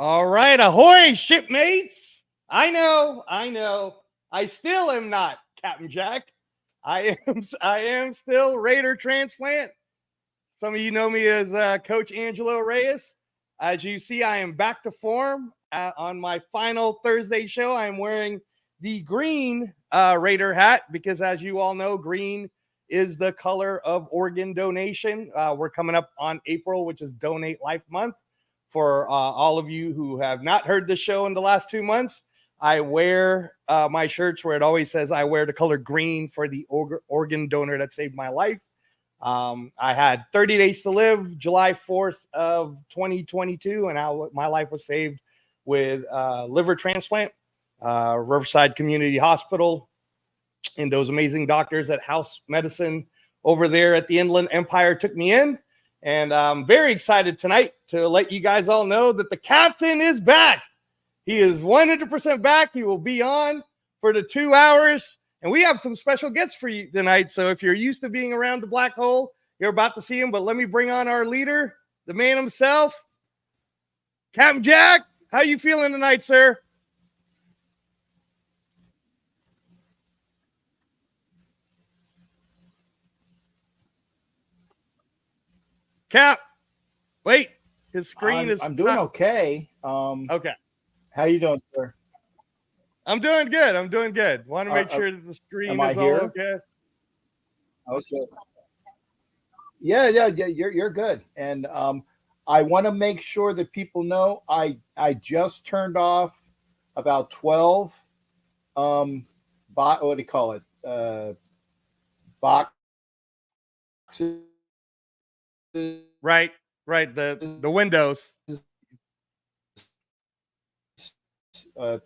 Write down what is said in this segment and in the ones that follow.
All right, ahoy, shipmates! I know. I still am not Captain Jack. I am still Raider Transplant. Some of you know me as Coach Angelo Reyes. As you see, I am back to form. On my final Thursday show, I am wearing the green Raider hat because, as you all know, green is the color of organ donation. We're coming up on April, which is Donate Life Month. For all of you who have not heard the show in the last 2 months, I wear my shirts where it always says I wear the color green for the organ donor that saved my life. I had 30 days to live, July 4th of 2022, and my life was saved with liver transplant, Riverside Community Hospital, and those amazing doctors at House Medicine over there at the Inland Empire took me in. And I'm very excited tonight to let you guys all know that the captain is back. He is 100% back. He will be on for the 2 hours. And we have some special guests for you tonight. So if you're used to being around the black hole, you're about to see him. But let me bring on our leader, the man himself, Captain Jack. How you feeling tonight, sir? Cap, wait. His screen is. I'm doing okay. Okay. How you doing, sir? I'm doing good. Want to make sure that the screen is all okay. Okay. Yeah, you're good. And I want to make sure that people know I just turned off about 12 what do you call it? Boxes. Right. The windows.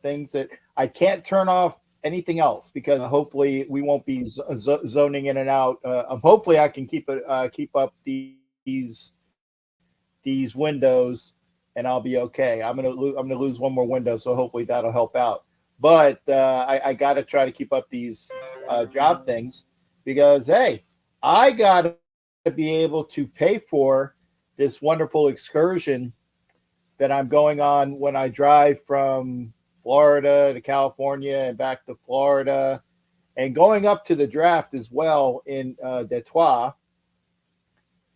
Things that I can't turn off anything else because hopefully we won't be zoning in and out. Hopefully I can keep up these windows and I'll be okay. I'm gonna lose one more window, so hopefully that'll help out. But I got to try to keep up these job things because hey, I got to be able to pay for this wonderful excursion that I'm going on when I drive from Florida to California and back to Florida, and going up to the draft as well in Detroit.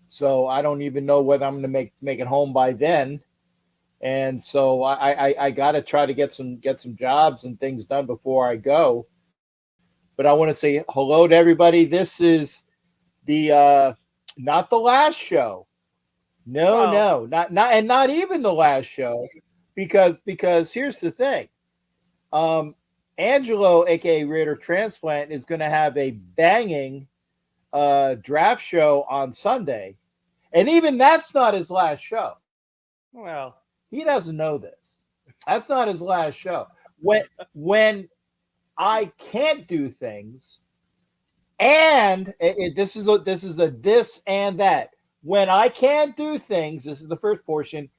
So I don't even know whether I'm going to make it home by then. And so I got to try to get some jobs and things done before I go. But I want to say hello to everybody. This is the not the last show. No, not even the last show, because here's the thing. Angelo, aka Raider Transplant, is going to have a banging draft show on Sunday, and even that's not his last show. Well, he doesn't know this. That's not his last show. When I can't do things, and this is the this and that. When I can't do things, this is the first portion,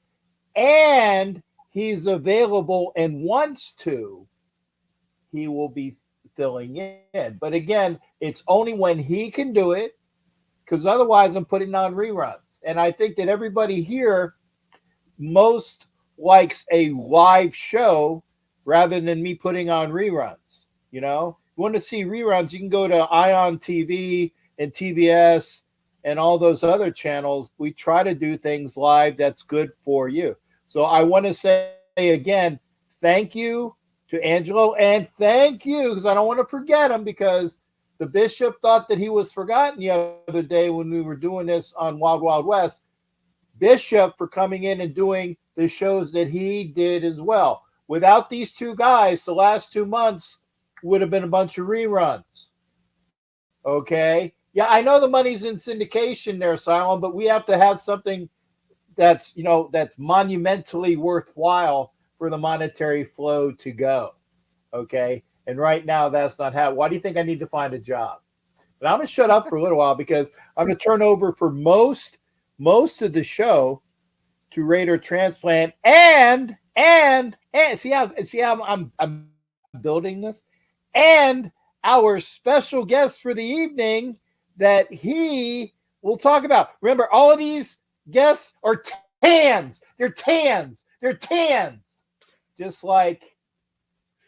and he's available and wants to, he will be filling in. But again, it's only when he can do it, because otherwise I'm putting on reruns. And I think that everybody here most likes a live show rather than me putting on reruns. You know, you want to see reruns, you can go to Ion TV and TBS and all those other channels. We try to do things live that's good for you. So I want to say again, thank you to Angelo, and thank you, because I don't want to forget him, because the bishop thought that he was forgotten the other day when we were doing this on Wild Wild West. Bishop for coming in and doing the shows that he did as well. Without these two guys, the last 2 months would have been a bunch of reruns. Okay? Yeah, I know the money's in syndication there, Silent, but we have to have something that's, that's monumentally worthwhile for the monetary flow to go. Okay? And right now, that's not how. Why do you think I need to find a job? But I'm going to shut up for a little while because I'm going to turn over for most of the show to Raider Transplant and see how I'm building this, and our special guest for the evening that he will talk about. Remember, all of these guests are tans. They're tans. They're tans, just like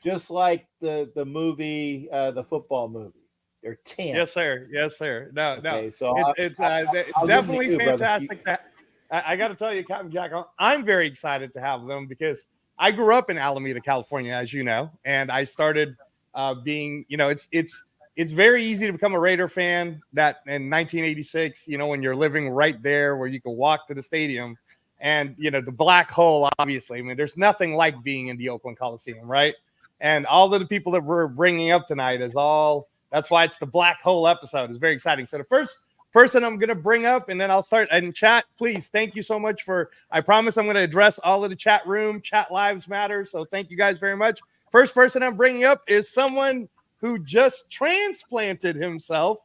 the movie, the football movie. They're tans. Yes, sir. Yes, sir. No, Okay, no. so It's I'll give them definitely to you, brother. fantastic. I got to tell you, Captain Jack, I'm very excited to have them because I grew up in Alameda, California, as you know, and I started being, it's very easy to become a Raider fan that in 1986, when you're living right there where you can walk to the stadium and, the black hole, obviously. I mean, there's nothing like being in the Oakland Coliseum, right? And all of the people that we're bringing up tonight that's why it's the black hole episode. It's very exciting. So the first person I'm going to bring up, and then I'll start in chat. Please, thank you so much I promise I'm going to address all of the chat room. Chat lives matter. So thank you guys very much. First person I'm bringing up is someone who just transplanted himself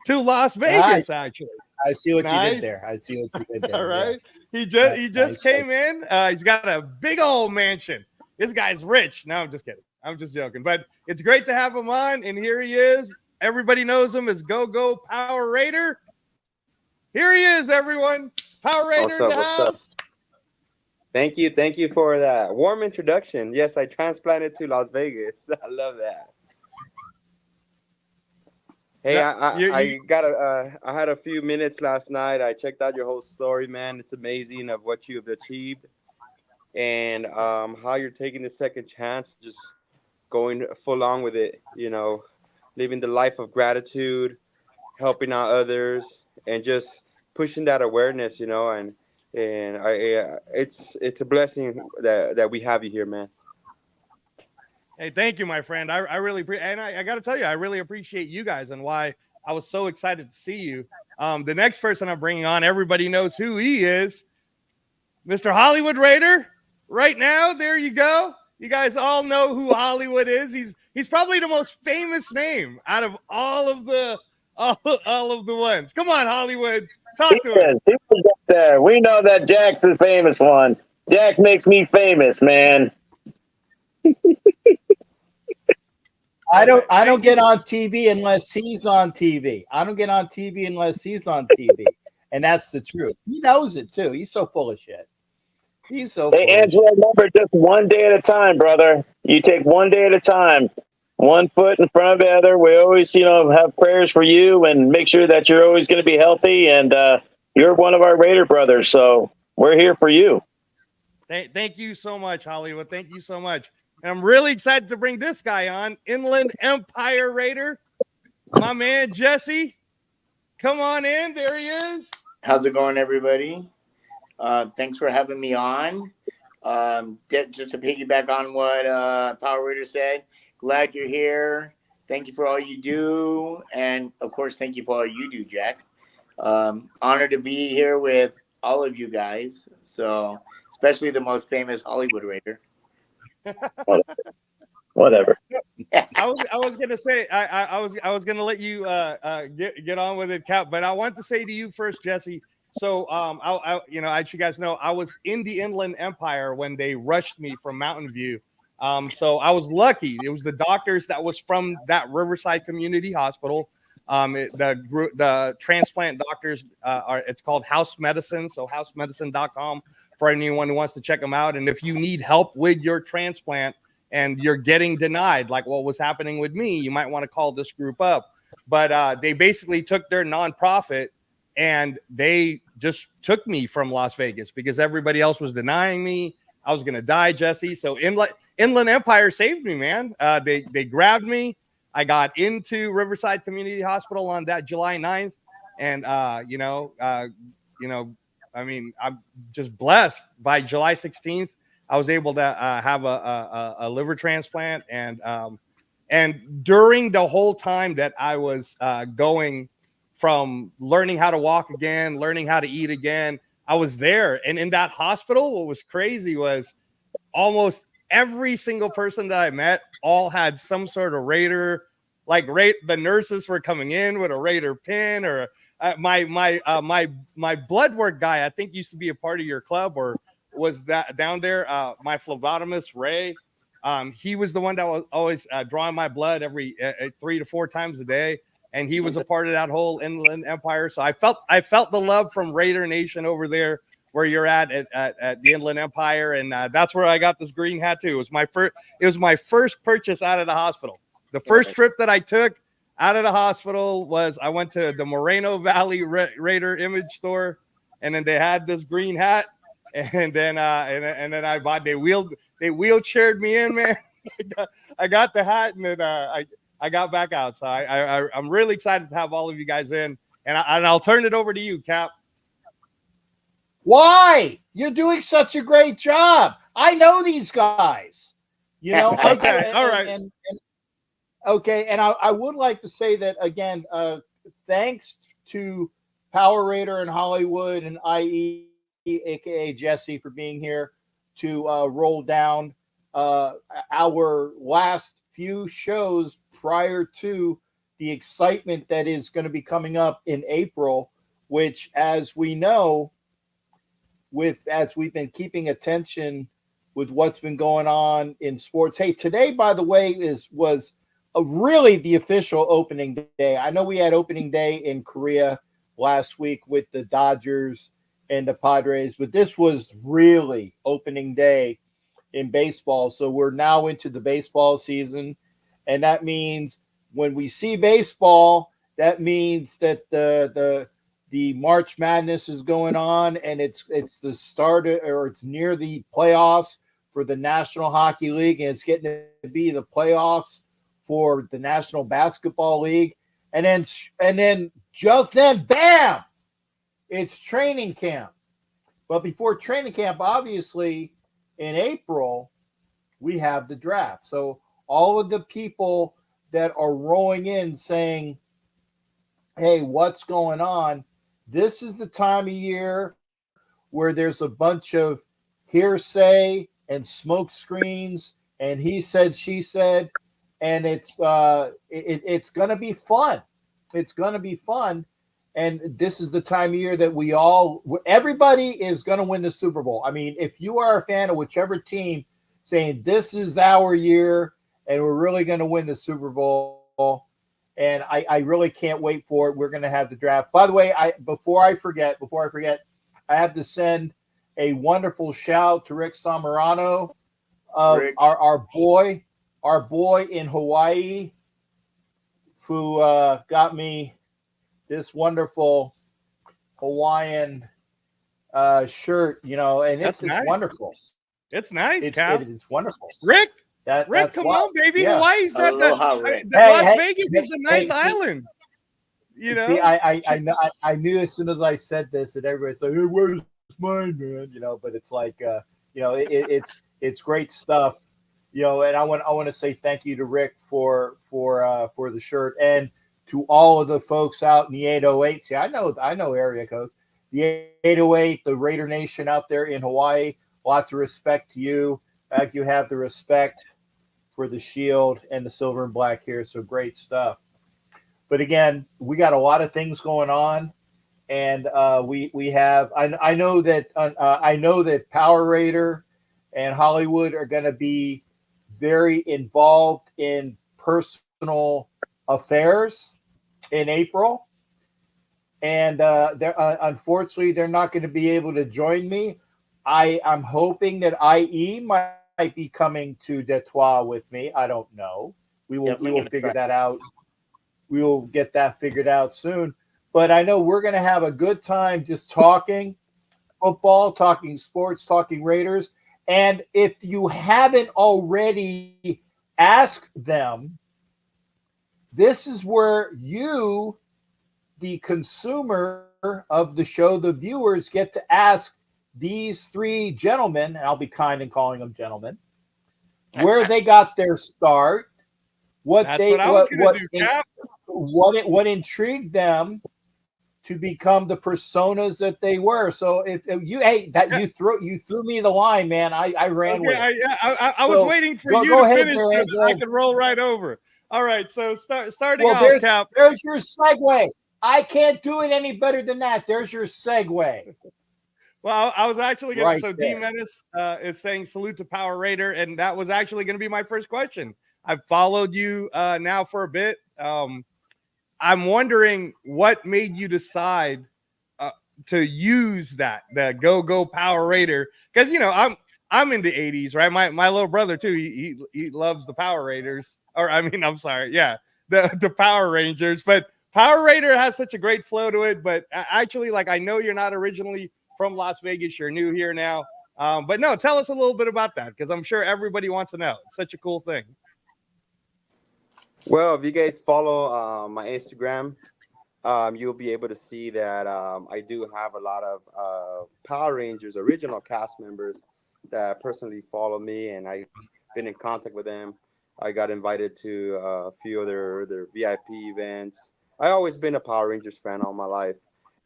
to Las Vegas, actually. I see what you did there. All right. Yeah. He just came in. He's got a big old mansion. This guy's rich. No, I'm just kidding. I'm just joking. But it's great to have him on. And here he is. Everybody knows him as Go Power Raider. Here he is, everyone. Power Raider in the house. Up? Thank you for that warm introduction. Yes, I transplanted to Las Vegas. I love that. Hey, I had a few minutes last night. I checked out your whole story, man. It's amazing of what you've achieved and how you're taking the second chance, just going full on with it, living the life of gratitude, helping out others, and just pushing that awareness, and it's a blessing that we have you here, man. Hey, thank you, my friend. I really appreciate, and I got to tell you, I really appreciate you guys and why I was so excited to see you. The next person I'm bringing on, everybody knows who he is, Mr. Hollywood Raider. Right now, there you go. You guys all know who Hollywood is. He's probably the most famous name out of all of the ones. Come on, Hollywood, talk to him. There. We know that Jack's the famous one. Jack makes me famous, man. I don't get on TV unless he's on TV. I don't get on TV unless he's on TV. And that's the truth. He knows it too. He's so full of shit. He's so Hey, Angelo, remember, just one day at a time, brother. You take one day at a time. One foot in front of the other. We always, have prayers for you and make sure that you're always going to be healthy. And you're one of our Raider brothers, so we're here for you. Thank you so much, Hollywood. Thank you so much. And I'm really excited to bring this guy on, Inland Empire Raider, my man Jesse. Come on in. There he is. How's it going, everybody? Thanks for having me on. Just to piggyback on what Power Raider said, glad you're here. Thank you for all you do. And, of course, thank you for all you do, Jack. Honored to be here with all of you guys. So, especially the most famous Hollywood Raider. Whatever. I was gonna say I was gonna let you get on with it, Cap. But I want to say to you first, Jesse. So as you guys know, I was in the Inland Empire when they rushed me from Mountain View. So I was lucky. It was the doctors that was from that Riverside Community Hospital. The transplant doctors it's called House Medicine. So housemedicine.com for anyone who wants to check them out. And if you need help with your transplant and you're getting denied, like what was happening with me, you might want to call this group up. But they basically took their nonprofit and they just took me from Las Vegas because everybody else was denying me. I was going to die, Jesse. So Inland Empire saved me, man. They grabbed me. I got into Riverside Community Hospital on that July 9th. And, I'm just blessed. By July 16th, I was able to have a liver transplant. And during the whole time that I was going from learning how to walk again, learning how to eat again, I was there. And in that hospital, what was crazy was almost every single person that I met all had some sort of Raider. Like the nurses were coming in with a Raider pin, or my blood work guy, I think used to be a part of your club or was that down there. My phlebotomist Ray, he was the one that was always drawing my blood every 3 to 4 times a day, and he was a part of that whole Inland Empire. So I felt the love from Raider Nation over there where you're at the Inland Empire, and that's where I got this green hat too. It was my first purchase out of the hospital. The first trip that I took out of the hospital was I went to the Moreno Valley Raider image store, and then they had this green hat, and then I bought. They wheelchaired me in, man. I got the hat, and then I got back out. So I'm really excited to have all of you guys in, and I'll turn it over to you, Cap. Why? You're doing such a great job. I know these guys. You know. Okay. All right. Okay, and I would like to say that again. Thanks to Power Raider in Hollywood and IE, aka Jesse, for being here to roll down our last few shows prior to the excitement that is going to be coming up in April, which, as we know, as we've been keeping attention with what's been going on in sports. Hey, today, by the way, was really the official opening day. I know we had opening day in Korea last week with the Dodgers and the Padres, but this was really opening day in baseball. So we're now into the baseball season, and that means when we see baseball, that means that the March Madness is going on, and it's the start or it's near the playoffs for the National Hockey League, and it's getting to be the playoffs for the National Basketball League, and then just then, bam, it's training camp. But before training camp, obviously, in April, we have the draft. So all of the people that are rolling in saying, hey, what's going on? This is the time of year where there's a bunch of hearsay and smoke screens and he said, she said, and it's going to be fun. It's going to be fun. And this is the time of year that everybody is going to win the Super Bowl. I mean, if you are a fan of whichever team saying this is our year and we're really going to win the Super Bowl, and I really can't wait for it. We're going to have the draft. By the way, before I forget, I have to send a wonderful shout to Rick Samarano, our boy in Hawaii, who got me this wonderful Hawaiian shirt, and it's nice. wonderful. It's nice, Cap. It's wonderful. Rick, come on, baby. Yeah. Hawaii's not Aloha, Las Vegas is the ninth island. You know? See, I knew as soon as I said this that everybody's like, hey, where's mine, man? But it's like, it's great stuff. And I want to say thank you to Rick for the shirt, and to all of the folks out in the 808. See, I know area codes. The 808, the Raider Nation out there in Hawaii. Lots of respect to you. You have the respect for the shield and the silver and black here. So great stuff. But again, we got a lot of things going on, and we have. I know that Power Raider and Hollywood are going to be very involved in personal affairs in April, and unfortunately they're not going to be able to join me. I'm hoping that IE might be coming to Detroit with me. I don't know. We will figure that out. We will get that figured out soon. But I know we're going to have a good time just talking football, talking sports, talking Raiders. And if you haven't already asked them, this is where you, the consumer of the show, the viewers, get to ask these three gentlemen, and I'll be kind in calling them gentlemen, where they got their start, what intrigued them to become the personas that they were. So if you you threw me the line, man, I ran with it. I was waiting for you to finish this so I could roll right over. All right, so starting off, Cap. There's your segue. I can't do it any better than that. There's your segue. Well, I was actually going to. Right So D Menace is saying salute to Power Raider, and that was actually going to be my first question. I've followed you now for a bit. I'm wondering what made you decide to use the go Power Raider, because I'm in the 80s, right? My little brother too. He loves the Power Raiders, or I mean, I'm sorry, yeah, the Power Rangers. But Power Raider has such a great flow to it. But actually, like, I know you're not originally from Las Vegas. You're new here now. But no, tell us a little bit about that, because I'm sure everybody wants to know. It's such a cool thing. Well, if you guys follow my Instagram, you'll be able to see that I do have a lot of Power Rangers original cast members that personally follow me, and I've been in contact with them. I got invited to a few of their VIP events. I always been a Power Rangers fan all my life,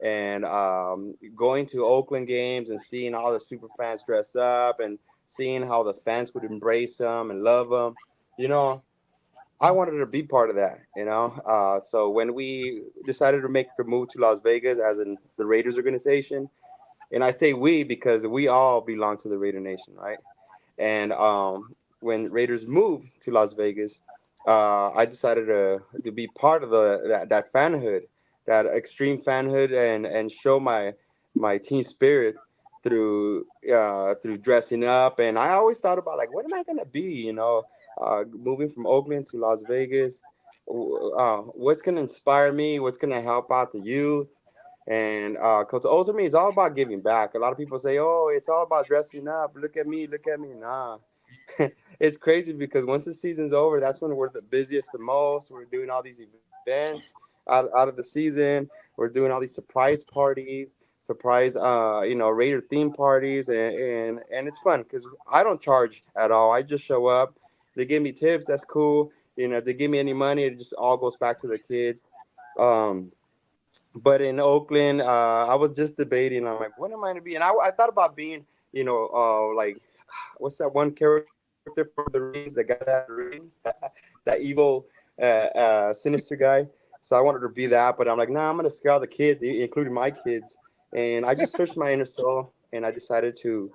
and going to Oakland games and seeing all the super fans dress up and seeing how the fans would embrace them and love them, you know, I wanted to be part of that, So when we decided to make the move to Las Vegas, as in the Raiders organization, and I say we because we all belong to the Raider Nation, right? And when Raiders moved to Las Vegas, I decided to be part of that fanhood, that extreme fanhood, and show my team spirit through dressing up. And I always thought about, like, what am I gonna be, moving from Oakland to Las Vegas? What's gonna inspire me? What's gonna help out the youth? And because ultimately, it's all about giving back. A lot of people say, "Oh, it's all about dressing up. Look at me, look at me." Nah, it's crazy, because once the season's over, that's when we're the busiest the most. We're doing all these events out of the season. We're doing all these surprise parties, Raider theme parties, and it's fun because I don't charge at all. I just show up. They give me tips. That's cool. If they give me any money, it just all goes back to the kids. But in Oakland, I was just debating. I'm like, what am I gonna be? And I thought about being, like, what's that one character from the Rings that got that ring, that evil, sinister guy. So I wanted to be that, but I'm like, nah, I'm gonna scare all the kids, including my kids. And I just searched my inner soul, and I decided to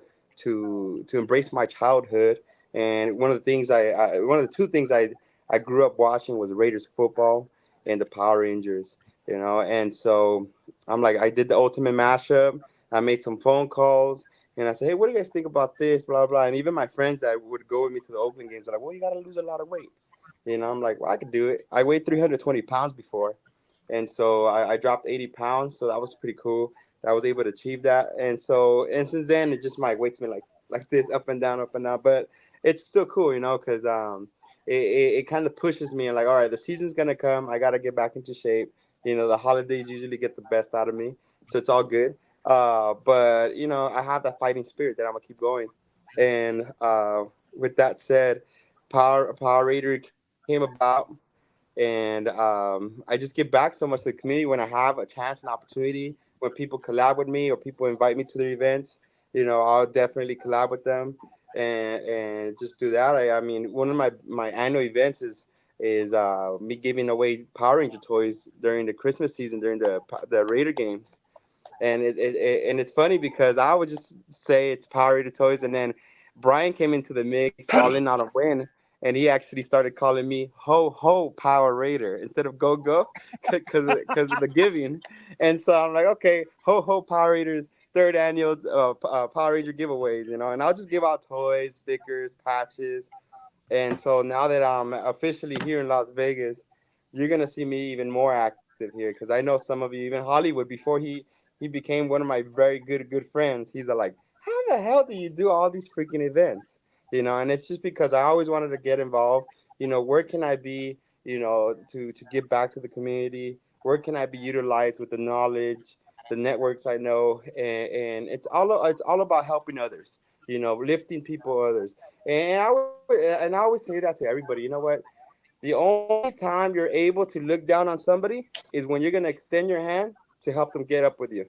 embrace my childhood. And one of the two things I grew up watching was Raiders football and the Power Rangers. And so I'm like, I did the ultimate mashup. I made some phone calls, and I said, hey, what do you guys think about this? Blah, blah. And even my friends that would go with me to the Oakland games are like, well, you got to lose a lot of weight. I'm like, well, I could do it. I weighed 320 pounds before. And so I dropped 80 pounds. So that was pretty cool. I was able to achieve that. And since then, it just, my weight's been like this, up and down, up and down. But it's still cool, because it kind of pushes me. And like, all right, the season's going to come. I got to get back into shape. The holidays usually get the best out of me, so it's all good. But I have that fighting spirit that I'm gonna keep going. And with that said, Power Raider came about, and I just give back so much to the community when I have a chance and opportunity. When people collab with me or people invite me to their events, I'll definitely collab with them and just do that. I mean, one of my annual events is me giving away Power Ranger toys during the Christmas season, during the Raider games. And it's funny because I would just say it's Power Raider toys, and then Brian came into the mix all in on a win, and he actually started calling me Ho Ho Power Raider instead of Go Go, because of the giving. And so I'm like, okay, Ho Ho Power Raiders third annual Power Ranger giveaways, and I'll just give out toys, stickers, patches. And so now that I'm officially here in Las Vegas, you're gonna see me even more active here, because I know some of you, even Hollywood, before he became one of my very good friends. He's like, how the hell do you do all these freaking events? And it's just because I always wanted to get involved. Where can I be? To give back to the community. Where can I be utilized with the knowledge, the networks I know, and it's all about helping others. Lifting people, others. And I always say that to everybody. You know what? The only time you're able to look down on somebody is when you're going to extend your hand to help them get up with you.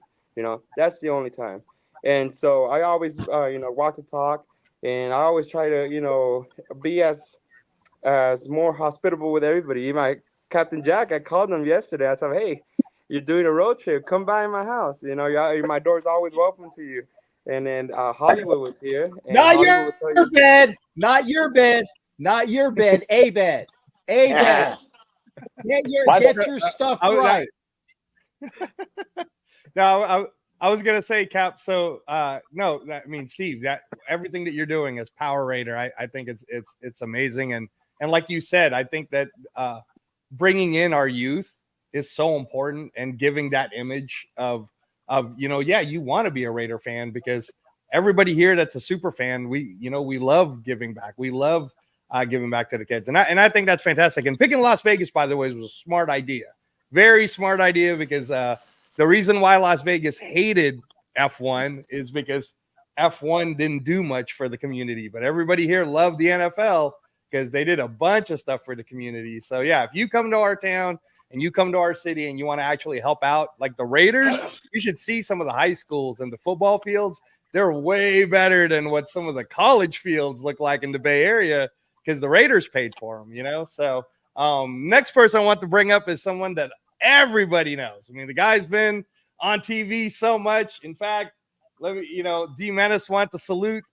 That's the only time. And so I always, walk the talk, and I always try to, be as more hospitable with everybody. My Captain Jack, I called him yesterday. I said, hey, you're doing a road trip. Come by my house. My door's always welcome to you. And then Hollywood was here. And Not Hollywood your bed. Not your bed. Not your bed. A bed. A bed. Get your stuff right. Now, I was gonna say, Cap. So, no, I mean, Steve, that everything that you're doing as Power Raider, I think it's amazing, and like you said, I think that bringing in our youth is so important, and giving that image of yeah, you want to be a Raider fan, because everybody here that's a super fan, we love giving back, we love giving back to the kids, and I think that's fantastic. And picking Las Vegas, by the way, was a smart idea, very smart idea, because the reason why Las Vegas hated F1 is because F1 didn't do much for the community, but everybody here loved the NFL because they did a bunch of stuff for the community. So yeah, if you come to our town and you come to our city and you want to actually help out, like the Raiders, you should see some of the high schools and the football fields. They're way better than what some of the college fields look like in the Bay Area, because the Raiders paid for them, So next person I want to bring up is someone that everybody knows. I mean, the guy's been on TV so much. In fact, let me, D Menace want to salute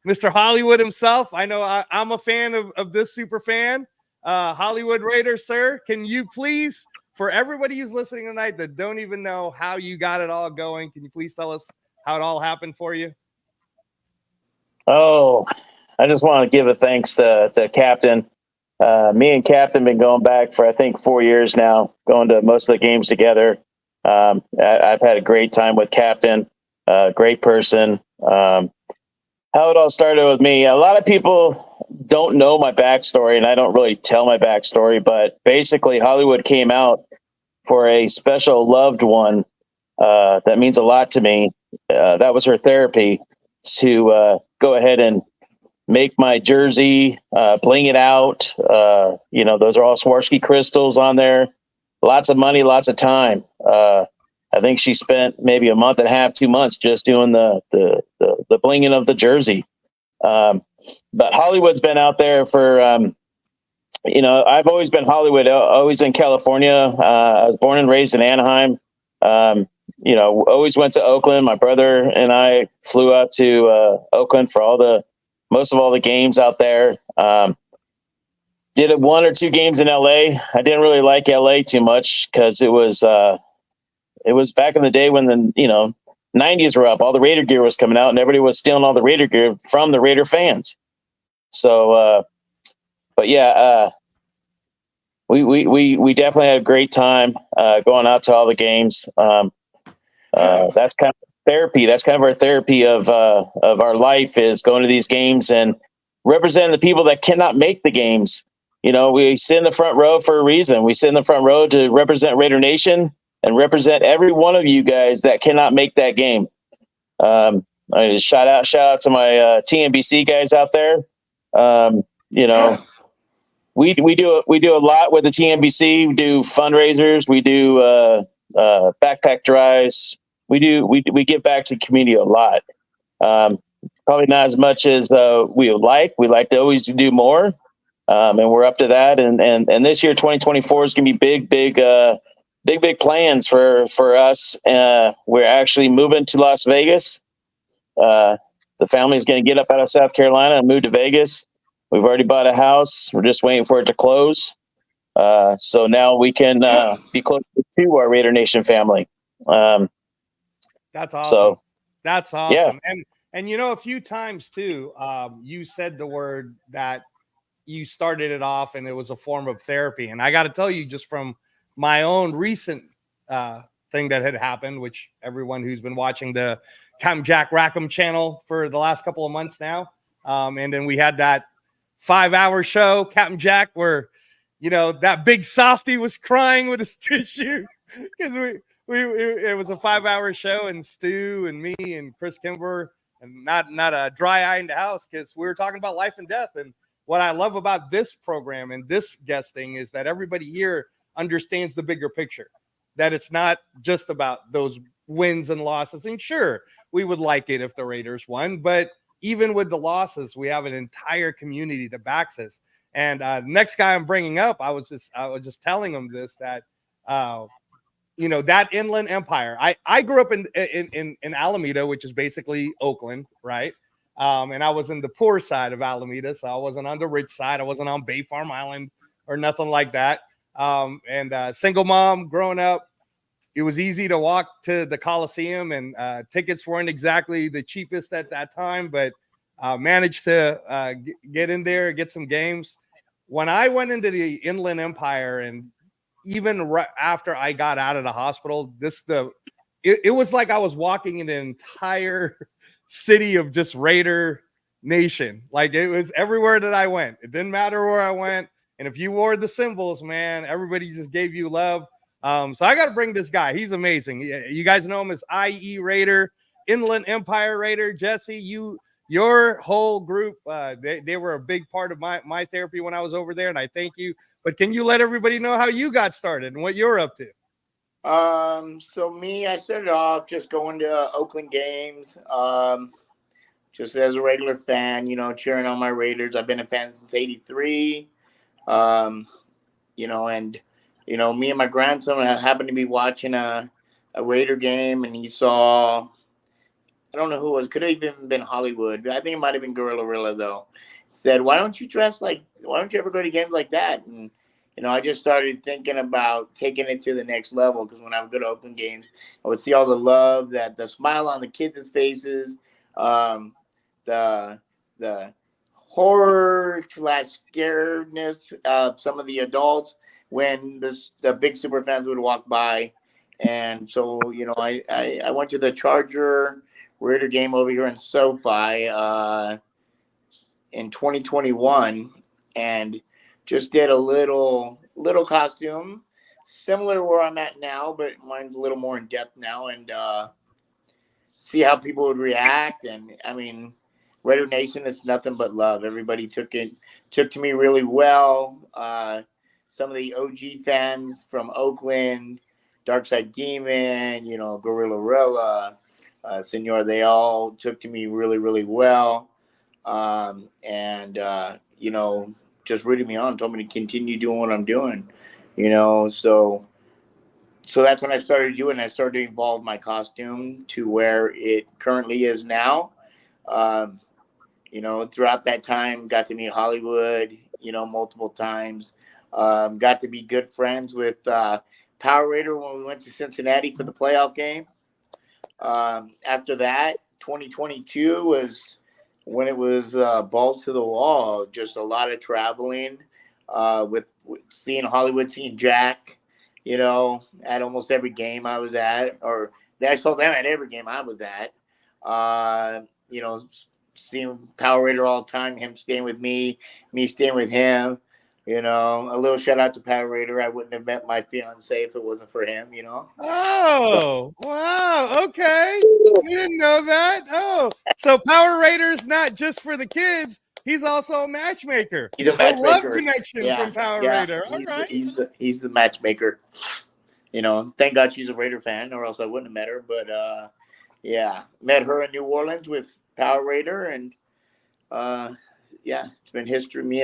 Mr. Hollywood himself. I know I'm a fan of this super fan. Hollywood Raider, sir, can you please, for everybody who's listening tonight that don't even know how you got it all going, can you please tell us how it all happened for you? Oh, I just want to give a thanks to Captain. Me and Captain been going back for, I think, 4 years now, going to most of the games together. I've had a great time with Captain, great person. How it all started with me, a lot of people don't know my backstory, and I don't really tell my backstory, but basically Hollywood came out for a special loved one that means a lot to me. That was her therapy, to go ahead and make my jersey, bling it out. Those are all Swarovski crystals on there. Lots of money, lots of time. I think she spent maybe a month and a half, 2 months just doing the blinging of the jersey. But Hollywood's been out there for, I've always been Hollywood, always in California. I was born and raised in Anaheim. Always went to Oakland. My brother and I flew out to Oakland for most of all the games out there. Did 1 or 2 games in LA. I didn't really like LA too much because it was back in the day when the 90s were up. All the Raider gear was coming out, and everybody was stealing all the Raider gear from the Raider fans. So, but yeah, we definitely had a great time going out to all the games. That's kind of therapy. That's kind of our therapy of our life, is going to these games and representing the people that cannot make the games. We sit in the front row for a reason. We sit in the front row to represent Raider Nation and represent every one of you guys that cannot make that game. Shout out to my TNBC guys out there. We do a lot with the TNBC. We do fundraisers. We do backpack drives. We give back to the community a lot. Probably not as much as we would like. We like to always do more, and we're up to that. And this year, 2024, is going to be big plans for us. We're actually moving to Las Vegas. The family is going to get up out of South Carolina and move to Vegas. We've already bought a house. We're just waiting for it to close. So now we can be closer to our Raider Nation family. That's awesome. So, that's awesome. Yeah. And a few times too, you said the word that you started it off and it was a form of therapy. And I got to tell you, just from my own recent thing that had happened, which everyone who's been watching the Captain Jack Rackham channel for the last couple of months now. And then we had that 5-hour show, Captain Jack, where, that big softy was crying with his tissue because it was a 5-hour show, and Stu and me and Chris Kimber, and not a dry eye in the house, because we were talking about life and death. And what I love about this program and this guesting is that everybody here understands the bigger picture, that it's not just about those wins and losses. And sure, we would like it if the Raiders won, but even with the losses, we have an entire community that backs us. And next guy I'm bringing up, I was just telling him this, that that Inland Empire. I grew up in Alameda, which is basically Oakland, right? And I was in the poor side of Alameda, so I wasn't on the rich side. I wasn't on Bay Farm Island or nothing like that. And single mom growing up, it was easy to walk to the Coliseum, and tickets weren't exactly the cheapest at that time, but managed to get in there, get some games. When I went into the Inland Empire, and even right after I got out of the hospital, it was like I was walking in an entire city of just Raider Nation. Like, it was everywhere that I went. It didn't matter where I went. And if you wore the symbols, man, everybody just gave you love. So I got to bring this guy. He's amazing. You guys know him as IE Raider, Inland Empire Raider. Jesse, your whole group, they were a big part of my therapy when I was over there, and I thank you. But can you let everybody know how you got started and what you're up to? So me, I started off just going to Oakland games, just as a regular fan, cheering on my Raiders. I've been a fan since '83, and me and my grandson happened to be watching a Raider game, and he saw, I don't know who it was, could have even been Hollywood. I think it might have been Gorilla though. Said, why don't you ever go to games like that? And I just started thinking about taking it to the next level, because when I would go to Oakland games, I would see all the love, the smile on the kids' faces, the horror / scaredness of some of the adults when the big super fans would walk by. And so, I went to the Charger Raider game over here in SoFi in 2021, and just did a little costume similar to where I'm at now, but mine's a little more in depth now, and see how people would react. And I mean, Raider Nation, it's nothing but love. Everybody took to me really well. Some of the OG fans from Oakland, Darkside Demon, Gorilla, Senor, they all took to me really, really well. Just rooted me on, told me to continue doing what I'm doing, so that's when I started doing. I started to evolve my costume to where it currently is now. Throughout that time, got to meet Hollywood, multiple times. Got to be good friends with Power Raider when we went to Cincinnati for the playoff game. After that, 2022 was when it was balls to the wall, just a lot of traveling, with seeing Hollywood, seeing Jack, at almost every game I was at, or I saw them at every game I was at. Seeing Power Raider all the time, him staying with me staying with him. A little shout out to Power Raider. I wouldn't have met my fiance if it wasn't for him, Oh, wow. Okay. You didn't know that. Oh, so Power Raider's not just for the kids. He's also a matchmaker. He's a matchmaker. love connection from Power Raider. All right. He's the matchmaker. Thank God she's a Raider fan, or else I wouldn't have met her. But met her in New Orleans with Power Raider, and it's been history. Me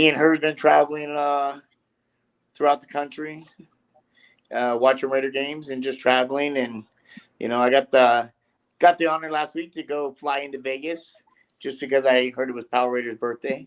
and her have been traveling throughout the country, watching Raider games and just traveling. And I got the honor last week to go fly into Vegas just because I heard it was Power Raider's birthday.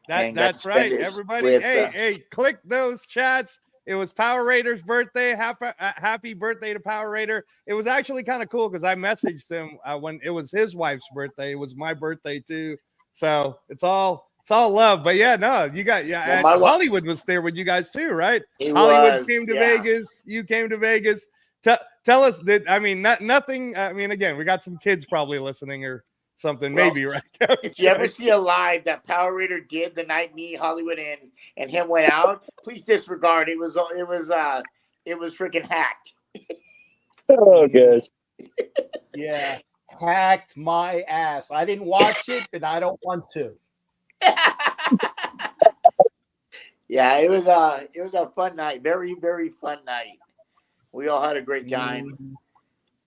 That's right, everybody. Hey, click those chats. It was Power Raider's birthday. Happy birthday to Power Raider. It was actually kind of cool because I messaged him when it was his wife's birthday. It was my birthday too. So it's all love. But you got Hollywood was there with you guys too, right? Hollywood came to Vegas. You came to Vegas. Tell us that. I mean, nothing. I mean, again, we got some kids probably listening or something, maybe, right? If you ever see a live that Power Raider did the night me, Hollywood, and him went out, please disregard. It was freaking hacked. Oh, good. Yeah, hacked my ass. I didn't watch it, and I don't want to. Yeah, it was a fun night. Very, very fun night. We all had a great time.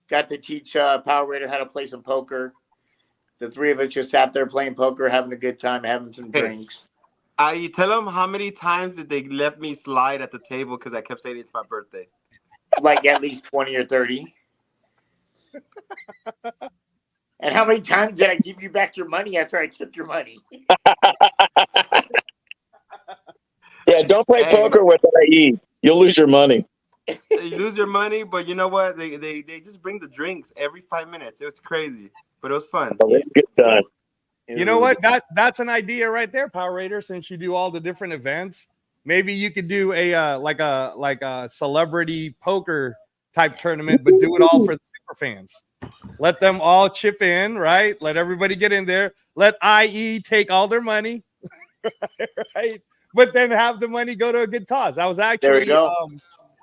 Got to teach Power Raider how to play some poker. The three of us just sat there playing poker, having a good time, having some drinks. I tell them how many times did they let me slide at the table because I kept saying it's my birthday. Like at least 20 or 30. And how many times did I give you back your money after I took your money? Yeah, don't play poker with IE. You'll lose your money. You lose your money, but you know what? They just bring the drinks every 5 minutes. It was crazy, but it was fun. Oh, it's a good time. You know what? That's an idea right there, Power Raider. Since you do all the different events, maybe you could do a like a celebrity poker type tournament, but do it all for the super fans. Let them all chip in, right? Let everybody get in there. Let IE take all their money, right? But then have the money go to a good cause. I was There we actually go.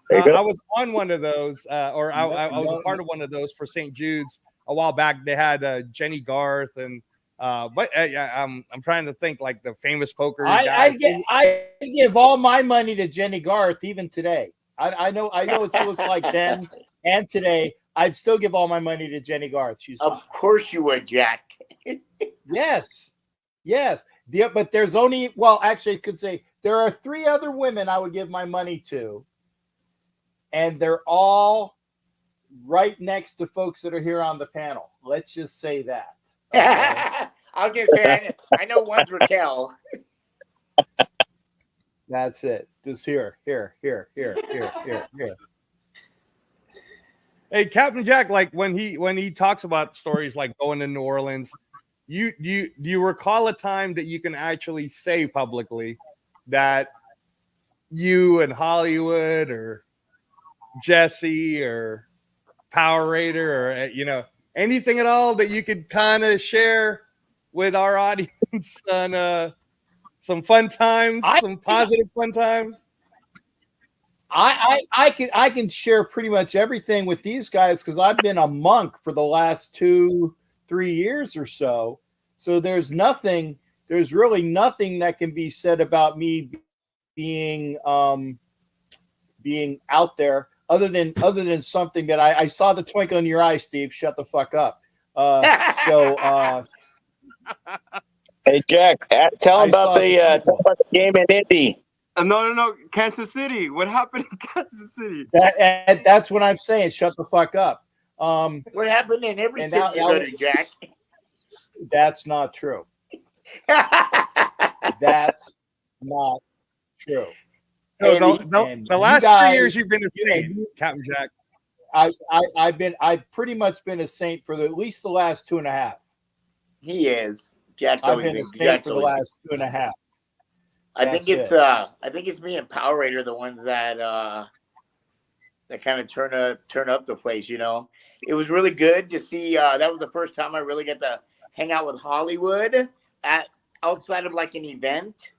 There you go. I was on one of those, or I was a part of one of those for St. Jude's a while back. They had Jenny Garth and but I'm trying to think like the famous poker guys. I give all my money to Jenny Garth even today. I know it looks like then and today. I'd still give all my money to Jenny Garth. She's Of course you would, Jack. yes. But there's only actually I could say there are 3 other women I would give my money to, and they're all right next to folks that are here on the panel. Let's just say that. Okay? I'll just say I know one's Raquel. That's it. Just here. Hey, Captain Jack, like when he talks about stories like going to New Orleans, do you recall a time that you can actually say publicly that you and Hollywood or Jesse or Power Raider or anything at all that you could kind of share with our audience on some fun times, some positive fun times? I can share pretty much everything with these guys because I've been a monk for the last 2-3 years or so. So there's really nothing that can be said about me being out there other than something that I saw the twinkle in your eye, Steve. Shut the fuck up. Hey, Jack, tell them about the game in Indy. No, Kansas City. What happened in Kansas City? That's what I'm saying. Shut the fuck up. What happened in every city you go to, Jack? That's not true. That's not true. So the last 3 years you've been a saint, Captain Jack. I've pretty much been a saint for at least the last 2.5. He is. Jack's I've been a saint for the last 2.5. I think it's me and Power Raider, the ones that kind of turn up the place. It was really good to see. That was the first time I really got to hang out with Hollywood outside of like an event,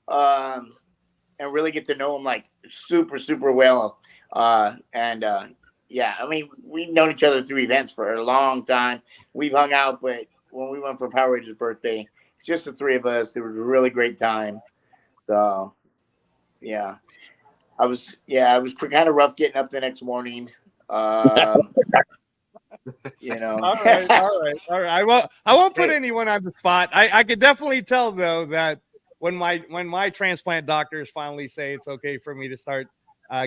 and really get to know him like super, super well. Yeah, I mean, we've known each other through events for a long time. We've hung out, but when we went for Power Raider's birthday, just the 3 of us, it was a really great time. So, yeah, I was kind of rough getting up the next morning. All right. I won't put anyone on the spot. I could definitely tell though that when my transplant doctors finally say it's okay for me to start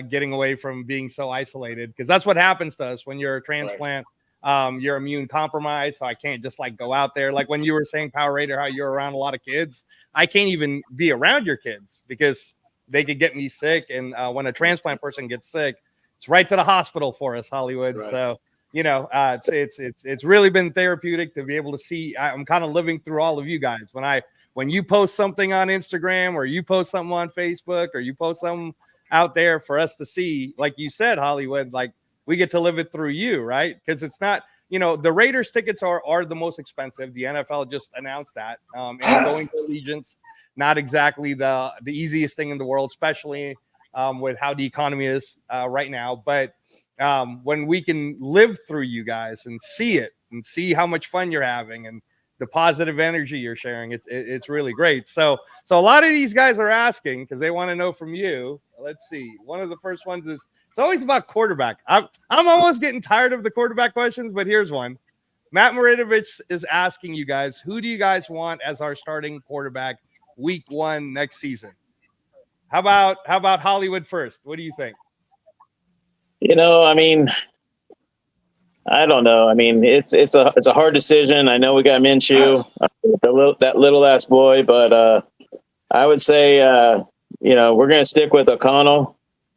getting away from being so isolated, because that's what happens to us when you're a transplant. You're immune compromised, so I can't just like go out there. Like when you were saying, Power Raider, how you're around a lot of kids, I can't even be around your kids because they could get me sick. And when a transplant person gets sick, it's right to the hospital for us, Hollywood. Right. So it's really been therapeutic to be able to see. I'm kind of living through all of you guys. When you post something on Instagram or you post something on Facebook or you post something out there for us to see, like you said, Hollywood, like we get to live it through you, right? Because it's not, the Raiders tickets are the most expensive. The NFL just announced that. And going to Allegiance, not exactly the easiest thing in the world, especially with how the economy is right now. But when we can live through you guys and see it and see how much fun you're having and the positive energy you're sharing, it's really great. So a lot of these guys are asking because they want to know from you. Let's see. One of the first ones is, it's always about quarterback. I'm almost getting tired of the quarterback questions, but here's one. Matt Marinovich is asking you guys, who do you guys want as our starting quarterback week 1 next season? How about Hollywood first? What do you think? I mean, I don't know. I mean, it's a hard decision. I know we got Minshew, that little ass boy, but I would say we're going to stick with O'Connell.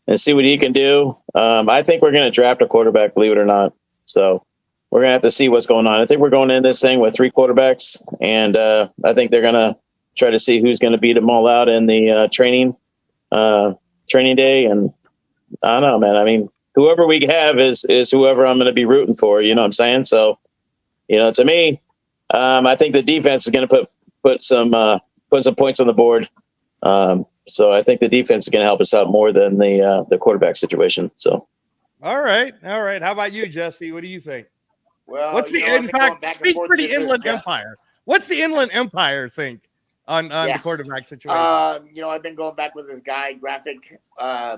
and see what he can do. I think we're going to draft a quarterback, believe it or not. So we're going to have to see what's going on. I think we're going in this thing with 3 quarterbacks, and I think they're going to try to see who's going to beat them all out in the training day. And I don't know, man. I mean, whoever we have is whoever I'm going to be rooting for. You know what I'm saying? So, to me, I think the defense is going to put some points on the board. So I think the defense is going to help us out more than the quarterback situation. So, all right. How about you, Jesse? What do you think? Well, What's in fact, speak for the Inland Empire. What's the Inland Empire think on the quarterback situation? I've been going back with this guy. Graphic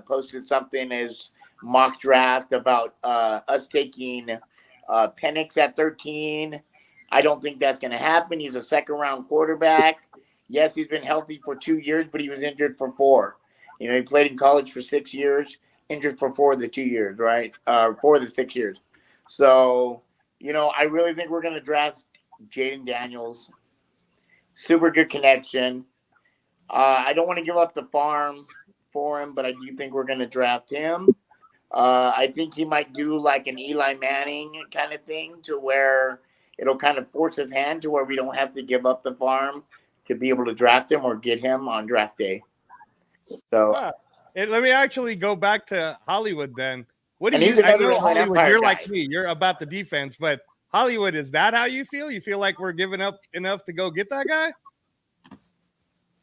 posted something as mock draft about us taking Penix at 13. I don't think that's going to happen. He's a second-round quarterback. Yes, he's been healthy for 2 years, but he was injured for 4. He played in college for 6 years, injured for 4 of the 2 years, right? 4 of the 6 years. So, I really think we're going to draft Jaden Daniels. Super good connection. I don't want to give up the farm for him, but I do think we're going to draft him. I think he might do like an Eli Manning kind of thing to where it'll kind of force his hand to where we don't have to give up the farm to be able to draft him or get him on draft day. So let me actually go back to Hollywood then. What do and you? he's another I know Hollywood. You're guy. like me. You're about the defense, but Hollywood, is that how you feel? You feel like we're giving up enough to go get that guy?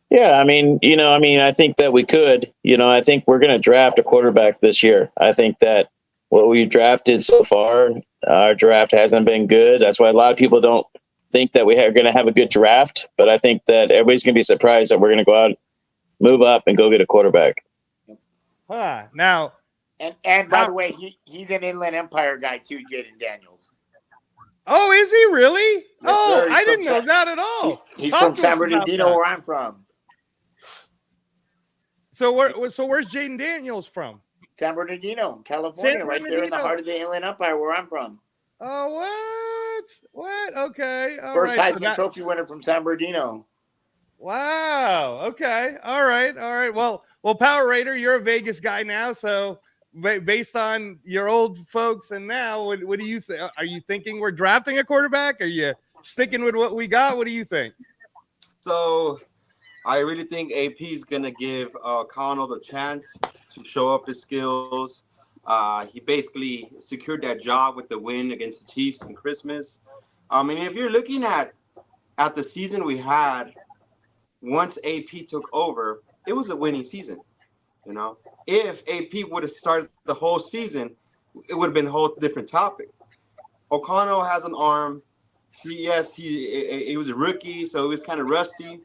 Yeah, I mean, I think that we could. I think we're going to draft a quarterback this year. I think that what we've drafted so far, our draft hasn't been good. That's why a lot of people don't think that we're going to have a good draft. But I think that everybody's going to be surprised that we're going to go out, move up, and go get a quarterback. Now, and by the way, he's an Inland Empire guy too, Jaden Daniels. Oh, is he really? Yes, sir. I didn't know that at all. He's from San Bernardino, where I'm from. So where's Jaden Daniels from? San Bernardino, California, right there in the heart of the Inland Empire, where I'm from. Oh, what? Okay, all First right. Heisman Trophy winner from San Bernardino. Wow. Okay. All right. Well, Power Raider, you're a Vegas guy now, so based on your old folks and now, what do you think? Are you thinking we're drafting a quarterback? Are you sticking with what we got? What do you think? So I really think AP is going to give Connell the chance to show up his skills. He basically secured that job with the win against the Chiefs in Christmas. I mean, if you're looking at the season we had, once AP took over, it was a winning season. If AP would have started the whole season, it would have been a whole different topic. O'Connell has an arm. He was a rookie, so he was kind of rusty.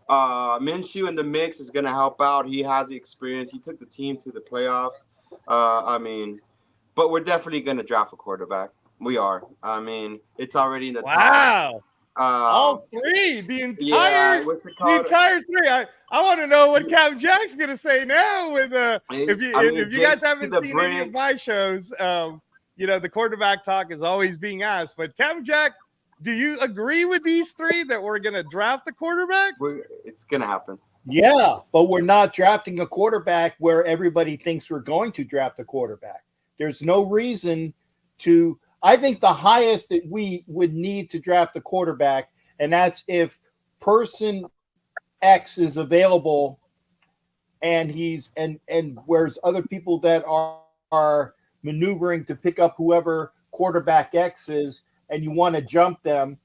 Minshew in the mix is going to help out. He has the experience. He took the team to the playoffs. But we're definitely going to draft a quarterback. We are. I mean, it's already in the top. All 3, the entire 3. I want to know what Captain Jack's going to say now. With if you guys haven't seen any of my shows, the quarterback talk is always being asked. But Captain Jack, do you agree with these 3 that we're going to draft the quarterback? It's going to happen. Yeah, but we're not drafting a quarterback where everybody thinks we're going to draft a quarterback. There's no reason to. I think the highest that we would need to draft a quarterback, and that's if person X is available, and he's and whereas other people that are maneuvering to pick up whoever quarterback X is, and you want to jump them.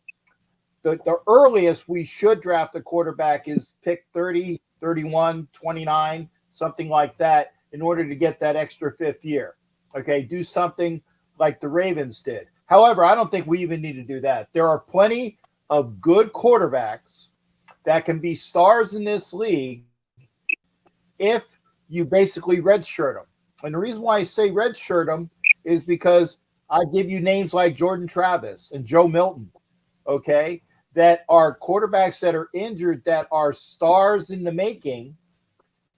The earliest we should draft a quarterback is pick 30, 31, 29, something like that, in order to get that extra 5th year. Okay, do something like the Ravens did. However, I don't think we even need to do that. There are plenty of good quarterbacks that can be stars in this league if you basically redshirt them. And the reason why I say redshirt them is because I give you names like Jordan Travis and Joe Milton, okay, that are quarterbacks that are injured, that are stars in the making,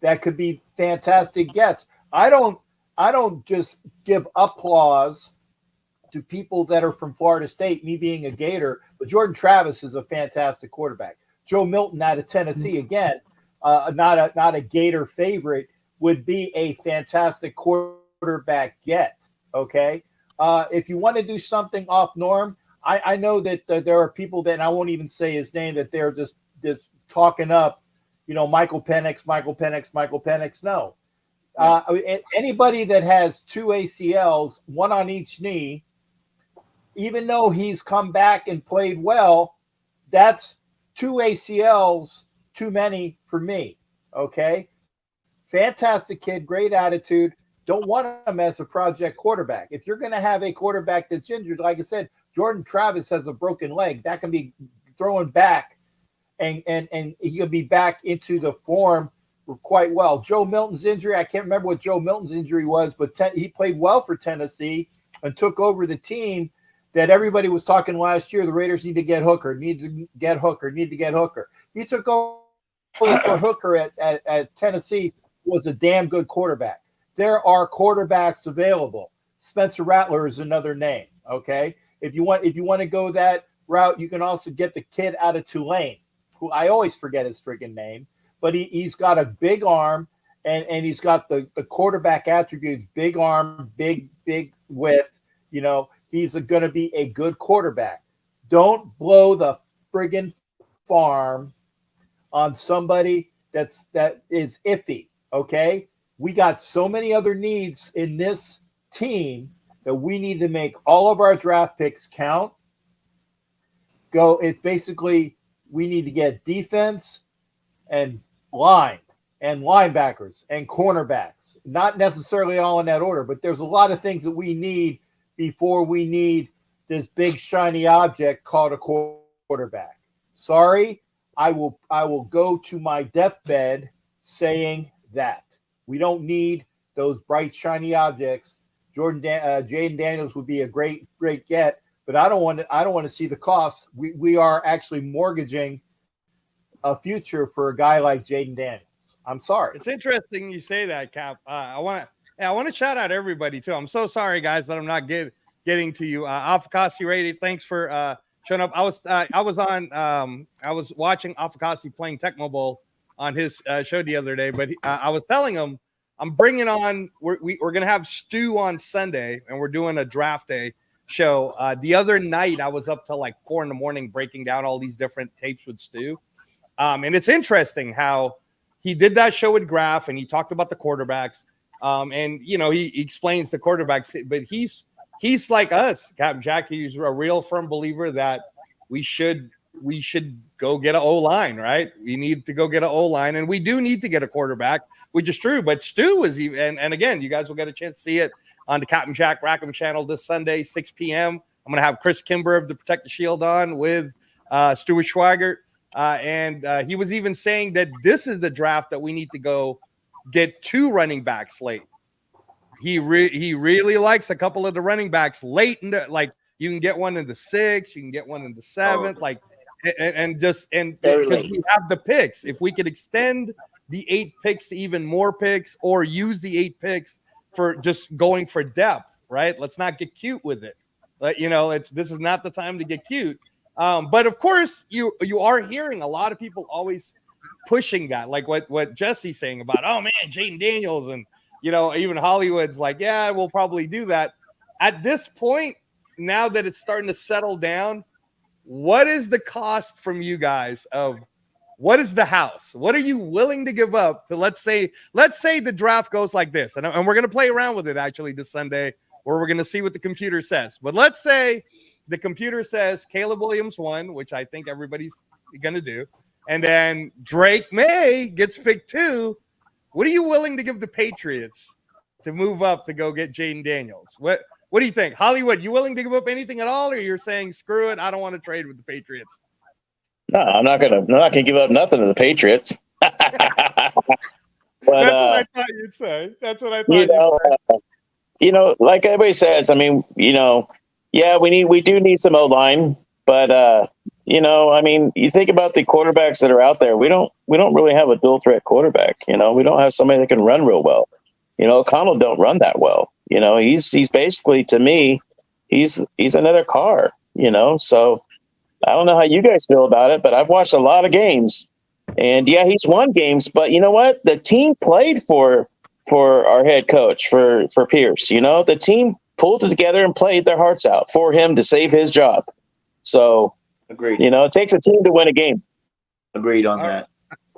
that could be fantastic gets. I don't just give applause to people that are from Florida State, me being a Gator, but Jordan Travis is a fantastic quarterback. Joe Milton out of Tennessee, again, not a Gator favorite, would be a fantastic quarterback get. Okay. If you want to do something off norm, I know that there are people that, and I won't even say his name, that they're just talking up, Michael Penix. No. Anybody that has two ACLs, one on each knee, even though he's come back and played well, that's two ACLs too many for me. Okay. Fantastic kid, great attitude. Don't want him as a project quarterback. If you're going to have a quarterback that's injured, like I said, Jordan Travis has a broken leg. That can be thrown back, and he'll be back into the form quite well. Joe Milton's injury, I can't remember what Joe Milton's injury was, but he played well for Tennessee and took over the team that everybody was talking last year. The Raiders need to get Hooker. He took over for Hooker at Tennessee, was a damn good quarterback. There are quarterbacks available. Spencer Rattler is another name. Okay. If you want to go that route, you can also get the kid out of Tulane, who I always forget his friggin' name, but he's got a big arm and he's got the quarterback attributes, big arm, big width. He's going to be a good quarterback. Don't blow the friggin' farm on somebody that is iffy. Okay. We got so many other needs in this team that we need to make all of our draft picks count. It's basically we need to get defense and line and linebackers and cornerbacks. Not necessarily all in that order, but there's a lot of things that we need before we need this big shiny object called a quarterback. Sorry, I will go to my deathbed saying that. We don't need those bright, shiny objects. Jaden Daniels would be a great get, but I don't want to see the cost. We are actually mortgaging a future for a guy like Jaden Daniels. I'm sorry. It's interesting you say that, Cap. I want to shout out everybody too. I'm so sorry, guys, that I'm not getting to you. Afakasi Rated, thanks for showing up. I was watching Afakasi playing Tecmo Bowl on his show the other day, but I was telling him I'm bringing on. We're gonna have Stu on Sunday, and we're doing a draft day show. The other night, I was up till like 4 a.m. breaking down all these different tapes with Stu, and it's interesting how he did that show with Graf, and he talked about the quarterbacks, and he explains the quarterbacks, but he's like us, Captain Jack. He's a real firm believer that we should go get an O-line, right? We need to go get an O-line, and we do need to get a quarterback, which is true. But Stu was even, and again, you guys will get a chance to see it on the Captain Jack Rackham channel this Sunday, 6 p.m. I'm going to have Chris Kimber of the Protect the Shield on with Stuart Schweigert, and he was even saying that this is the draft that we need to go get 2 running backs late. He really likes a couple of the running backs late in like you can get one in the 6th, you can get one in the 7th, like. And because we have the picks, if we could extend the 8 picks to even more picks, or use the 8 picks for just going for depth, right? Let's not get cute with it. But this is not the time to get cute. But of course, you are hearing a lot of people always pushing that, like what Jesse's saying about, oh man, Jaden Daniels, and even Hollywood's like, yeah, we'll probably do that. At this point, now that it's starting to settle down, what is the cost from you guys of what is the house? What are you willing to give up to, let's say the draft goes like this, and we're going to play around with it actually this Sunday, where we're going to see what the computer says. But let's say the computer says Caleb Williams 1, which I think everybody's going to do, and then Drake May gets picked 2. What are you willing to give the Patriots to move up to go get Jaden Daniels? What do you think? Hollywood, you willing to give up anything at all, or you're saying, screw it, I don't want to trade with the Patriots? No, I'm not gonna give up nothing to the Patriots. But, that's what I thought you'd say. That's what I thought you'd say. Like everybody says, I mean, yeah, we do need some O-line, but you think about the quarterbacks that are out there. We don't really have a dual threat quarterback. We don't have somebody that can run real well. O'Connell don't run that well. He's basically, to me, he's another Carr, so I don't know how you guys feel about it, but I've watched a lot of games, and yeah, he's won games, but you know what? The team played for for our head coach, for Pierce. You know, the team pulled it together and played their hearts out for him to save his job. So, Agreed. you know, it takes a team to win a game. Agreed on All right. that.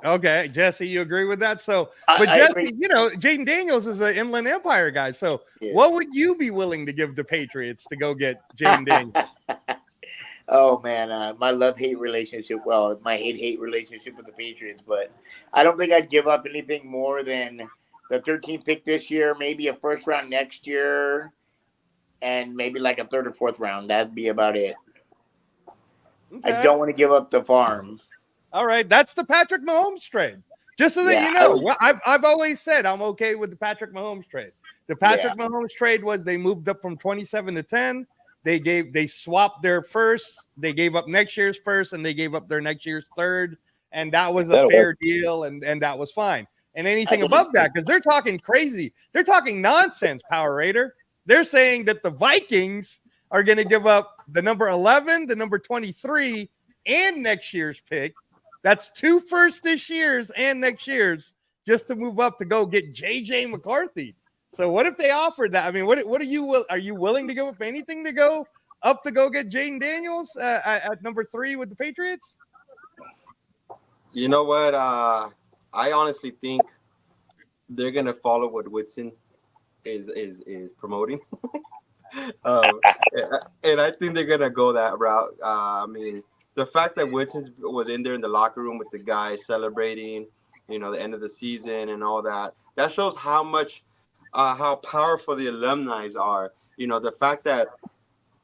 Okay, Jesse, you agree with that? So, I but Jesse, agree. you know, Jaden Daniels is an Inland Empire guy. So, Yeah. what would you be willing to give the Patriots to go get Jaden Daniels? Oh man, my love-hate relationship. Well, my hate-hate relationship with the Patriots, but I don't think I'd give up anything more than the 13th pick this year, maybe a first round next year, and maybe like a third or fourth round. That'd be about it. Okay. I don't want to give up the farm. All right, that's the Patrick Mahomes trade. Just so that Yeah, you know, I've always said I'm okay with the Patrick Mahomes trade. The Patrick Mahomes trade was they moved up from 27 to 10. They swapped their first. They gave up next year's first, and they gave up their next year's third, and that was a fair deal, and that was fine. And anything above that, because they're talking crazy, they're talking nonsense, Power Raider. They're saying that the Vikings are going to give up the number 11, the number 23, and next year's pick. That's 2 firsts this year's and next year's just to move up to go get JJ McCarthy. So what if they offered that? I mean, what are you willing to give up anything to go up to go get Jaden Daniels at number 3 with the Patriots? You know what? I honestly think they're gonna follow what Woodson is promoting, and I think they're gonna go that route. I mean, the fact that Woodson was in there in the locker room with the guys celebrating, you know, the end of the season and all that, that shows how much, how powerful the alumni are. You know, the fact that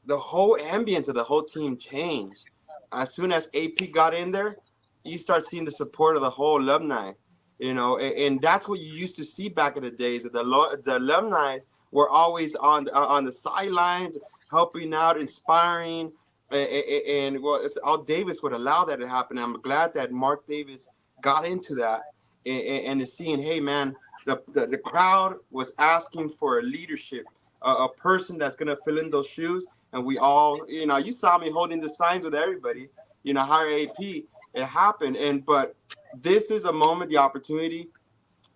the whole ambience of the whole team changed. As soon as AP got in there, you start seeing the support of the whole alumni, you know, and that's what you used to see back in the days. The alumni were always on the sidelines, helping out, inspiring. And well, Al Davis would allow that to happen. I'm glad that Mark Davis got into that and seeing, hey man, the crowd was asking for a leadership, a person that's gonna fill in those shoes. And we all, you know, you saw me holding the signs with everybody, you know, hire AP. It happened, but this is a moment, the opportunity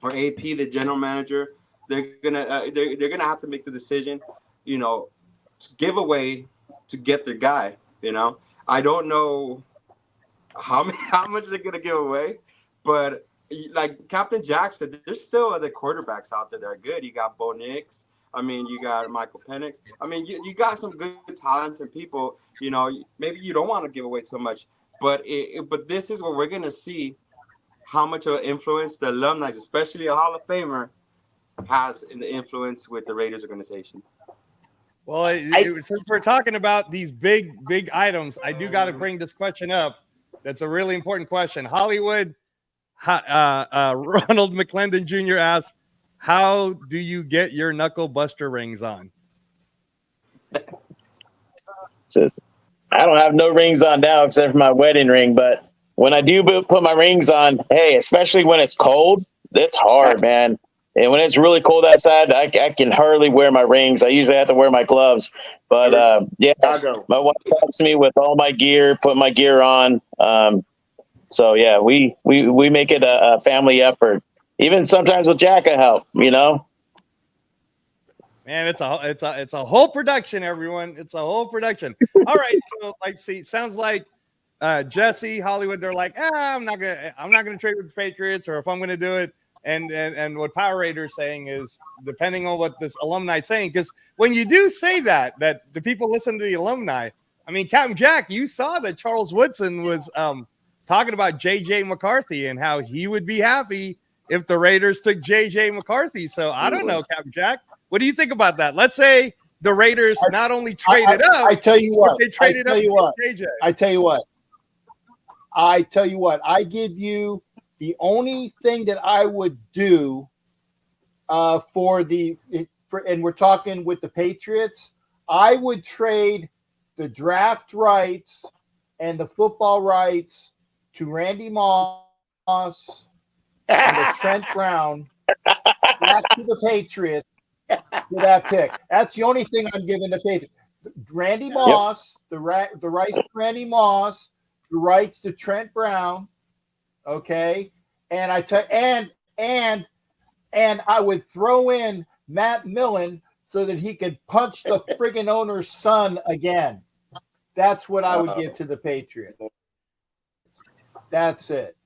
for AP, the general manager. They're gonna have to make the decision, you know, to give away to get their guy. You know, I don't know how much they're gonna give away, but like Captain Jack said, there's still other quarterbacks out there that are good. You got Bo Nix. I mean, you got Michael Penix. I mean, you got some good talented people. You know, maybe you don't want to give away so much, but this is where we're gonna see how much of an influence the alumni, especially a Hall of Famer, has in the influence with the Raiders organization. Well, since we're talking about these big items, I do got to bring this question up. That's a really important question. Hollywood, Ronald McClendon Jr. asks, how do you get your knuckle buster rings on? Says, I don't have no rings on now except for my wedding ring, but when I do put my rings on, hey, especially when it's cold, it's hard, man. And when it's really cold outside, I can hardly wear my rings. I usually have to wear my gloves. But, my wife helps me with all my gear, put my gear on. So, yeah, we make it a family effort. Even sometimes with Jack, I help, you know. Man, it's a whole production, everyone. It's a whole production. All right, so sounds like Jesse, Hollywood, they're like, I'm not gonna trade with the Patriots, or if I'm gonna do it. And what Power Raider is saying is, depending on what this alumni is saying, because when you do say that the people listen to the alumni. I mean, Captain Jack, you saw that Charles Woodson was talking about JJ McCarthy and how he would be happy if the Raiders took JJ McCarthy. So I don't know, Captain Jack, what do you think about that? Let's say the Raiders not only traded up, I tell you what, they traded up JJ. I tell you what, I give you the only thing that I would do and we're talking with the Patriots, I would trade the draft rights and the football rights to Randy Moss and the Trent Brown back to the Patriots for that pick. That's the only thing I'm giving the Patriots. Randy Moss, the rights to Randy Moss, the rights to Trent Brown. Okay, and and I would throw in Matt Millen so that he could punch the friggin' owner's son again. That's what I would give to the Patriots. That's it.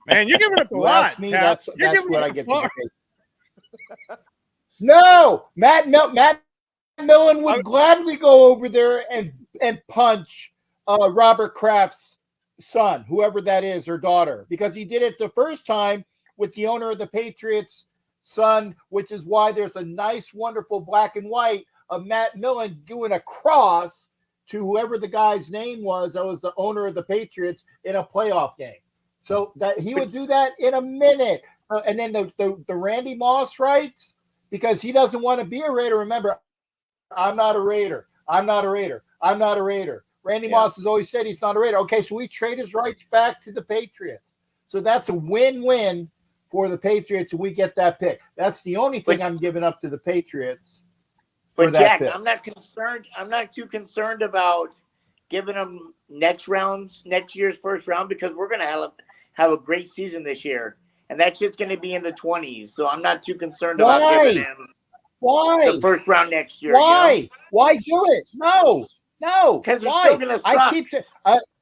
Man, you're giving up a You lot. ask me, Cap. that's You're giving what up I give to far. the Patriots. No, Matt Millen would gladly go over there and punch Robert Kraft's son, whoever that is, or daughter, because he did it the first time with the owner of the Patriots' son, which is why there's a nice, wonderful black and white of Matt Millen doing a cross to whoever the guy's name was that was the owner of the Patriots in a playoff game. So that he would do that in a minute. And then the Randy Moss rights, because he doesn't want to be a Raider. Remember, I'm not a Raider. I'm not a Raider. I'm not a Raider. Randy Moss has always said he's not a Raider. Okay, so we trade his rights back to the Patriots. So that's a win-win for the Patriots, and we get that pick. That's the only thing I'm giving up to the Patriots. But Jack, I'm not concerned. I'm not too concerned about giving them next year's first round, because we're going to have a great season this year, and that shit's going to be in the 20s. So I'm not too concerned about giving him the first round next year. Why? You know? Why do it? No. Because they're still going to suck.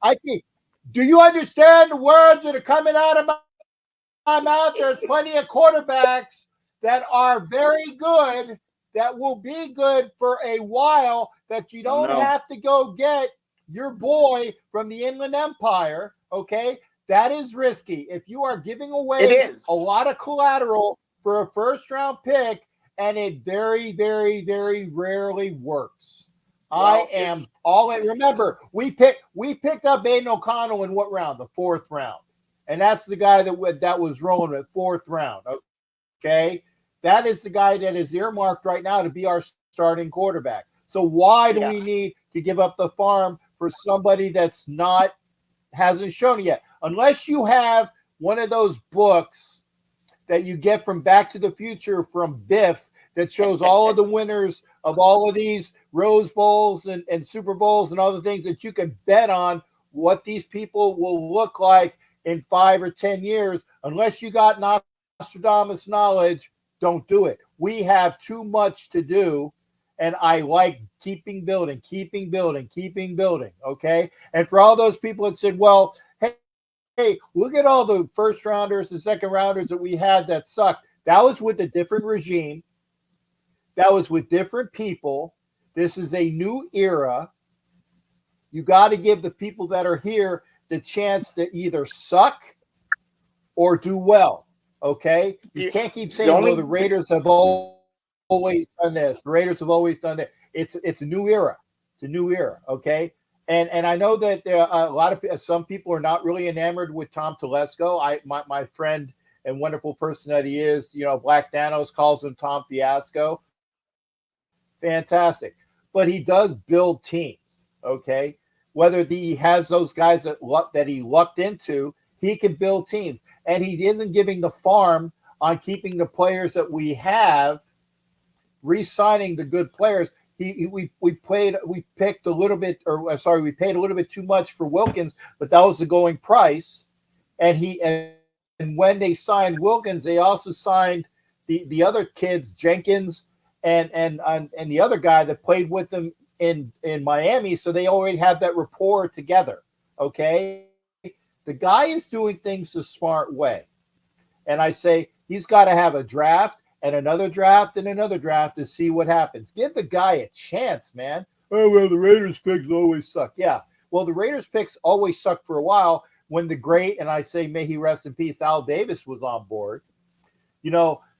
I keep. Do you understand the words that are coming out of my mouth? There's plenty of quarterbacks that are very good, that will be good for a while, that you don't have to go get your boy from the Inland Empire, okay? That is risky. If you are giving away a lot of collateral for a first-round pick, and it very, very, very rarely works. Well, remember, we picked up Aiden O'Connell in what round? The 4th round. And that's the guy that was rolling at 4th round, okay? That is the guy that is earmarked right now to be our starting quarterback. So why do we need to give up the farm for somebody that's hasn't shown it yet? Unless you have one of those books that you get from Back to the Future from Biff that shows all of the winners of all of these Rose Bowls and Super Bowls and other things that you can bet on what these people will look like in 5 or 10 years. Unless you got Nostradamus knowledge, don't do it. We have too much to do, and I like keeping building, okay? And for all those people that said, well, hey, look at all the first rounders and second rounders that we had that sucked. That was with a different regime. That was with different people. This is a new era. You got to give the people that are here the chance to either suck or do well, okay? You can't keep saying, well, the Raiders have always done this. The Raiders have always done that. It's a new era. It's a new era, okay? And I know that some people are not really enamored with Tom Telesco. My friend and wonderful person that he is, Black Thanos calls him Tom Fiasco. Fantastic. But he does build teams, okay? Whether he has those guys that he lucked into, he can build teams. And he isn't giving the farm on keeping the players that we have, re-signing the good players. We paid a little bit too much for Wilkins, but that was the going price. And when they signed Wilkins, they also signed the other kids, Jenkins and the other guy that played with them in Miami. So they already have that rapport together. Okay. The guy is doing things the smart way. And I say he's got to have a draft and another draft and another draft to see what happens. Give the guy a chance, man. Oh, well, the Raiders picks always suck. Yeah. Well, the Raiders picks always sucked for a while when the great, and I say may he rest in peace, Al Davis was on board.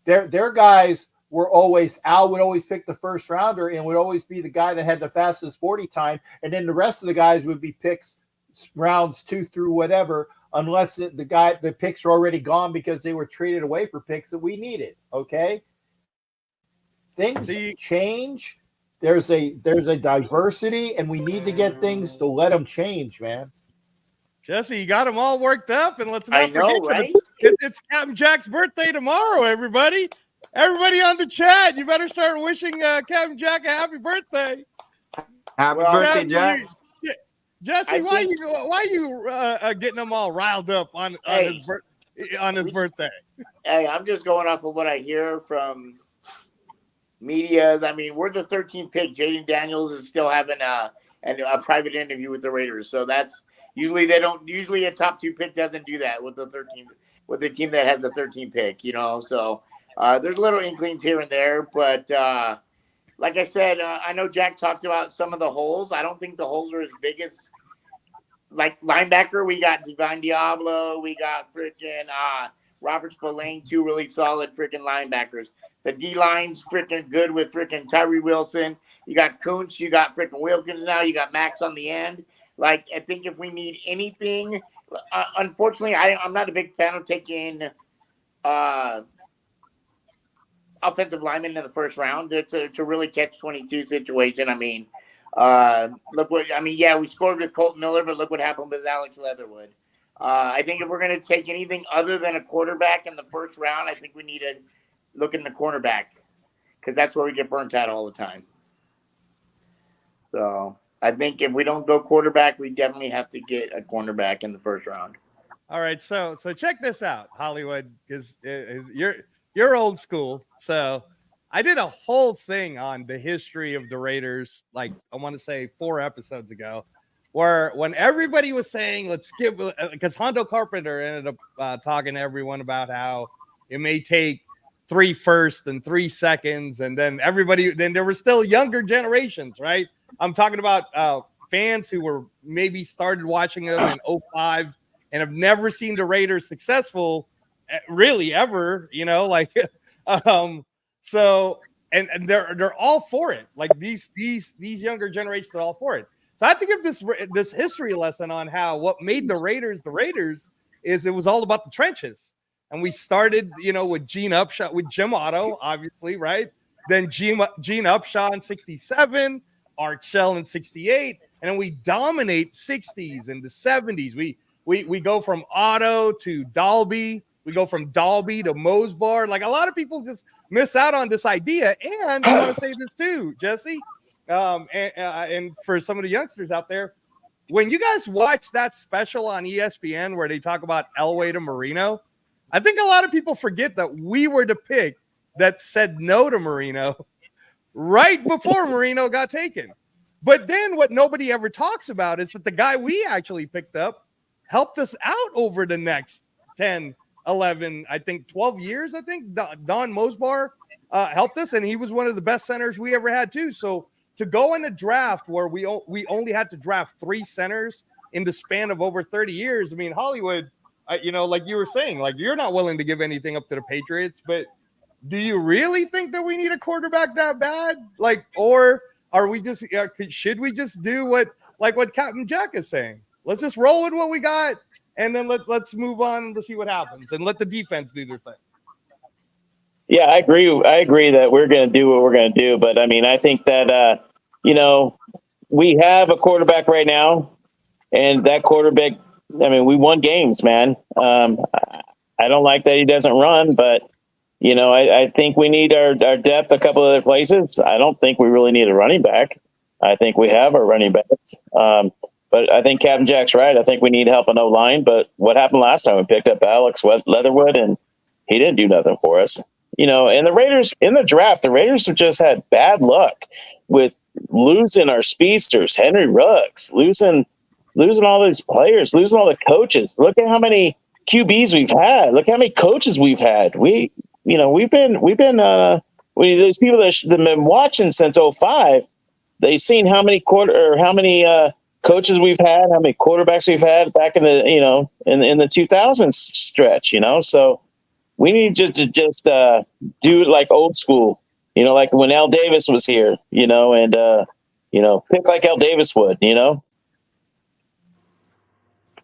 Their guys were always, Al would always pick the first rounder and would always be the guy that had the fastest 40 time. And then the rest of the guys would be picks rounds 2 through whatever, unless the picks are already gone because they were traded away for picks that we needed. Okay. Things change. There's a diversity, and we need to get things to let them change, man. Jesse, you got them all worked up, and let's not forget, right? It's Captain Jack's birthday tomorrow, everybody. Everybody on the chat, you better start wishing Captain Jack a happy birthday. Happy birthday, Jack. Jesse, why are you getting them all riled up on his birthday? on his birthday. Hey, I'm just going off of what I hear from medias. I mean, we're the 13th pick. Jaden Daniels is still having a private interview with the Raiders. So that's usually usually a top 2 pick doesn't do that with the 13th, with the team that has the 13th pick, So there's little inklings here and there, but like I said, I know Jack talked about some of the holes. I don't think the holes are as big as like linebacker. We got Divine Diablo. We got freaking Robert Spillane, 2 really solid freaking linebackers. The D-line's freaking good with freaking Tyree Wilson. You got Kuntz. You got freaking Wilkins now. You got Max on the end. Like, I think if we need anything, unfortunately, I'm not a big fan of taking offensive linemen in the first round to really catch 22 situation. I mean, we scored with Colt Miller, but look what happened with Alex Leatherwood. I think if we're going to take anything other than a quarterback in the first round, I think we need to look in the cornerback because that's where we get burnt out all the time. So I think if we don't go quarterback, we definitely have to get a cornerback in the first round. All right, so check this out, Hollywood, because you're old school. So I did a whole thing on the history of the Raiders, like I want to say 4 episodes ago, where when everybody was saying, let's give, because Hondo Carpenter ended up talking to everyone about how it may take 3 firsts and 3 seconds. And then there were still younger generations, right? I'm talking about fans who were maybe started watching them in 2005 and have never seen the Raiders successful really ever, so and they're all for it. Like these younger generations are all for it. So I have to give this history lesson on how what made the Raiders is it was all about the trenches. And we started, with Gene Upshaw, with Jim Otto, obviously, right? Then Gene Upshaw in 67, Art Shell in 68, and then we dominate 60s and the 70s. We go from Otto to Dalby. We go from Dalby to Mosbar. Like a lot of people just miss out on this idea. And I want to say this too, Jesse, and for some of the youngsters out there, when you guys watch that special on ESPN where they talk about Elway to Marino, I think a lot of people forget that we were the pick that said no to Marino right before Marino got taken. But then what nobody ever talks about is that the guy we actually picked up helped us out over the next 10, 11, I think 12 years. I think Don Mosbar helped us, and he was one of the best centers we ever had too. So to go in a draft where we only had to draft 3 centers in the span of over 30 years, I mean, Hollywood, like you were saying, like you're not willing to give anything up to the Patriots, but do you really think that we need a quarterback that bad? Like, or are we just should we just do what Captain Jack is saying? Let's just roll with what we got, and then let's move on to see what happens, and let the defense do their thing. Yeah, I agree. I agree that we're going to do what we're going to do, but I mean, I think that we have a quarterback right now, and that quarterback. I mean, we won games, man. I don't like that he doesn't run, but I think we need our depth a couple other places. I don't think we really need a running back. I think we have our running backs. But I think Captain Jack's right. I think we need help on O-line. But what happened last time? We picked up Alex Leatherwood, and he didn't do nothing for us. And the Raiders in the draft, the Raiders have just had bad luck with losing our speedsters, Henry Ruggs, losing all these players, losing all the coaches. Look at how many QBs we've had. Look how many coaches we've had. We've been those people that have been watching since 2005. They've seen how many coaches we've had, how many quarterbacks we've had back in the in the 2000s stretch. So we need to just do it like old school. Like when Al Davis was here. And pick like Al Davis would.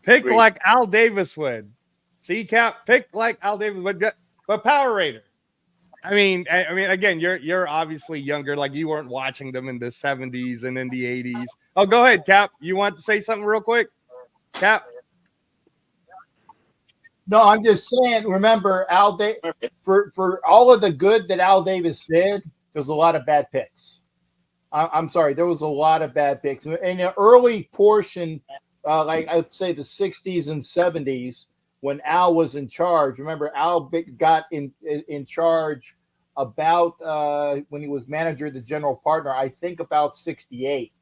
Pick like Al Davis would. See, Cap, pick like Al Davis would. But Power Raider. I mean, again, you're obviously younger. Like you weren't watching them in the 70s and in the 80s. Oh, go ahead, Cap. You want to say something real quick, Cap? No, I'm just saying. Remember, for all of the good that Al Davis did, there's a lot of bad picks. I'm sorry, there was a lot of bad picks in the early portion. Like I'd say the 60s and 70s, when Al was in charge. Remember, Al got in charge about when he was manager, the general partner, I think about 68.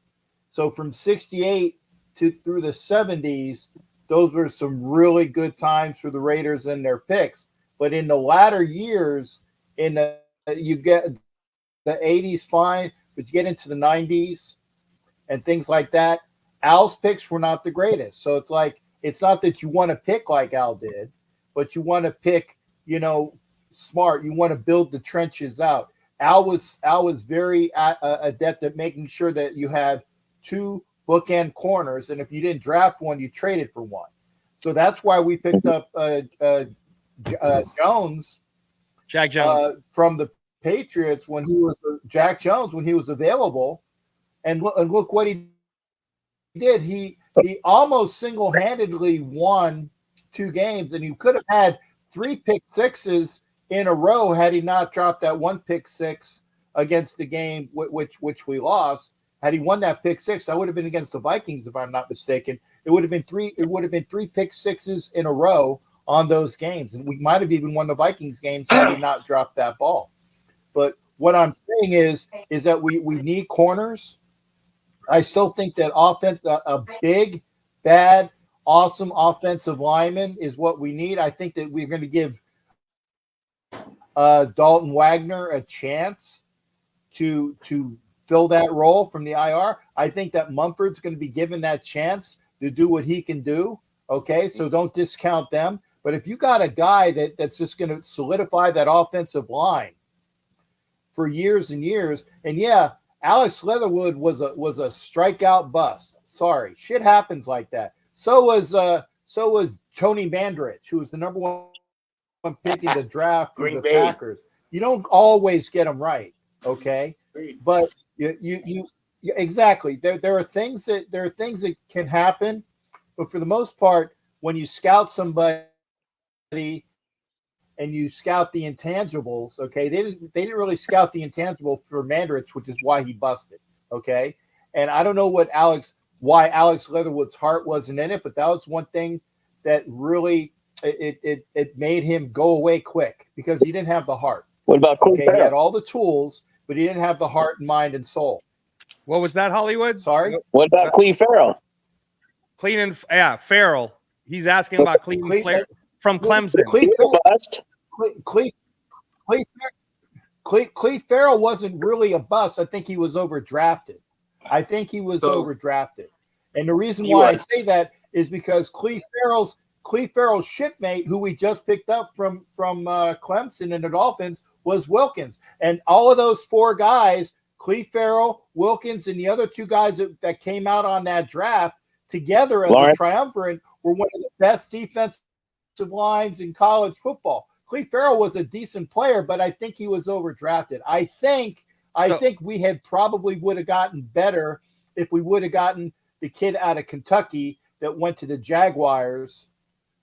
So from 68 through the 70s, those were some really good times for the Raiders and their picks. But in the latter years, you get the 80s fine, but you get into the 90s and things like that, Al's picks were not the greatest. So it's like, it's not that you want to pick like Al did, but you want to pick, smart. You want to build the trenches out. Al was very adept at making sure that you had two bookend corners, and if you didn't draft one, you traded for one. So that's why we picked up Jack Jones from the Patriots when he was Jack Jones when he was available, and look what he did. He almost single-handedly won 2 games, and he could have had 3 pick sixes in a row had he not dropped that 1 pick six against the game which we lost. Had he won that pick six, that would have been against the Vikings, if I'm not mistaken. It would have been 3 pick sixes in a row on those games, and we might have even won the Vikings games had he not dropped that ball. But what I'm saying is that we need corners. I still think that a big, bad, awesome offensive lineman is what we need. I think that we're going to give Dalton Wagner a chance to fill that role from the IR. I think that Mumford's going to be given that chance to do what he can do. Okay, so don't discount them. But if you got a guy that's just going to solidify that offensive line for years and years, and yeah, Alex Leatherwood was a strikeout bust. Sorry, shit happens like that. So was Tony Mandrich, who was the number one pick in the draft for the Packers. You don't always get them right, okay? But you exactly. There are things that can happen, but for the most part, when you scout somebody and you scout the intangibles, okay, they didn't really scout the intangible for Mandrich, which is why he busted, okay. And I don't know why Alex Leatherwood's heart wasn't in it, but that was one thing that really it made him go away quick because he didn't have the heart. What about Cleve Farrell? He had all the tools, but he didn't have the heart and mind and soul. What was that, Hollywood? Sorry? What about Cleve Farrell? Farrell. He's asking about Cleve from Clemson. Cleve Farrell wasn't really a bust. I think he was overdrafted. Overdrafted. And the reason why I say that is because Cleve Farrell's shipmate, who we just picked up from Clemson and the Dolphins, was Wilkins. And all of those 4 guys, Cleve Farrell, Wilkins, and the other 2 guys that came out on that draft together as a triumvirate were one of the best defensive lines in college football. Cleve Farrell was a decent player, but I think he was overdrafted. I think we had probably would have gotten better if we would have gotten the kid out of Kentucky that went to the Jaguars,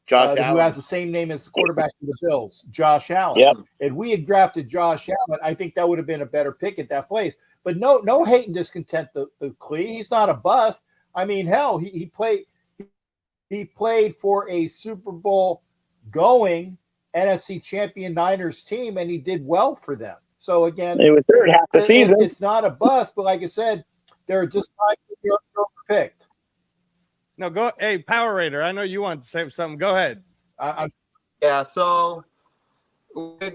Josh Allen, who has the same name as the quarterback of the Bills, Josh Allen. Yep. If we had drafted Josh Allen, I think that would have been a better pick at that place. But no hate and discontent to Cleve. He's not a bust. I mean, hell, he played for a Super Bowl going NFC champion Niners team, and he did well for them. So again, it was third half the season. It's not a bust, but like I said, there are just times you're overpicked. No, go. Hey, Power Raider, I know you want to say something. Go ahead. Yeah, so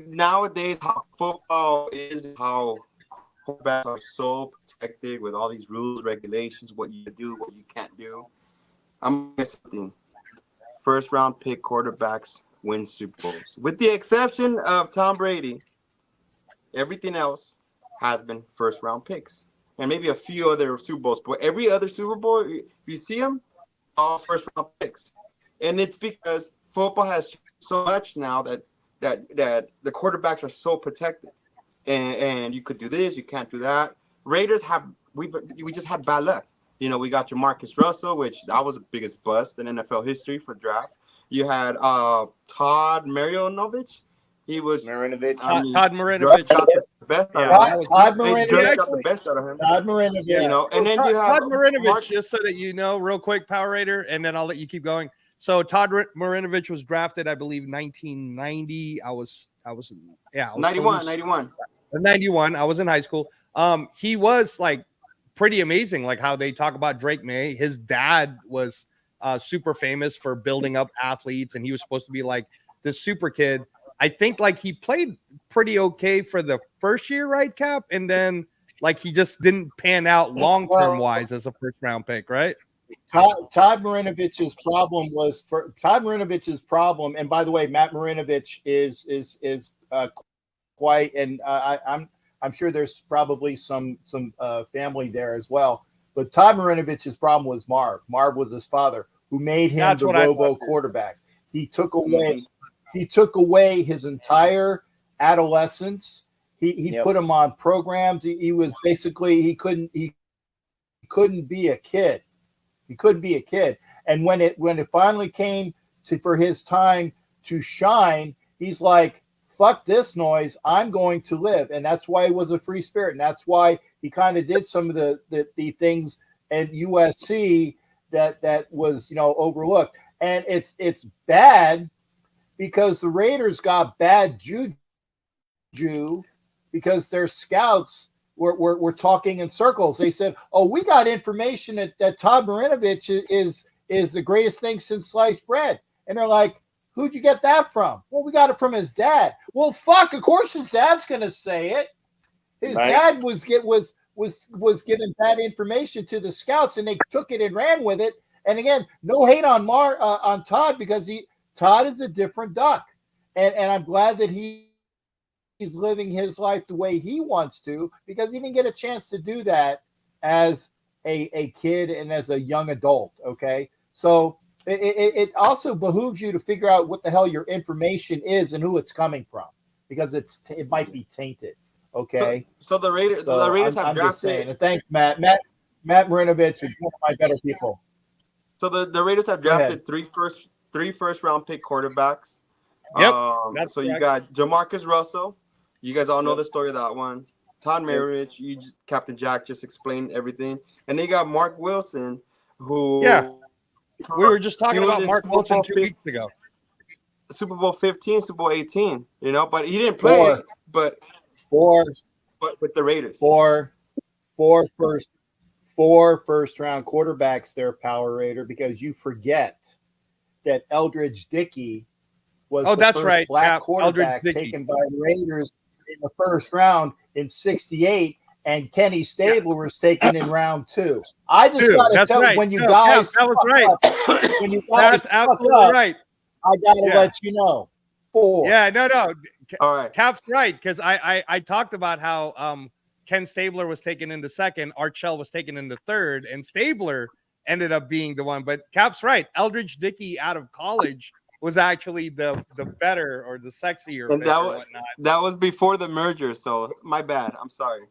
nowadays, how football is, how quarterbacks are so protected with all these rules, regulations, what you do, what you can't do. I'm going to say something. First-round pick quarterbacks win Super Bowls. With the exception of Tom Brady, everything else has been first-round picks. And maybe a few other Super Bowls. But every other Super Bowl, if you see them, all first-round picks. And it's because football has changed so much now that the quarterbacks are so protected. And you could do this, you can't do that. Raiders we just had bad luck. You know, we got Jamarcus Russell, which that was the biggest bust in NFL history for draft. You had Todd Marinovich. He was Todd Marinovich. Got the best out of him. Todd Marinovich got the best out of him. Todd Marinovich. You know, and then you have Todd Marinovich, just so that you know, real quick, Power Raider, and then I'll let you keep going. So Todd Marinovich was drafted, I believe, 1990. I was 91. 91. I was in high school. He was like pretty amazing, like how they talk about Drake May. His dad was super famous for building up athletes, and he was supposed to be like this super kid. I think like he played pretty okay for the first year, right, Cap? And then like he just didn't pan out long-term wise as a first-round pick, right? Todd Marinovich's problem, and by the way, Matt Marinovich is quite, and I'm sure there's probably some family there as well. But Todd Marinovich's problem was Marv. Marv was his father, who made him the robo quarterback. He took away his entire adolescence. He put him on programs. He was basically he couldn't be a kid. He couldn't be a kid. And when it finally came for his time to shine, he's like, fuck this noise. I'm going to live. And that's why he was a free spirit. And that's why he kind of did some of the things at USC that was, overlooked. And it's bad because the Raiders got bad juju because their scouts were talking in circles. They said, "Oh, we got information that Todd Marinovich is the greatest thing since sliced bread." And they're like, "Who'd you get that from?" "Well, we got it from his dad." Well, fuck, of course his dad's gonna say it. His dad was given bad information to the scouts, and they took it and ran with it. And again, no hate on on Todd, because Todd is a different duck, and I'm glad that he's living his life the way he wants to, because he didn't get a chance to do that as a kid and as a young adult. Okay, so it also behooves you to figure out what the hell your information is and who it's coming from, because it might be tainted. Okay, so the Raiders have drafted. And thanks, Matt Marinovich is one of my better people. So the Raiders have drafted three first round pick quarterbacks. Yep. So you got Jamarcus Russell. You guys all know the story of that one. Todd Marinovich, Captain Jack just explained everything. And they got Mark Wilson, who we were just talking about Mark Wilson 2 weeks ago. Super Bowl 15, Super Bowl 18, but he didn't play. But with the Raiders. Four first round quarterbacks there, Power Raider, because you forget that Eldridge Dickey was the first black quarterback taken by the Raiders in the first round in '68, and Kenny Stabler was taken in round 2. I just got to tell you, when you guys, that was right. When you guys, that's absolutely right. I got to let you know. 4. Yeah, no. All right. Cap's right, because I talked about how Ken Stabler was taken into second, Art Shell was taken into third, and Stabler ended up being the one. But Cap's right. Eldridge Dickey out of college was actually the better or the sexier. And that was before the merger, so my bad. I'm sorry.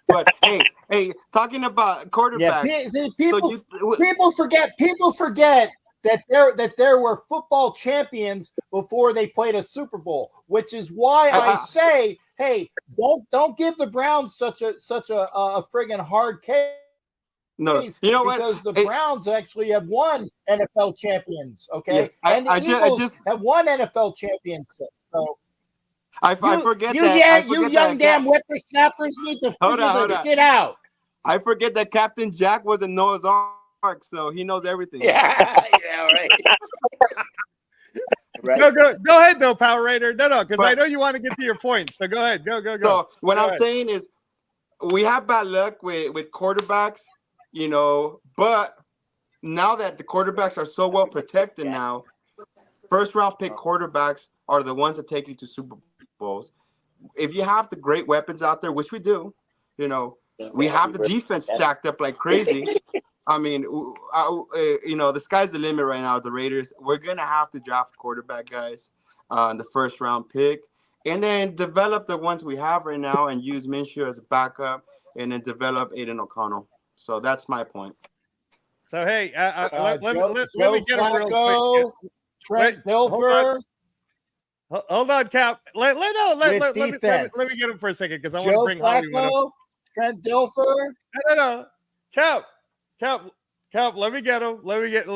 But hey, talking about quarterbacks. Yeah, people forget that there were football champions before they played a Super Bowl, which is why I say, hey, don't give the Browns such a friggin' hard case. No, you know what? Because the Browns actually have won NFL champions, okay? Yeah, and the Eagles have won NFL championship. So I forget that. You young damn whippersnappers need to figure this shit out. I forget that Captain Jack was in Noah's Ark, so he knows everything. Yeah, right. Right. No, go ahead though, Power Raider. No, because I know you want to get to your point. So go ahead. Go. So what I'm saying is, we have bad luck with quarterbacks. But now that the quarterbacks are so well protected now, first round pick quarterbacks are the ones that take you to Super Bowls. If you have the great weapons out there, which we do, we have the defense stacked up like crazy. I mean, the sky's the limit right now. The Raiders, we're gonna have to draft quarterback guys in the first round pick, and then develop the ones we have right now and use Minshew as a backup, and then develop Aiden O'Connell. So that's my point. So hey, let me get him real quick. Trent Dilfer. Hold on, Cap. Let me get him for a second, because I want to bring Hollywood up. Trent Dilfer. No. Cap, Cap, let me get him. Let me get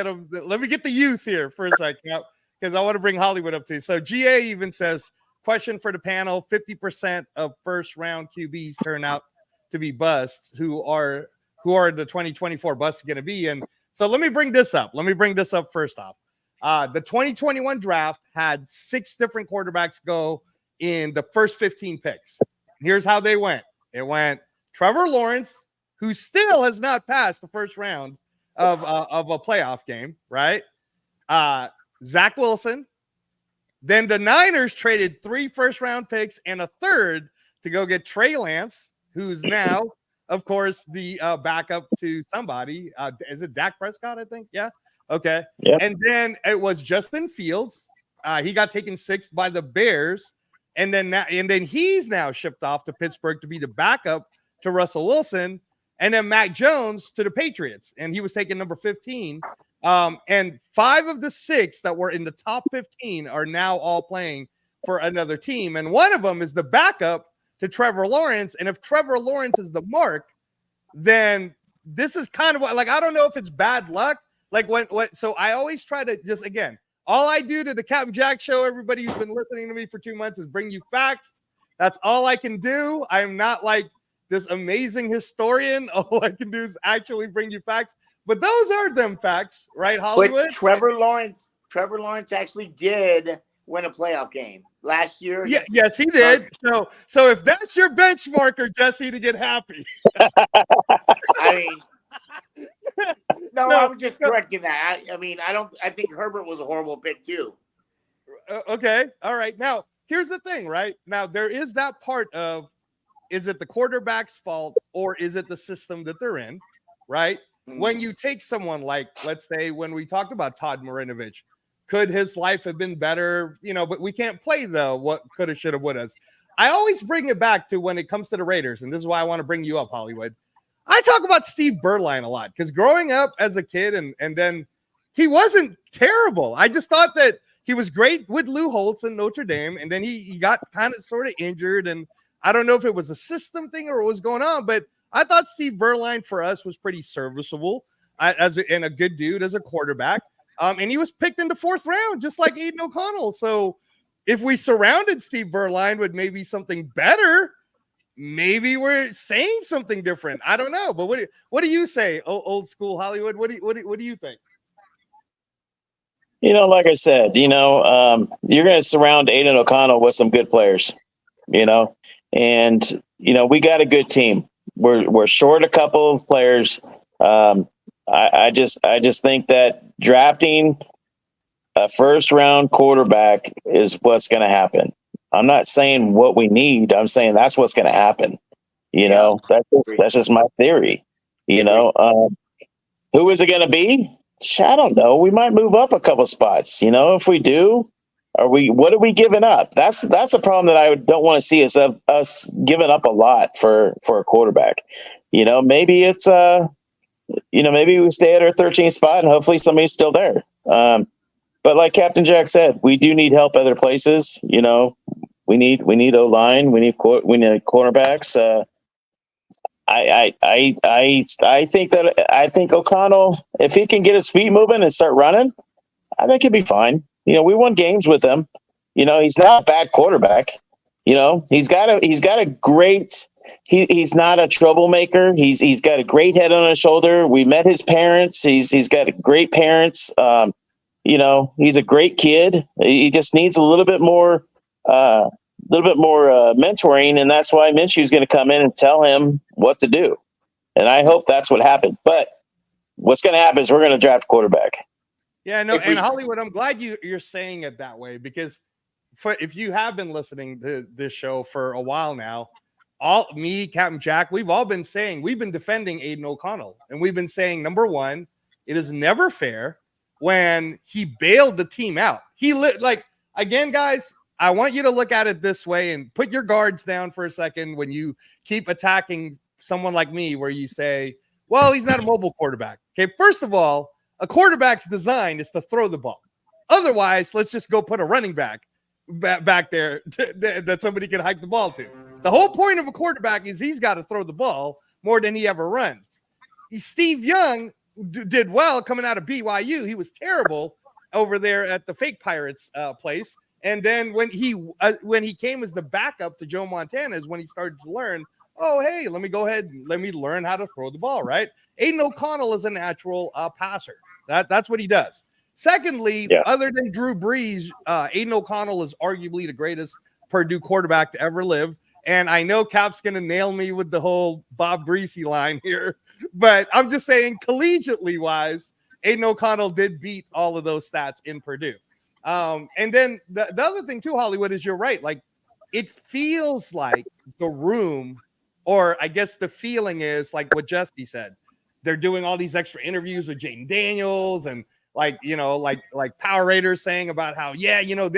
him. Let me get the youth here for a second, Cap, because I want to bring Hollywood up to you. So GA even says, question for the panel: 50% of first round QBs turn out to be busts. Who are the 2024 busts going to be? And so let me bring this up. First off. The 2021 draft had 6 different quarterbacks go in the first 15 picks. Here's how they went. It went Trevor Lawrence, who still has not passed the first round of a playoff game, right? Zach Wilson. Then the Niners traded 3 first-round picks and a third to go get Trey Lance, who's now, of course, the backup to somebody. Is it Dak Prescott, I think? Yeah. Okay. Yep. And then it was Justin Fields. He got taken 6th by the Bears. And then he's now shipped off to Pittsburgh to be the backup to Russell Wilson. And then Mac Jones to the Patriots. And he was taken number 15. And 5 of the 6 that were in the top 15 are now all playing for another team. And one of them is the backup to Trevor Lawrence. And if Trevor Lawrence is the mark, then this is kind of like, I don't know if it's bad luck. Like so I always try to just, again, all I do to the Captain Jack show, everybody who's been listening to me for 2 months, is bring you facts. That's all I can do. I'm not like this amazing historian. All I can do is actually bring you facts. But those are them facts, right, Hollywood? But Trevor Lawrence actually did win a playoff game last year. Yeah, yes, he did. So if that's your benchmarker, Jesse, to get happy. I mean, no, I was just correcting that. I think Herbert was a horrible pick too. Okay, all right. Now, here's the thing, right? Now, there is that part of, is it the quarterback's fault or is it the system that they're in, right? Mm-hmm. When you take someone like, let's say, when we talked about Todd Marinovich, could his life have been better? But we can't play the what coulda, shoulda, woulda. I always bring it back to when it comes to the Raiders, and this is why I want to bring you up, Hollywood. I talk about Steve Berline a lot because growing up as a kid and then he wasn't terrible. I just thought that he was great with Lou Holtz in Notre Dame, and then he got kind of sort of injured, and I don't know if it was a system thing or what was going on, but I thought Steve Berline for us was pretty serviceable and a good dude as a quarterback. And he was picked in the 4th round, just like Aiden O'Connell. So if we surrounded Steve Berline with maybe something better, maybe we're saying something different. I don't know. But what do you say, old school Hollywood? What do you think? Like I said, you're going to surround Aiden O'Connell with some good players, and, we got a good team. We're short a couple of players. I just think that drafting a first round quarterback is what's going to happen. I'm not saying what we need. I'm saying that's what's going to happen. That's just my theory. Who is it going to be? I don't know. We might move up a couple spots. If we do, what are we giving up? That's a problem that I don't want to see us giving up a lot for a quarterback. Maybe it's maybe we stay at our 13th spot and hopefully somebody's still there. But like Captain Jack said, we do need help other places. We need O-line. We need cornerbacks. I think O'Connell, if he can get his feet moving and start running, I think he'll be fine. We won games with him. He's not a bad quarterback. He's got a great. He's not a troublemaker. He's got a great head on his shoulder. We met his parents. He's got great parents. He's a great kid. He just needs a little bit more mentoring, and that's why Minshew's going to come in and tell him what to do. And I hope that's what happened. But what's going to happen is we're going to draft a quarterback. Yeah, no, and Hollywood, I'm glad you're saying it that way because if you have been listening to this show for a while now, me, Captain Jack, we've been defending Aiden O'Connell, and we've been saying, number one, it is never fair when he bailed the team out. Again, guys, I want you to look at it this way and put your guards down for a second when you keep attacking someone like me, where you say, well, he's not a mobile quarterback. Okay, first of all, a quarterback's design is to throw the ball. Otherwise, let's just go put a running back there that somebody can hike the ball to. The whole point of a quarterback is he's got to throw the ball more than he ever runs. Steve Young did well coming out of BYU. He was terrible over there at the fake Pirates place. And then when he came as the backup to Joe Montana is when he started to learn, oh, hey, let me go ahead and let me learn how to throw the ball, right? Aiden O'Connell is a natural passer. That's what he does. Secondly, other than Drew Brees, Aiden O'Connell is arguably the greatest Purdue quarterback to ever live. And I know Cap's going to nail me with the whole Bob Greasy line here, but I'm just saying collegiately wise, Aiden O'Connell did beat all of those stats in Purdue. And then the other thing too, Hollywood, is you're right. Like it feels like the room, or I guess the feeling is like what Jesse said. They're doing all these extra interviews with Jaden Daniels and like Power Raiders saying about how,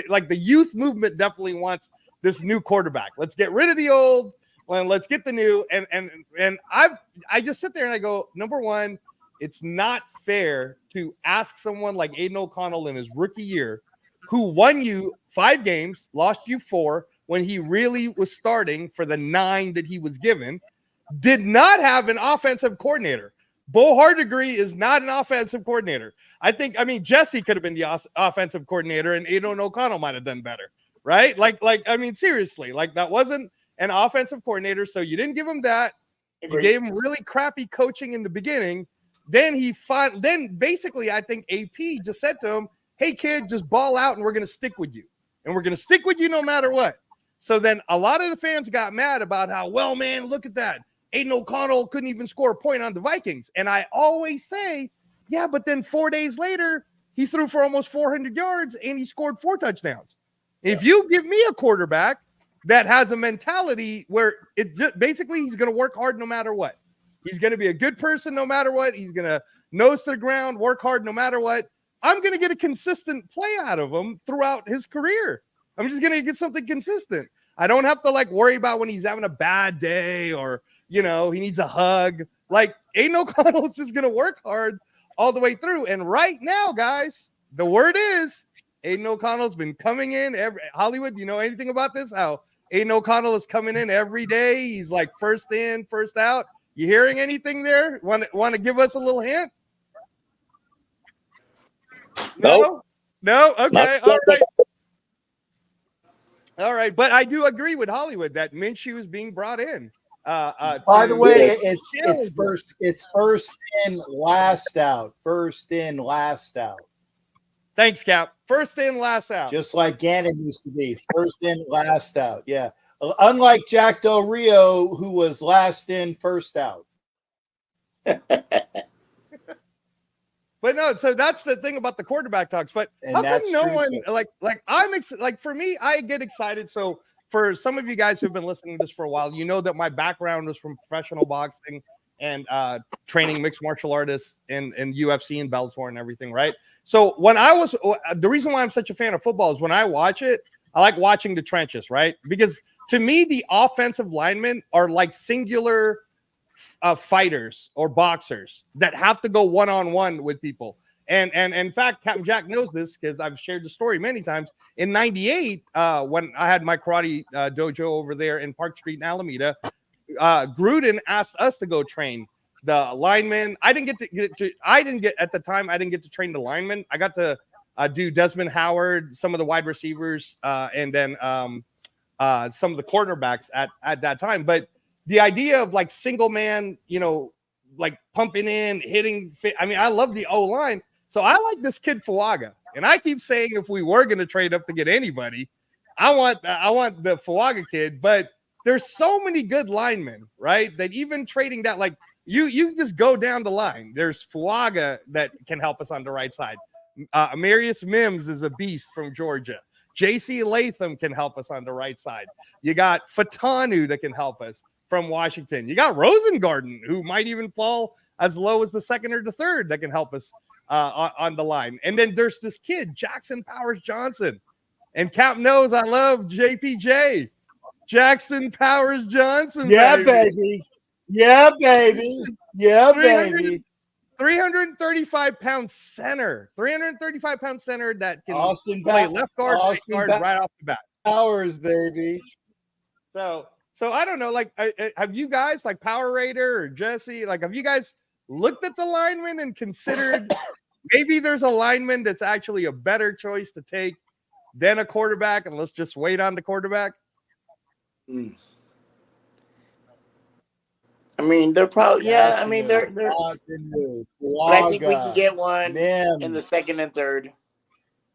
like the youth movement definitely wants this new quarterback. Let's get rid of the old and let's get the new. And I just sit there and I go, number one, it's not fair to ask someone like Aiden O'Connell in his rookie year, who won you 5 games, lost you 4, when he really was starting for the 9 that he was given, did not have an offensive coordinator. Bo Hardegree is not an offensive coordinator. I mean, Jesse could have been the offensive coordinator and Aiden O'Connell might have done better, right? I mean, seriously, like that wasn't an offensive coordinator. So you didn't give him that. You gave him really crappy coaching in the beginning. Then basically, I think AP just said to him, hey, kid, just ball out and we're going to stick with you. And we're going to stick with you no matter what. So then a lot of the fans got mad about how, well, man, look at that. Aiden O'Connell couldn't even score a point on the Vikings. And I always say, yeah, but then 4 days later, he threw for almost 400 yards and he scored 4 touchdowns. Yeah. If you give me a quarterback that has a mentality where basically he's going to work hard no matter what. He's going to be a good person no matter what. He's going to nose to the ground, work hard no matter what. I'm going to get a consistent play out of him throughout his career. I'm just going to get something consistent. I don't have to worry about when he's having a bad day or, he needs a hug. Aiden O'Connell's just going to work hard all the way through. And right now, guys, the word is Aiden O'Connell's been coming in Hollywood. You know anything about this? How Aiden O'Connell is coming in every day. He's first in, first out. You hearing anything there? Want to give us a little hint? Nope. No? Okay. All right. All right. But I do agree with Hollywood that Minshew is being brought in. By the way, it's first in, last out. First in, last out. Thanks, Cap. First in, last out. Just like Gannon used to be. First in, last out. Yeah. Unlike Jack Del Rio, who was last in, first out. But no, so that's the thing about the quarterback talks. But how come no one for me, I get excited. So for some of you guys who've been listening to this for a while, you know that my background was from professional boxing and training mixed martial artists and UFC and Bellator and everything, right? So the reason why I'm such a fan of football is when I watch it, I like watching the trenches, right? Because to me, the offensive linemen are like singular fighters or boxers that have to go one-on-one with people. And in fact, Captain Jack knows this because I've shared the story many times. In 98, when I had my karate dojo over there in Park Street in Alameda, Gruden asked us to go train the linemen. I didn't get to train the linemen. I got to do Desmond Howard, some of the wide receivers, and then some of the quarterbacks at that time. But the idea of single man, pumping in, hitting. I mean, I love the O-line. So I like this kid Fuaga. And I keep saying if we were going to trade up to get anybody, I want the Fuaga kid. But there's so many good linemen, right? That even trading that, you just go down the line. There's Fuaga that can help us on the right side. Amarius Mims is a beast from Georgia. J.C. Latham can help us on the right side. You got Fatanu that can help us from Washington. You got Rosengarten, who might even fall as low as the second or the third that can help us on the line. And then there's this kid, Jackson Powers Johnson. And Cap knows I love JPJ. Jackson Powers Johnson. Yeah, baby. Yeah, baby. Yeah, baby. 335-pound center. 335-pound center that can play left guard, right guard right off the bat. Powers, baby. So I don't know. Have you guys Power Raider or Jesse? Have you guys looked at the lineman and considered maybe there's a lineman that's actually a better choice to take than a quarterback, and let's just wait on the quarterback? I mean, they're probably I mean, they're. But I think we can get one in the second and third.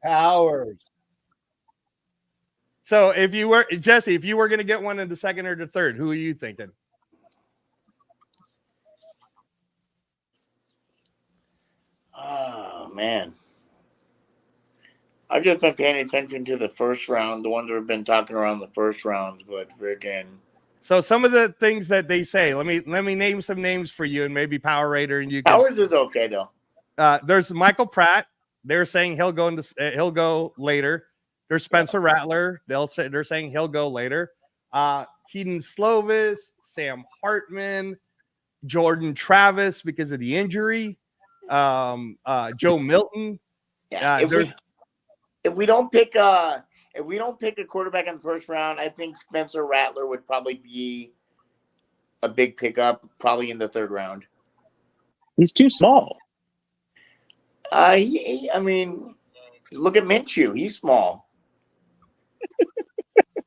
Powers. So if you were Jesse, if you were going to get one in the second or the third, who are you thinking? Oh man, I've just been paying attention to the first round, the ones that have been talking around the first rounds, but freaking. So some of the things that they say, let me name some names for you, and maybe Power Raider, and you can. Powers is okay though. There's Michael Pratt. They're saying he'll go later. There's Spencer Rattler. They're saying he'll go later. Keaton Slovis, Sam Hartman, Jordan Travis because of the injury. Joe Milton. Yeah. If we don't pick a quarterback in the first round, I think Spencer Rattler would probably be a big pickup, probably in the third round. He's too small. I mean, look at Minshew. He's small.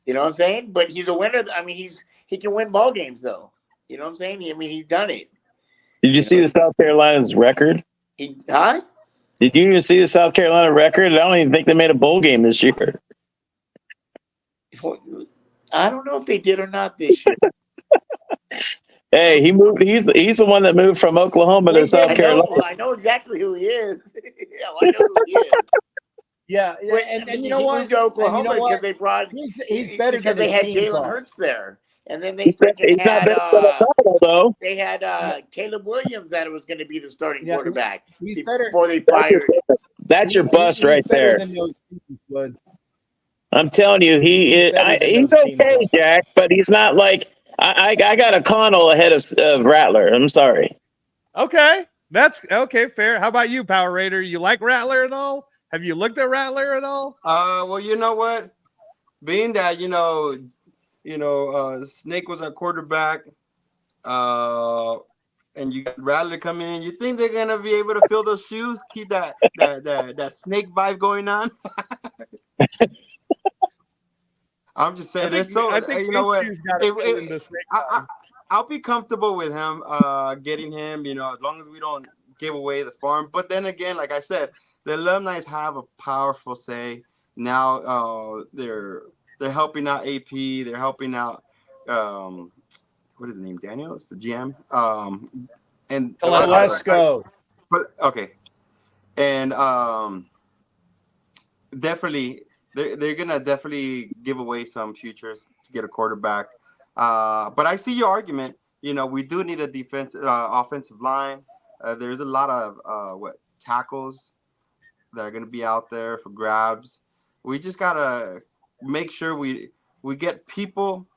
You know what I'm saying? But he's a winner. I mean, he can win ball games though. You know what I'm saying? I mean, he's done it. Did you see the South Carolina's record? Huh? Did you even see the South Carolina record? I don't even think they made a bowl game this year. I don't know if they did or not this year. Hey, he moved. He's the one that moved from Oklahoma to South Carolina. I know exactly who he is. I know who he is. Yeah, and you know what? Moved to Oklahoma because they brought. He's better because than they had his team Jalen Hurts there, and then they He's not better than a title, though. They had Caleb Williams that was going to be the starting quarterback he's better before they fired. That's your bust right there. I'm telling you, he's okay, Jack, but he's not like I got a Connell ahead of Rattler. I'm sorry. Okay, that's okay. Fair. How about you, Power Raider? You like Rattler at all? Have you looked at Rattler at all? Well, you know what? Being that Snake was our quarterback, and you got Rattler coming in, you think they're gonna be able to fill those shoes, keep that Snake vibe going on? I'm just saying. I think you know what? I'll be comfortable with him, getting him. As long as we don't give away the farm. But then again, like I said, the alumni have a powerful say. Now they're helping out AP. They're helping out what is his name? Daniel? It's the GM. And let's go. But okay, and definitely they're gonna definitely give away some futures to get a quarterback. But I see your argument. We do need a offensive line. There's a lot of tackles that are going to be out there for grabs. We just gotta make sure we get people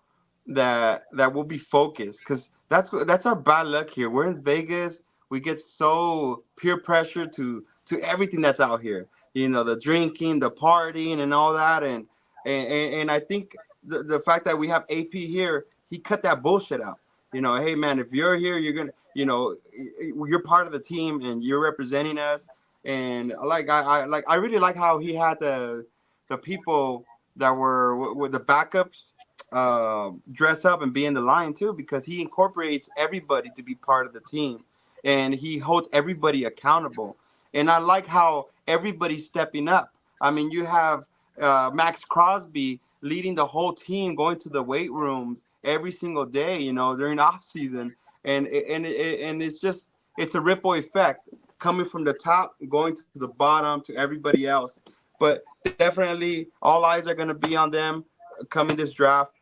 that will be focused, because that's our bad luck here. We're in Vegas. We get so peer pressure to everything that's out here. The drinking, the partying, and all that. And I think the fact that we have AP here, he cut that bullshit out. Hey man, if you're here, you're gonna, you're part of the team and you're representing us. And I really like how he had the people that were with the backups dress up and be in the line too, because he incorporates everybody to be part of the team, and he holds everybody accountable. And I like how everybody's stepping up. I mean, you have Max Crosby leading the whole team, going to the weight rooms every single day, during off season, and it's a ripple effect coming from the top, going to the bottom to everybody else. But definitely, all eyes are going to be on them coming this draft.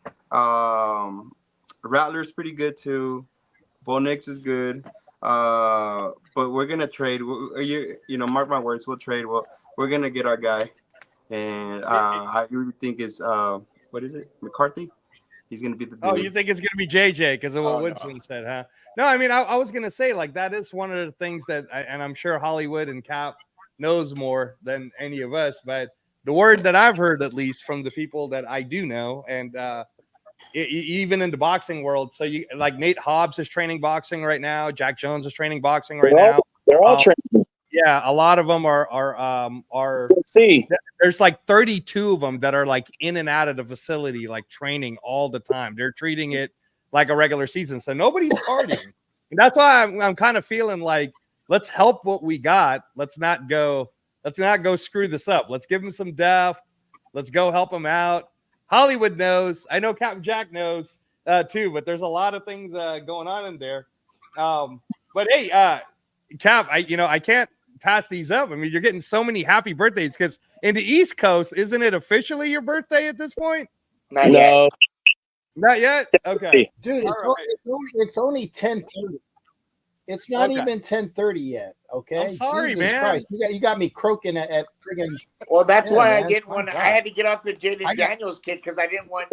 Rattler's pretty good too. Bo Nix is good. But we're gonna trade. Mark my words. We'll trade. We're gonna get our guy, and I really think it's what is it, McCarthy? He's gonna be the dude. Oh, you think it's gonna be JJ because of what Winston said, huh? No, I mean I was gonna say, like, that is one of the things that, and I'm sure Hollywood and Cap knows more than any of us, but the word that I've heard, at least from the people that I do know, and even in the boxing world. So you like Nate Hobbs is training boxing right now. Jack Jones is training boxing right now. They're all training. Yeah, a lot of them are. Let's see. There's like 32 of them that are like in and out of the facility, like training all the time. They're treating it like a regular season, so nobody's partying. And that's why I'm kind of feeling like, let's help what we got. Let's not go screw this up. Let's give them some depth. Let's go help them out. Hollywood knows. I know Captain Jack knows too, but there's a lot of things going on in there. But hey, Cap, I can't pass these up. I mean, you're getting so many happy birthdays because in the East Coast, isn't it officially your birthday at this point? Not yet. Not yet. Okay, Dude, it's only 10:30. It's not even 10:30 yet. Okay. I'm sorry, Jesus man. Christ. You got me croaking at friggin'. Well, that's why man. I didn't want. God. I had to get off the Jaden Daniels kid because I didn't want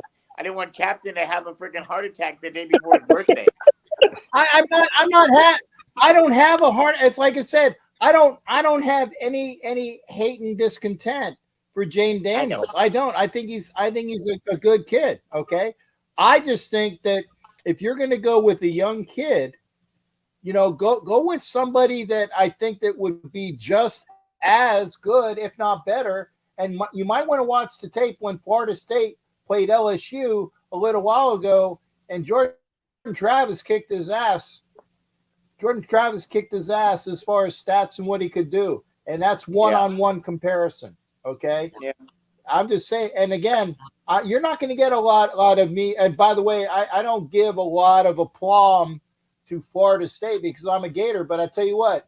Captain to have a freaking heart attack the day before his birthday. I don't have a heart. It's like I said. I don't have any hate and discontent for Jane Daniels. I don't. I think he's a good kid. Okay. I just think that if you're going to go with a young kid, go with somebody that I think that would be just as good, if not better. And you might want to watch the tape when Florida State played LSU a little while ago, and Jordan Travis kicked his ass. Jordan Travis kicked his ass as far as stats and what he could do. And that's one-on-one comparison. Okay. Yeah. I'm just saying. And again, you're not going to get a lot of me. And by the way, I don't give a lot of aplomb to Florida State because I'm a Gator. But I tell you what,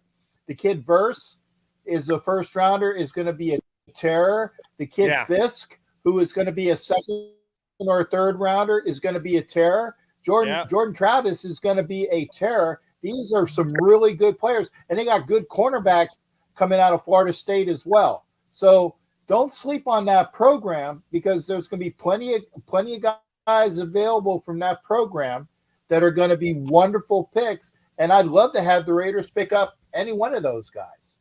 the kid Verse is the first rounder, is going to be a terror. The kid Fisk, who is going to be a second or third rounder, is going to be a terror. Jordan Travis is going to be a terror. These are some really good players, and they got good cornerbacks coming out of Florida State as well. So don't sleep on that program because there's going to be plenty of guys available from that program that are going to be wonderful picks. And I'd love to have the Raiders pick up any one of those guys.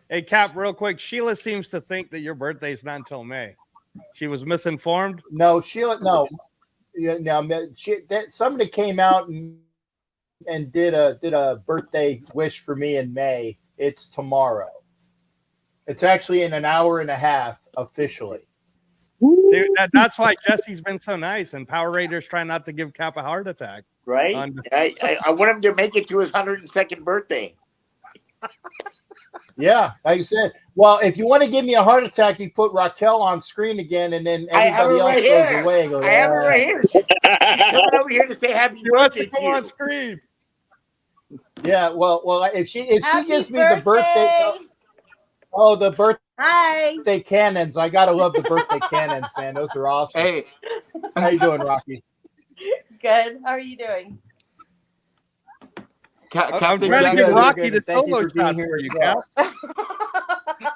Hey, Cap, real quick. Sheila seems to think that your birthday is not until May. She was misinformed. No, Sheila, no. Somebody came out and did a birthday wish for me in May. It's tomorrow. It's actually in an hour and a half officially. See, that's why Jesse's been so nice, and Power Raiders try not to give Cap a heart attack. Right? I want him to make it to his 102nd birthday. Yeah, like you said. Well, if you want to give me a heart attack, you put Raquel on screen again, and then everybody else goes away. And goes, I have it right here. She's coming over here to say happy birthday to you. On screen. Yeah, well, if she gives me the birthday, the birthday cannons. I gotta love the birthday cannons, man. Those are awesome. Hey, how you doing, Rocky? Good. How are you doing? I'm trying to get Rocky the solo shot for you,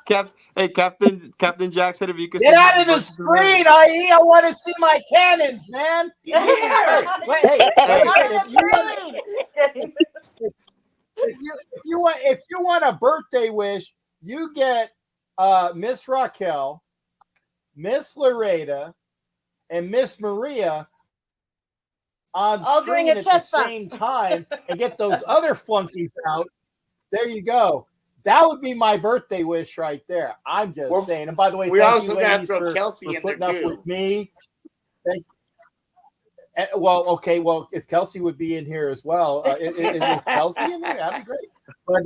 Cap. Captain Jack said if you could get out of the screen, I want to see my cannons, man. If you want a birthday wish, you get Miss Raquel, Miss Loretta, and Miss Maria on screen at the same time, and get those other flunkies out. There you go. That would be my birthday wish right there. I'm just saying. And by the way, thank you ladies for putting up with me. Thanks. Well, okay. Well, if Kelsey would be in here as well, is Kelsey in here? That'd be great. But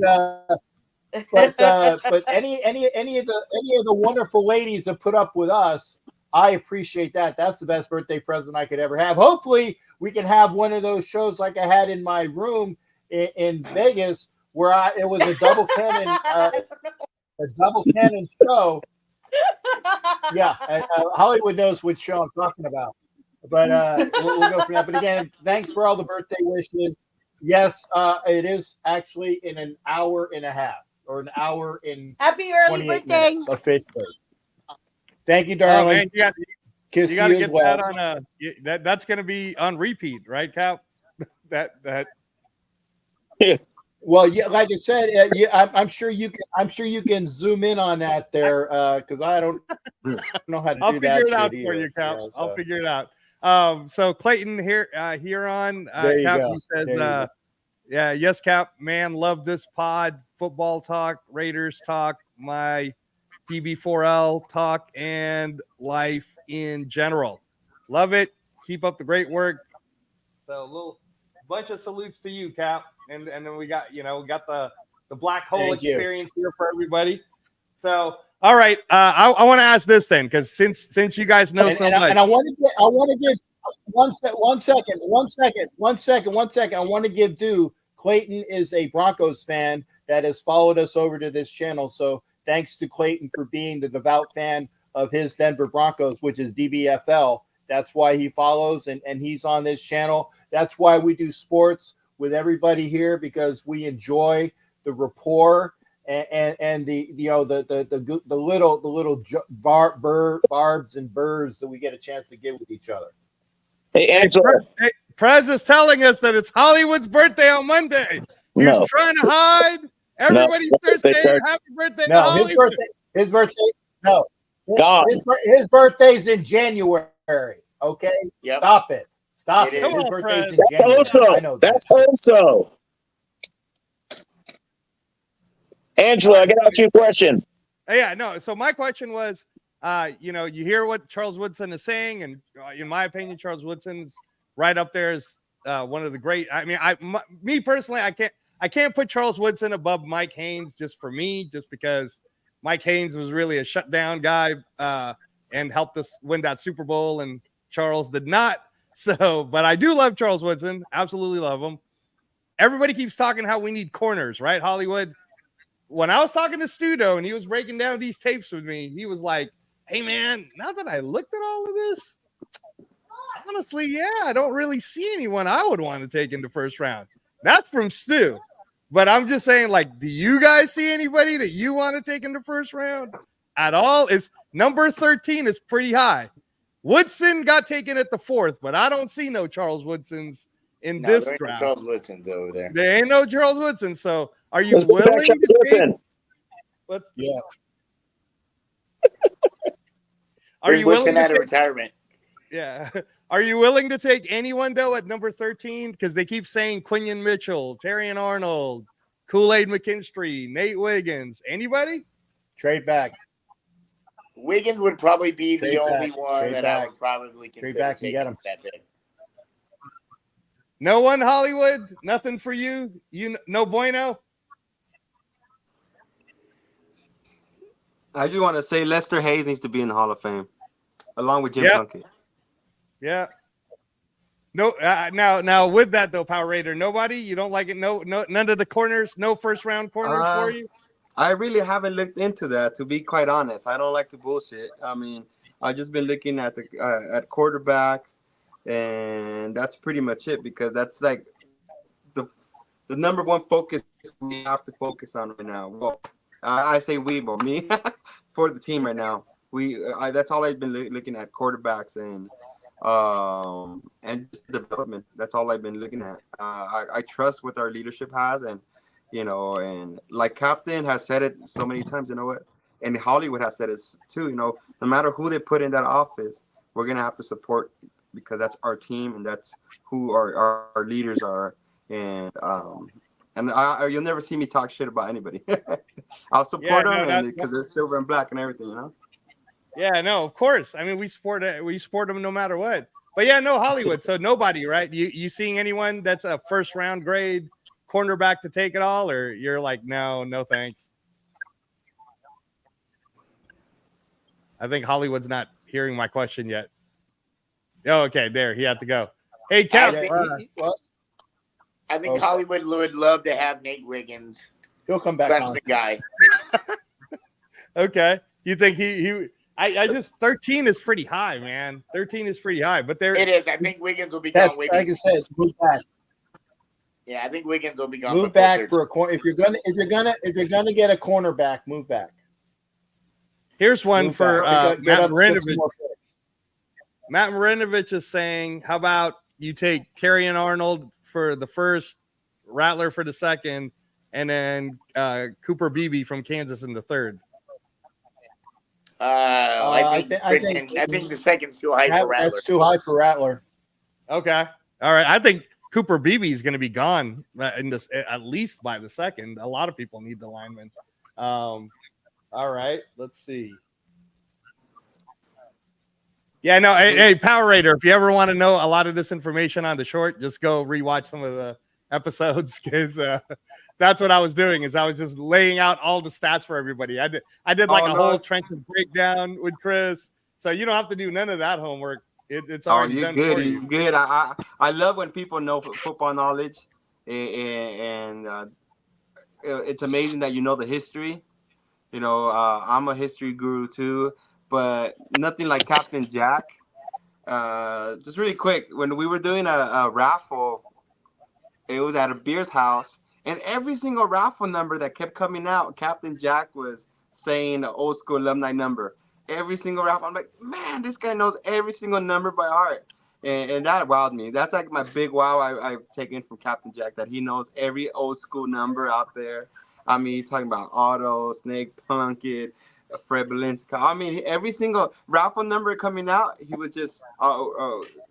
any of the wonderful ladies that put up with us, I appreciate that. That's the best birthday present I could ever have. Hopefully, we can have one of those shows like I had in my room in Vegas, where it was a double cannon show. Yeah, Hollywood knows which show I'm talking about. But we'll go from that. But again, thanks for all the birthday wishes. Yes, it is actually in an hour and a half, or an hour in happy early birthday officially. Thank you, darling. Man, you got to get that on that's going to be on repeat, right, Cap? that. Yeah. Well, yeah, like I said, I'm sure you can zoom in on that there because I don't know how to do that. I'll figure it out for you, Cap. I'll figure it out. So Clayton here, Huron, There you Cap, go. he says, There you go. yeah, yes, Cap, man, love this pod, football talk, Raiders talk, my DB4L talk, and life in general. Love it. Keep up the great work. So a little bunch of salutes to you, Cap, and then we got the black hole Thank you. experience here for everybody. So all right, I want to ask this then, because since you guys know so much, and I want to give one second. I want to give due. Clayton is a Broncos fan that has followed us over to this channel. So thanks to Clayton for being the devout fan of his Denver Broncos, which is DBFL. That's why he follows and he's on this channel. That's why we do sports with everybody here, because we enjoy the rapport and the little barbs and burrs that we get a chance to get with each other. Hey, Angelo. Prez is telling us that it's Hollywood's birthday on Monday. He's No. trying to hide. Everybody's birthday saying church. happy birthday to No, Hollywood. his birthday. No, God. his birthday's in January. Okay, Yep. Stop it. Stop It it. is. His Come on, birthday's Fred. in That's January. also. I know that. That's also. Angelo, I got to ask you a question. Yeah, no. So my question was, you hear what Charles Woodson is saying, and in my opinion, Charles Woodson's right up there as one of the great. I mean, me personally, I can't put Charles Woodson above Mike Haynes just because Mike Haynes was really a shutdown guy and helped us win that Super Bowl, and Charles did not. So, but I do love Charles Woodson. Absolutely love him. Everybody keeps talking how we need corners, right, Hollywood? When I was talking to Studo and he was breaking down these tapes with me, he was like, hey, man, now that I looked at all of this, honestly, yeah, I don't really see anyone I would want to take in the first round. That's from Stu. But I'm just saying, like, do you guys see anybody that you want to take in the first round at all? Is number 13 is pretty high. Woodson got taken at the 4th, but I don't see no Charles Woodsons in this there ain't no draft. Charles Woodson's over there. There ain't no Charles Woodson. So are you Let's go back willing to to take? Woodson. Yeah. Are Bring you willing Woodson to out of take, retirement? yeah. Are you willing to take anyone though at number 13? Because they keep saying Quinion Mitchell, Terrion Arnold, Kool-Aid McKinstry, Nate Wiggins. Anybody? Trade back. Wiggins would probably be Trade the only back. one Trade that back. I would probably consider back and taking get him. that pick. No one, Hollywood? Nothing for you? No bueno? I just want to say Lester Hayes needs to be in the Hall of Fame, along with Jim Yep. Plunkett. Yeah. No. Now with that though, Power Raider, nobody. You don't like it? No. None of the corners. No first round corners for you. I really haven't looked into that, to be quite honest. I don't like to bullshit. I mean, I've just been looking at the at quarterbacks, and that's pretty much it, because that's like the number one focus we have to focus on right now. Well, I say we, but me for the team right now. That's all I've been looking at, quarterbacks and development. That's all I've been looking at. I trust what our leadership has, and and like Captain has said it so many times, what, and Hollywood has said it too. No matter who they put in that office, we're gonna have to support, because that's our team and that's who our leaders are. And you'll never see me talk shit about anybody. I'll support them because they're silver and black and everything, Yeah, no, of course. I mean, we support them no matter what. But yeah, no, Hollywood. So nobody, right? You seeing anyone that's a first round grade cornerback to take it all, or you're like, no thanks? I think Hollywood's not hearing my question yet. Oh, okay, there he had to go. Hey, Cap. I think Hollywood would love to have Nate Wiggins. He'll come back. That's the guy. Okay, you think he? I just 13 is pretty high, man. 13 is pretty high, but there it is. I think Wiggins will be gone. Like I said, move back. Yeah, I think Wiggins will be gone. Move back for a corner. If you're gonna get a cornerback, move back. Here's one move for Matt Marinovich. Matt Marinovich is saying, how about you take Terrion Arnold for the first, Rattler for the second, and then Cooper Beebe from Kansas in the third? I think the second's too high for Rattler. That's too high for Rattler. Okay. All right. I think Cooper Beebe is going to be gone in this at least by the second. A lot of people need the lineman. All right. Let's see. Yeah, no. Hey, Power Raider, if you ever want to know a lot of this information on the short, just go rewatch some of the episodes because that's what I was doing. Is I was just laying out all the stats for everybody. I did like a whole Trenton breakdown with Chris, so you don't have to do none of that homework. It's already done for you. You're good. I love when people know football knowledge, and it's amazing that you know the history. You know, I'm a history guru too. But nothing like Captain Jack. Just really quick, when we were doing a raffle, it was at a beer's house, and every single raffle number that kept coming out, Captain Jack was saying the old school alumni number. Every single raffle, I'm like, man, this guy knows every single number by heart, and that wowed me. That's like my big wow I've taken from Captain Jack, that he knows every old school number out there. I mean, he's talking about Otto, Snake Plunkett, Fred Belinska. I mean, every single raffle number coming out, he would just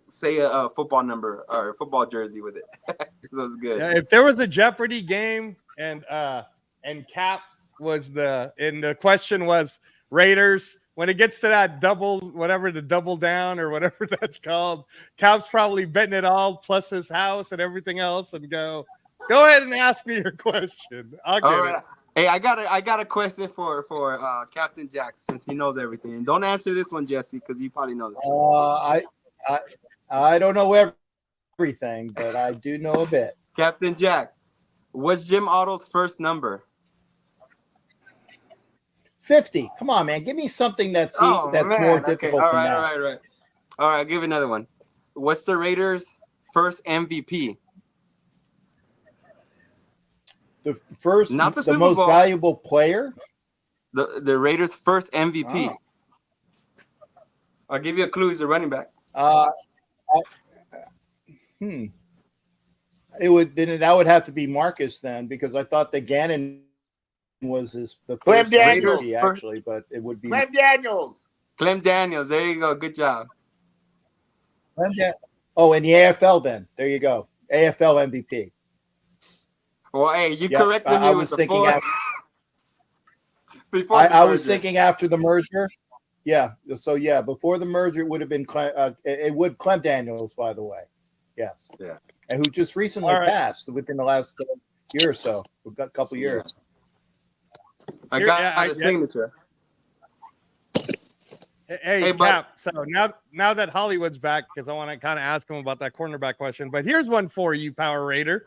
say a football number or a football jersey with it. So it was good. Yeah, if there was a Jeopardy game and Cap was the question was Raiders, when it gets to that the double down or whatever that's called, Cap's probably betting it all plus his house and everything else and go ahead and ask me your question. I'll get it. Hey, I got a question for Captain Jack, since he knows everything. Don't answer this one, Jesse, because you probably know this. I don't know everything, but I do know a bit. Captain Jack, what's Jim Otto's first number? 50. Come on, man. Give me something that's more difficult All than that. All right. I'll give you another one. What's the Raiders' first MVP? The first, not the most Bowl. Valuable player? The Raiders' first MVP. I'll give you a clue. He's a running back. That would have to be Marcus then, because I thought that Gannon was the Clem first Daniels, MVP, actually, but it would be Clem Daniels. Clem Daniels. There you go. Good job. Oh, in the AFL then. There you go. AFL MVP. Well, hey, you corrected me. I was thinking I was thinking after the merger. Yeah. So before the merger, it would have been Clem Daniels, by the way. Yes. Yeah. And who just recently passed within the last year or so, a couple years. I got a signature. Hey, Cap. So now that Hollywood's back, because I want to kind of ask him about that cornerback question. But here's one for you, Power Raider.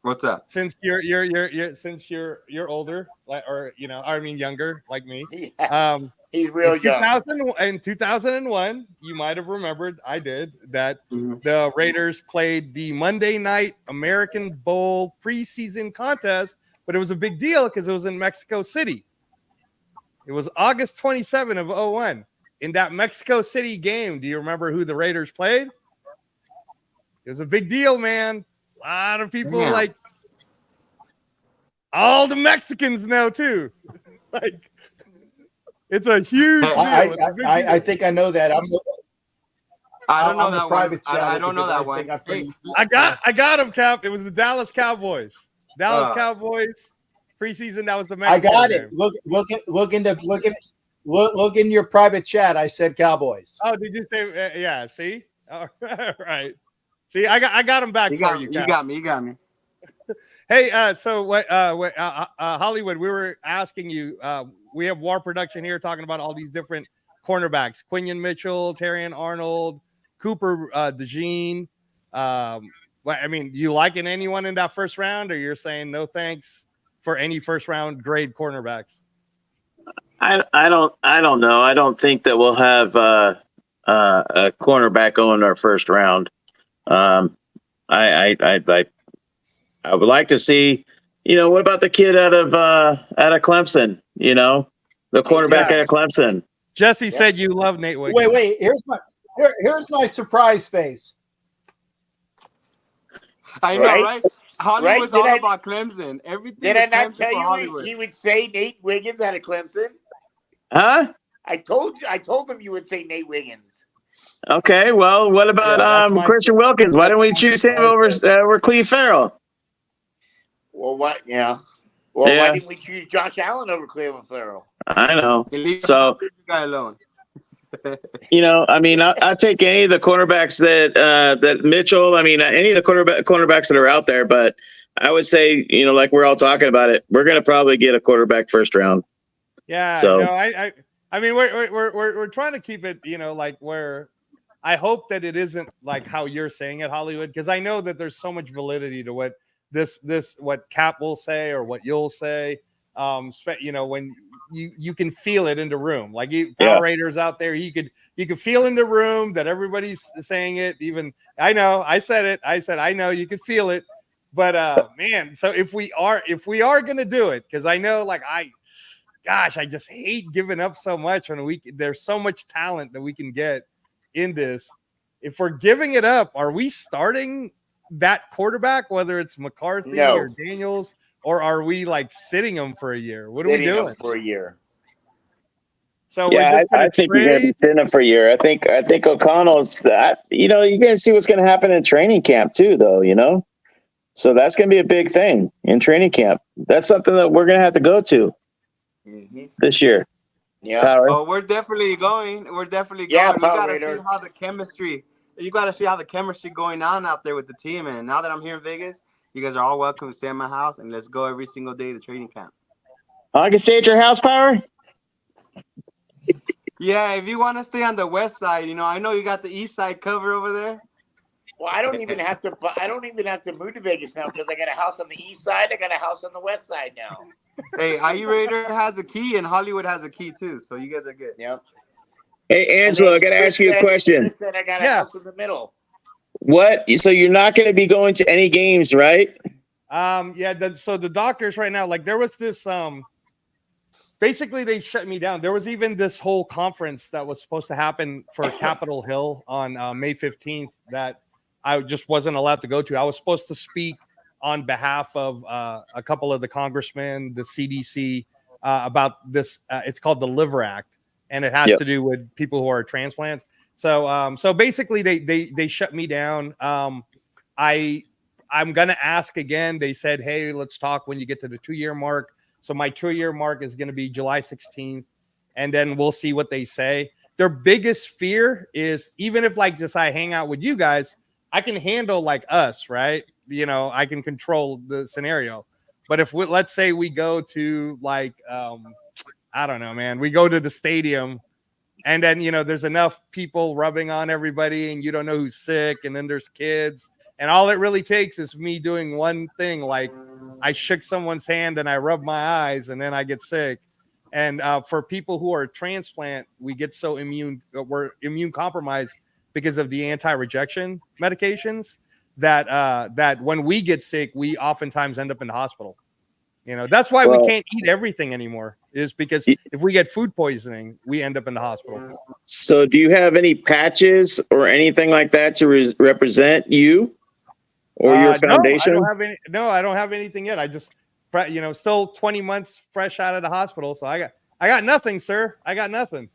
What's up? Since you're older, younger like me. Yeah. He's real young. In 2001, you might have remembered, I did, that the Raiders played the Monday Night American Bowl preseason contest, but it was a big deal because it was in Mexico City. It was August 27 of 01. In that Mexico City game, do you remember who the Raiders played? It was a big deal, man. A lot of people all the Mexicans know too. It's a huge deal. I think I know that. I don't know that one. I don't know that one. I got him, Cap. It was the Dallas Cowboys. Cowboys preseason. That was the Mexico I got game. it. Look in your private chat. I said Cowboys. Oh, did you say? Yeah. See. All right. See, I got him back for you. You got me. Hey, so what? Hollywood, we were asking you. We have War Production here talking about all these different cornerbacks: Quinion Mitchell, Terrion Arnold, Cooper DeJean. You liking anyone in that first round, or you're saying no thanks for any first round grade cornerbacks? I don't know. I don't think that we'll have a cornerback on our first round. I would like to see, what about the kid out of Clemson? The quarterback out of Clemson. Jesse said you love Nate Wiggins. Wait. Here's my surprise face. I know, right? Hollywood's all about Clemson. Everything. Did I not tell you he would say Nate Wiggins out of Clemson? Huh? I told him you would say Nate Wiggins. Okay, well, what about Christian Wilkins? Why didn't we choose him over Cleve Farrell? Well, what? Yeah. Well, why didn't we choose Josh Allen over Cleveland Farrell? I know. So, guy alone. I mean, I'll take any of the cornerbacks that Mitchell. I mean, any of the cornerbacks that are out there. But I would say, like we're all talking about it, we're going to probably get a quarterback first round. Yeah. So, no, I mean, we're trying to keep it, like where. I hope that it isn't like how you're saying it, Hollywood, because I know that there's so much validity to what what Cap will say or what you'll say. When you can feel it in the room, like Power Raiders out there, you could feel in the room that everybody's saying it. Even I know I said it. I know you could feel it, but man. So if we are gonna do it, because I know I just hate giving up so much when there's so much talent that we can get in this. If we're giving it up, are we starting that quarterback, whether it's McCarthy or Daniels, or are we sitting him for a year? What are we doing for a year? So we're just I think you're going to be sitting him for a year. I think O'Connell's that. You're going to see what's going to happen in training camp too, though. So that's going to be a big thing in training camp. That's something that we're going to have to go to this year. Yeah. Power. Oh, we're definitely going. We're definitely going. Yeah, You gotta see how the chemistry. You gotta see how the chemistry going on out there with the team. And now that I'm here in Vegas, you guys are all welcome to stay at my house and let's go every single day to training camp. I can stay at your house, Power. Yeah, if you want to stay on the west side, I know you got the east side covered over there. Well, I don't even have to move to Vegas now because I got a house on the east side. I got a house on the west side now. Hey, IE Raider has a key and Hollywood has a key too, so you guys are good. Yep. Hey, Angelo, I got to ask you a question. Chris said I got a house in the middle. What? So you're not going to be going to any games, right? Yeah. So the doctors right now, there was this. Basically, they shut me down. There was even this whole conference that was supposed to happen for Capitol Hill on May 15th that I just wasn't allowed to go to. I was supposed to speak on behalf of a couple of the congressmen, the CDC, about this. It's called the Liver Act, and it has to do with people who are transplants. So basically, they shut me down. I'm gonna ask again. They said, hey, let's talk when you get to the 2-year mark. So my 2-year mark is going to be July 16th, and then we'll see what they say. Their biggest fear is even if just I hang out with you guys, I can handle us, right? I can control the scenario. But if let's say we go to I don't know, man, we go to the stadium and then, there's enough people rubbing on everybody and you don't know who's sick. And then there's kids and all it really takes is me doing one thing. I shook someone's hand and I rub my eyes and then I get sick. And for people who are transplant, we get so we're immune compromised because of the anti-rejection medications that when we get sick, we oftentimes end up in the hospital. That's why we can't eat everything anymore, is because if we get food poisoning, we end up in the hospital. So do you have any patches or anything like that to represent you or your foundation? No, I don't have anything yet. I just, still 20 months fresh out of the hospital. So I got nothing, sir. I got nothing.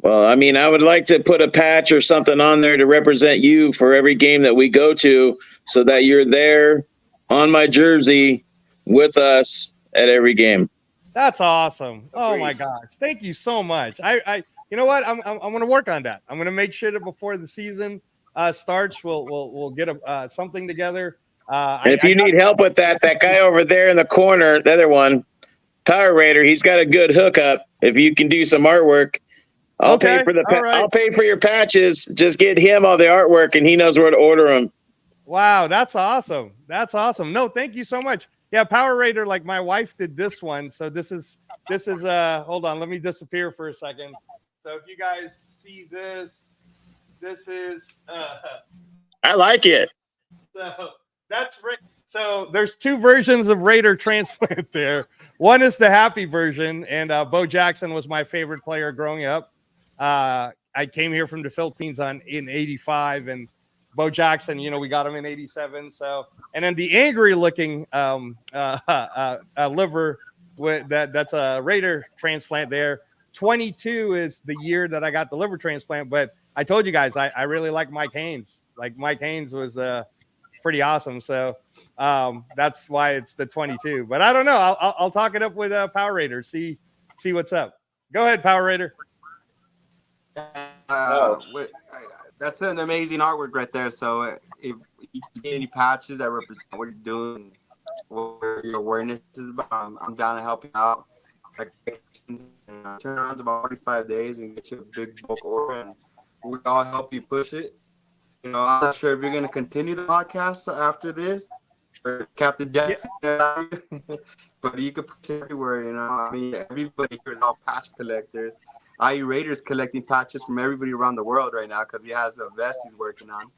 Well, I mean, I would like to put a patch or something on there to represent you for every game that we go to so that you're there on my jersey with us at every game. That's awesome. Oh my gosh. Thank you so much. I you know what? I'm going to work on that. I'm going to make sure that before the season starts, we'll get something together. And if you need help with that guy over there in the corner, the other one, Power Raider, he's got a good hookup. If you can do some artwork, I'll pay for I'll pay for your patches. Just get him all the artwork, and he knows where to order them. Wow, that's awesome. That's awesome. No, thank you so much. Yeah, Power Raider, my wife did this one. So this is hold on, let me disappear for a second. So if you guys see this is I like it. So that's right. So there's 2 versions of Raider Transplant there. One is the happy version, and Bo Jackson was my favorite player growing up. I came here from the Philippines in 85, and Bo Jackson, we got him in 87. So, and then the angry looking liver that's a Raider Transplant there. 22 is the year that I got the liver transplant. But I told you guys, I really like Mike Haynes. Like Mike Haynes was pretty awesome. So that's why it's the 22. But I don't know. I'll talk it up with Power Raider. See what's up. Go ahead, Power Raider. That's an amazing artwork right there. So if you get any patches that represent what you're doing, what your awareness is about, I'm down to help you out. Like, turnaround's about 45 days and get you a big bulk order, and we all help you push it. You know, I'm not sure if you're going to continue the podcast after this, or Captain Jack, but you could push it everywhere. You know, I mean, everybody here is all patch collectors. IE Raiders collecting patches from everybody around the world right now because he has a vest he's working on.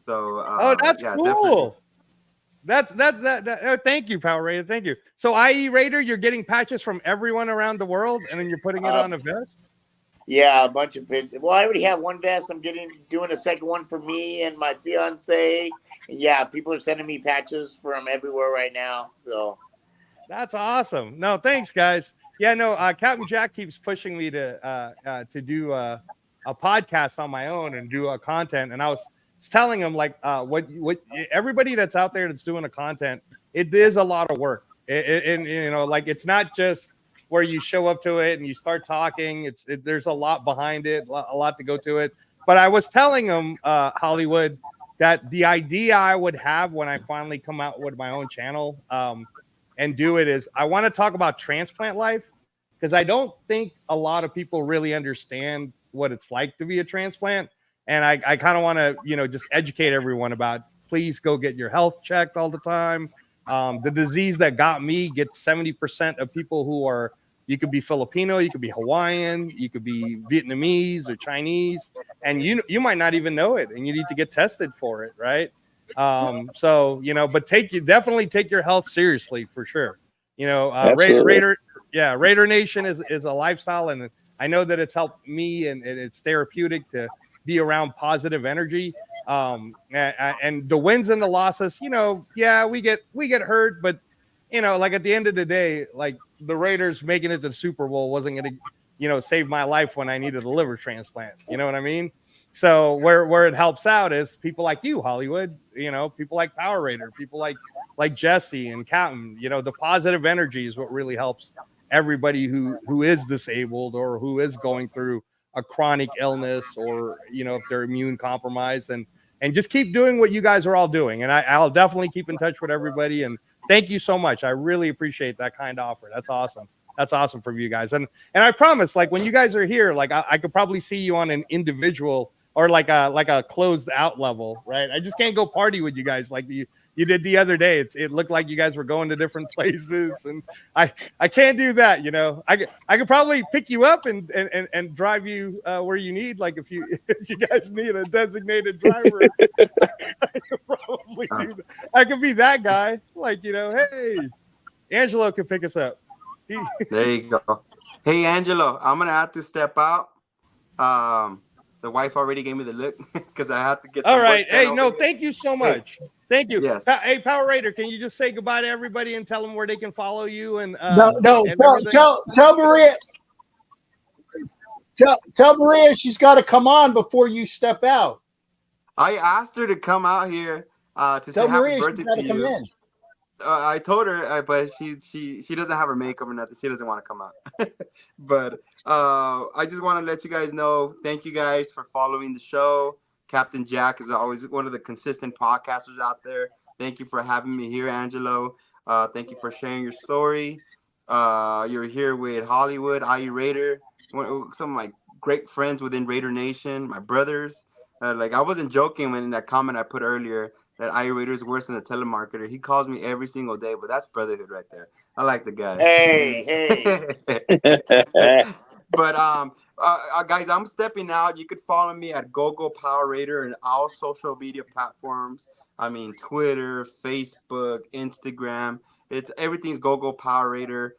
So, that's cool. Definitely. That thank you, Power Raider. Thank you. So IE Raider, you're getting patches from everyone around the world, and then you're putting it on a vest. Yeah, a bunch of pitches. Well, I already have one vest. I'm doing a second one for me and my fiance. And yeah, people are sending me patches from everywhere right now. So that's awesome. No, thanks, guys. Yeah, no, Captain Jack keeps pushing me to do a podcast on my own and do content, and I was telling him like what everybody that's out there that's doing the content, it is a lot of work. And you know, like it's not just where you show up to it and you start talking. There's a lot behind it, a lot to go to it. But I was telling him, Hollywood, that the idea I would have when I finally come out with my own channel and do it is I want to talk about transplant life, because I don't think a lot of people really understand what it's like to be a transplant. And I kind of want to, you know, just educate everyone about, please go get your health checked all the time. The disease that got me gets 70% of people who are, you could be Filipino, you could be Hawaiian, you could be Vietnamese or Chinese, and you might not even know it, and you need to get tested for it, right? So, you know, but definitely take your health seriously for sure. You know, Raider Nation is a lifestyle, and I know that it's helped me, and it's therapeutic to be around positive energy. And the wins and the losses, you know, yeah, we get hurt, but you know, like at the end of the day, like the Raiders making it to the Super Bowl wasn't going to, you know, save my life when I needed a liver transplant. You know what I mean? So where it helps out is people like you, Hollywood, you know, people like Power Raider, people like Jesse and Captain. You know, the positive energy is what really helps everybody who is disabled or who is going through a chronic illness, or, you know, if they're immune compromised, and just keep doing what you guys are all doing. And I'll definitely keep in touch with everybody. And thank you so much. I really appreciate that kind offer. That's awesome. That's awesome from you guys. And I promise, like when you guys are here, like I could probably see you on an individual or like a closed out level, right? I just can't go party with you guys like you did the other day. It looked like you guys were going to different places, and I can't do that. You know, I could probably pick you up and drive you where you need. Like if you guys need a designated driver, I could probably do that. I could be that guy. Like, you know, hey, Angelo can pick us up. There you go. Hey, Angelo, I'm gonna have to step out. The wife already gave me the look because I have to get. All right. Hey, no, thank you so much. Thank you. Yes. Hey, Power Raider, can you just say goodbye to everybody and tell them where they can follow you? And tell Maria. Tell Maria she's got to come on before you step out. I asked her to come out here to say happy birthday to you. In. I told her, but she doesn't have her makeup or nothing. She doesn't want to come out. But I just want to let you guys know, thank you guys for following the show. Captain Jack is always one of the consistent podcasters out there. Thank you for having me here, Angelo. Thank you for sharing your story. You're here with Hollywood, IE Raider, some of my great friends within Raider Nation, my brothers. Like I wasn't joking when in that comment I put earlier that IE Raider is worse than a telemarketer. He calls me every single day, but that's brotherhood right there. I like the guy. Hey. But guys, I'm stepping out. You could follow me at GoGo Power Raider and all social media platforms. I mean, Twitter, Facebook, Instagram. Everything's GoGo Power Raider.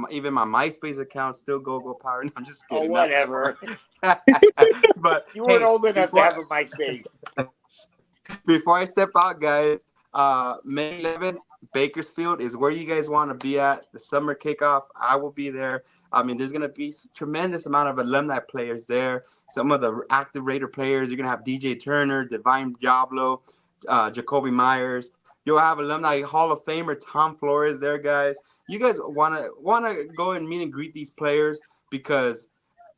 Even my MySpace account still GoGo Power. No, I'm just kidding. Oh, whatever. But you weren't old enough to have a MySpace. Before I step out, guys, May 11th, Bakersfield is where you guys want to be at. The summer kickoff. I will be there. I mean, there's going to be tremendous amount of alumni players there. Some of the active Raider players, you're going to have DJ Turner, Divine Diablo, Jacoby Myers. You'll have alumni Hall of Famer Tom Flores there, guys. You guys wanna go and meet and greet these players because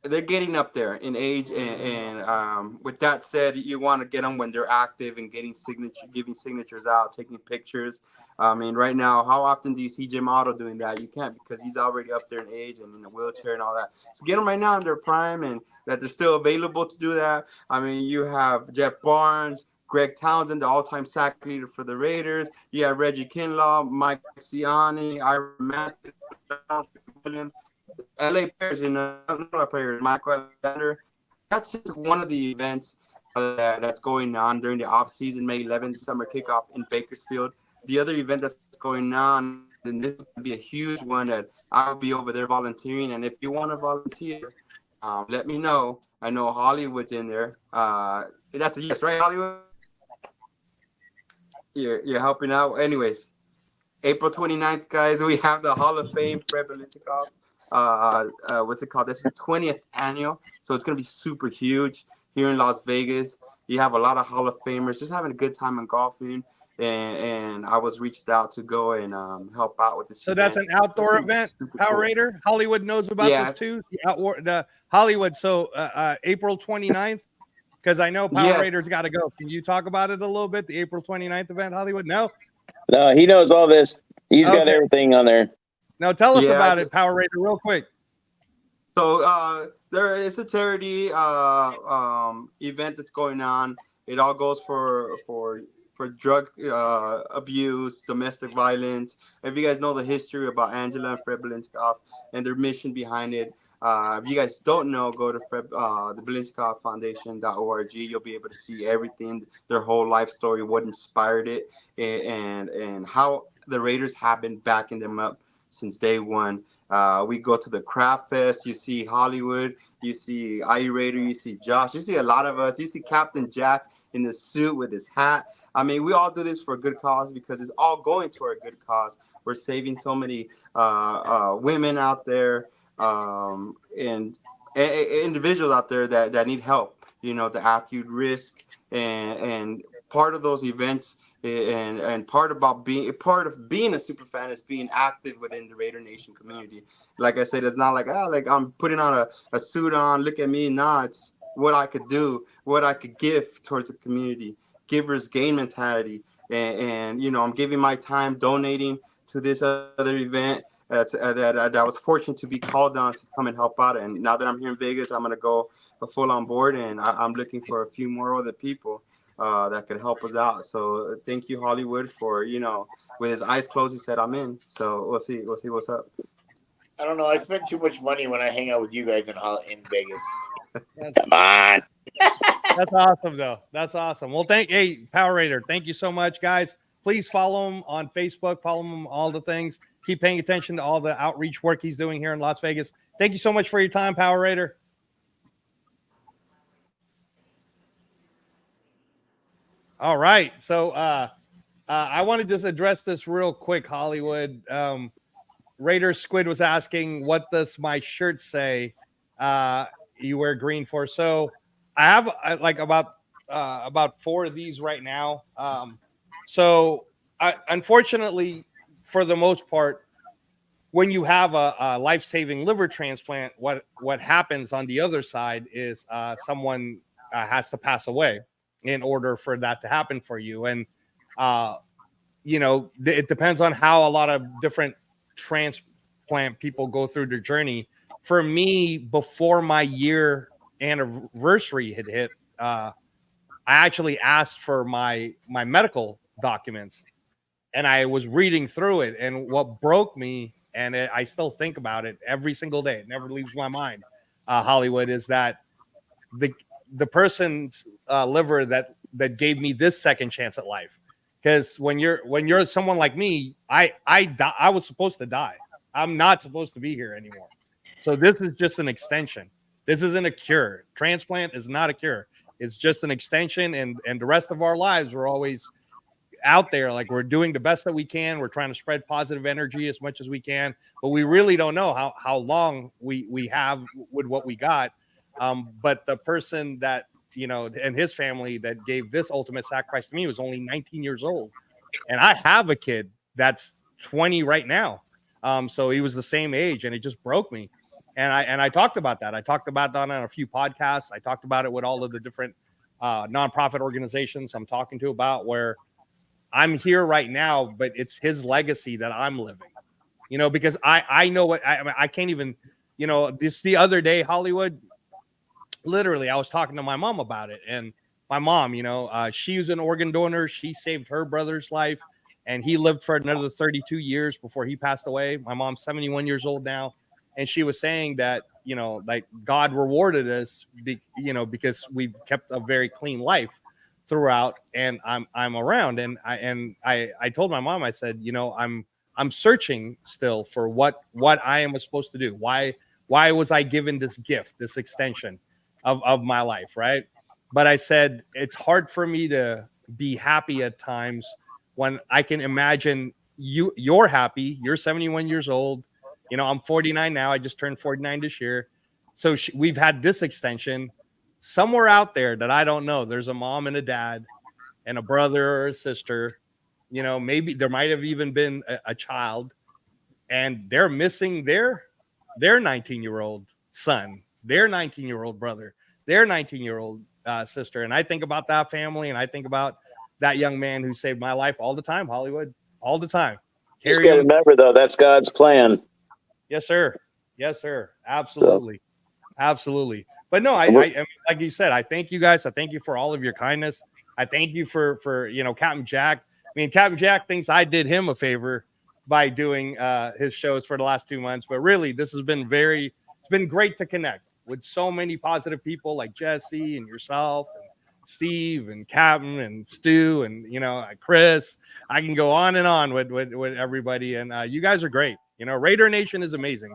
they're getting up there in age, and with that said, you want to get them when they're active and giving signatures out, taking pictures. I mean, right now, how often do you see Jim Otto doing that? You can't, because he's already up there in age and in a wheelchair and all that. So get them right now in their prime, and that they're still available to do that. I mean, you have Jeff Barnes, Greg Townsend, the all-time sack leader for the Raiders. You have Reggie Kinlaw, Mike Ciani, Ira Matthews, Williams. LA players, another player, Michael Alexander. That's just one of the events that's going on during the off season, May 11th, summer kickoff in Bakersfield. The other event that's going on, and this will be a huge one, that I'll be over there volunteering. And if you want to volunteer, let me know. I know Hollywood's in there. That's a yes, right, Hollywood? You're helping out. Anyways, April 29th, guys, we have the Hall of Fame, Fred Biletnikoff. What's it called? This is the 20th annual, so it's gonna be super huge here in Las Vegas. You have a lot of Hall of Famers just having a good time in golfing, and I was reached out to go and help out with this. So that's an outdoor event, Power cool. Raider. Hollywood knows about this too. The Hollywood. So April 29th, because I know Power Raiders got to go. Can you talk about it a little bit? The April 29th event, Hollywood? No, he knows all this. He's got everything on there. Now tell us about it, Power Raider, real quick. So there is a charity event that's going on. It all goes for drug abuse, domestic violence. If you guys know the history about Angelo and Fred Biletnikoff and their mission behind it, if you guys don't know, go to the BiletnikoffFoundation.org. You'll be able to see everything, their whole life story, what inspired it, and how the Raiders have been backing them up since day one. We go to the Craft Fest. You see Hollywood. You see Raider. You see Josh. You see a lot of us. You see Captain Jack in the suit with his hat. I mean, we all do this for a good cause because it's all going to a good cause. We're saving so many women out there and individuals out there that need help. You know, the acute risk, and part of those events. And part of being a super fan is being active within the Raider Nation community. Like I said, it's not like I'm putting on a suit on, look at me. Nah, it's what I could do, what I could give towards the community. Givers gain mentality, and you know, I'm giving my time donating to this other event that I was fortunate to be called on to come and help out. And now that I'm here in Vegas, I'm gonna go full on board, and I'm looking for a few more other people that could help us out. So thank you, Hollywood, for, you know, with his eyes closed, he said, I'm in. So we'll see what's up. I don't know. I spend too much money when I hang out with you guys in Vegas. Come on. That's awesome, though. That's awesome. Well, Power Raider, thank you so much, guys. Please follow him on Facebook. Follow him all the things. Keep paying attention to all the outreach work he's doing here in Las Vegas. Thank you so much for your time, Power Raider. All right. So I want to just address this real quick, Hollywood. Raider Squid was asking, what does my shirt say you wear green for? So I have like about 4 of these right now. Unfortunately, for the most part, when you have a life-saving liver transplant, what happens on the other side is someone has to pass away in order for that to happen for you. And, you know, it depends on how a lot of different transplant people go through their journey. For me, before my year anniversary had hit, I actually asked for my medical documents, and I was reading through it. And what broke me, and I still think about it every single day, it never leaves my mind, Hollywood, is that the person's liver that gave me this second chance at life. Because when you're someone like me, I was supposed to die. I'm not supposed to be here anymore. So this is just an extension. This isn't a cure. Transplant is not a cure. It's just an extension, and the rest of our lives we're always out there, like we're doing the best that we can. We're trying to spread positive energy as much as we can, but we really don't know how long we have with what we got. But the person that, and his family that gave this ultimate sacrifice to me was only 19 years old. And I have a kid that's 20 right now. So he was the same age, and it just broke me. And I talked about that. I talked about that on a few podcasts. I talked about it with all of the different nonprofit organizations I'm talking to about where I'm here right now, but it's his legacy that I'm living, because I know what I can't even, this the other day, Hollywood, literally, I was talking to my mom about it, and my mom, she was an organ donor. She saved her brother's life, and he lived for another 32 years before he passed away. My mom's 71 years old now. And she was saying that, like God rewarded us, because we've kept a very clean life throughout, and I'm around. And I told my mom, I said, I'm searching still for what I am supposed to do. Why was I given this gift, this extension of my life, right? But I said, it's hard for me to be happy at times when I can imagine you're happy. You're 71 years old. I'm 49 now. I just turned 49 this year. So we've had this extension somewhere out there that I don't know. There's a mom and a dad and a brother or a sister. Maybe there might have even been a child, and they're missing their 19-year-old son, their 19-year-old brother, their 19-year-old sister. And I think about that family, and I think about that young man who saved my life all the time, Hollywood, all the time. Just got to remember, though, that's God's plan. Yes, sir. Yes, sir. Absolutely. Absolutely. But no, I mean, like you said, I thank you guys. I thank you for all of your kindness. I thank you for Captain Jack. I mean, Captain Jack thinks I did him a favor by doing his shows for the last 2 months. But really, this has been it's been great to connect with so many positive people like Jesse and yourself and Steve and Captain and Stu and, Chris. I can go on and on with everybody. And you guys are great. Raider Nation is amazing.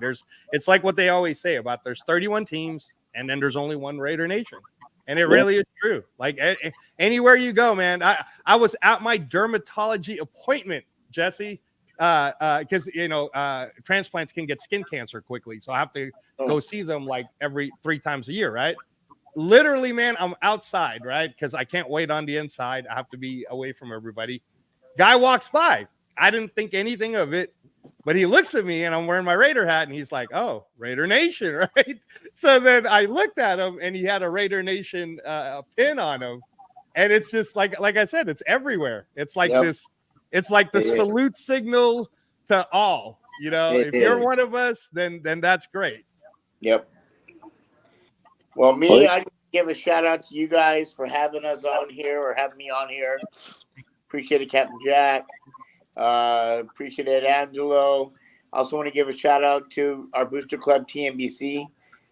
It's like what they always say about there's 31 teams and then there's only one Raider Nation. And it really is true. Like anywhere you go, man. I was at my dermatology appointment, Jesse, because transplants can get skin cancer quickly. So I have to go see them like every 3 times a year, right? Literally, man, I'm outside, right? Because I can't wait on the inside. I have to be away from everybody. Guy walks by. I didn't think anything of it. But he looks at me and I'm wearing my Raider hat and he's like, oh, Raider Nation, right? So then I looked at him and he had a Raider Nation pin on him. And it's just like I said, it's everywhere. It's like this, it's like the salute signal to all, if you're one of us, then that's great. Yep. Well, I give a shout out to you guys for having us on here or having me on here. Appreciate it, Captain Jack. Appreciate it, Angelo. I also want to give a shout out to our booster club, TNBC,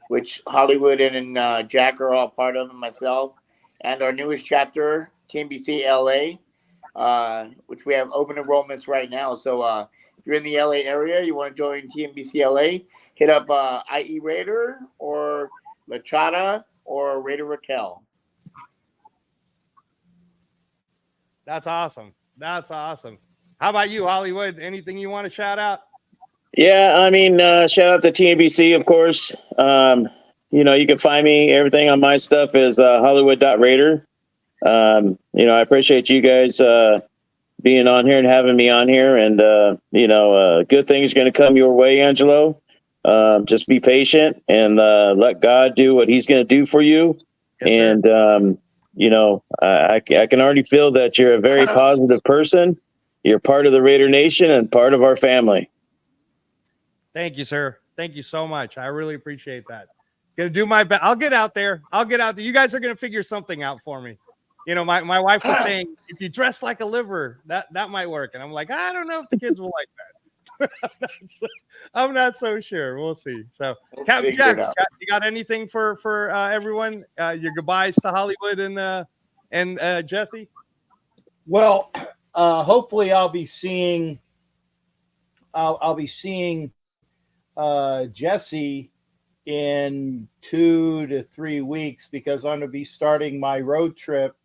which Hollywood and Jack are all part of, and myself, and our newest chapter, TNBC LA, which we have open enrollments right now. So if you're in the LA area, you want to join TNBC LA, hit up IE Raider or La Chata or Raider Raquel. That's awesome. That's awesome. How about you, Hollywood? Anything you want to shout out? Yeah, I mean, shout out to TNBC, of course. You can find me. Everything on my stuff is Hollywood.Raider. I appreciate you guys being on here and having me on here. And, good things are going to come your way, Angelo. Just be patient and let God do what he's going to do for you. Yes, and, I can already feel that you're a very positive person. You're part of the Raider Nation and part of our family. Thank you, sir. Thank you so much. I really appreciate that. Gonna do my best. I'll get out there. You guys are gonna figure something out for me. My wife was saying, if you dress like a liver, that might work. And I'm like, I don't know if the kids will like that. I'm not so sure. We'll see. So, Captain Jack, you got anything for everyone? Your goodbyes to Hollywood and Jesse? Well, hopefully I'll be seeing Jesse in 2 to 3 weeks, because I'm going to be starting my road trip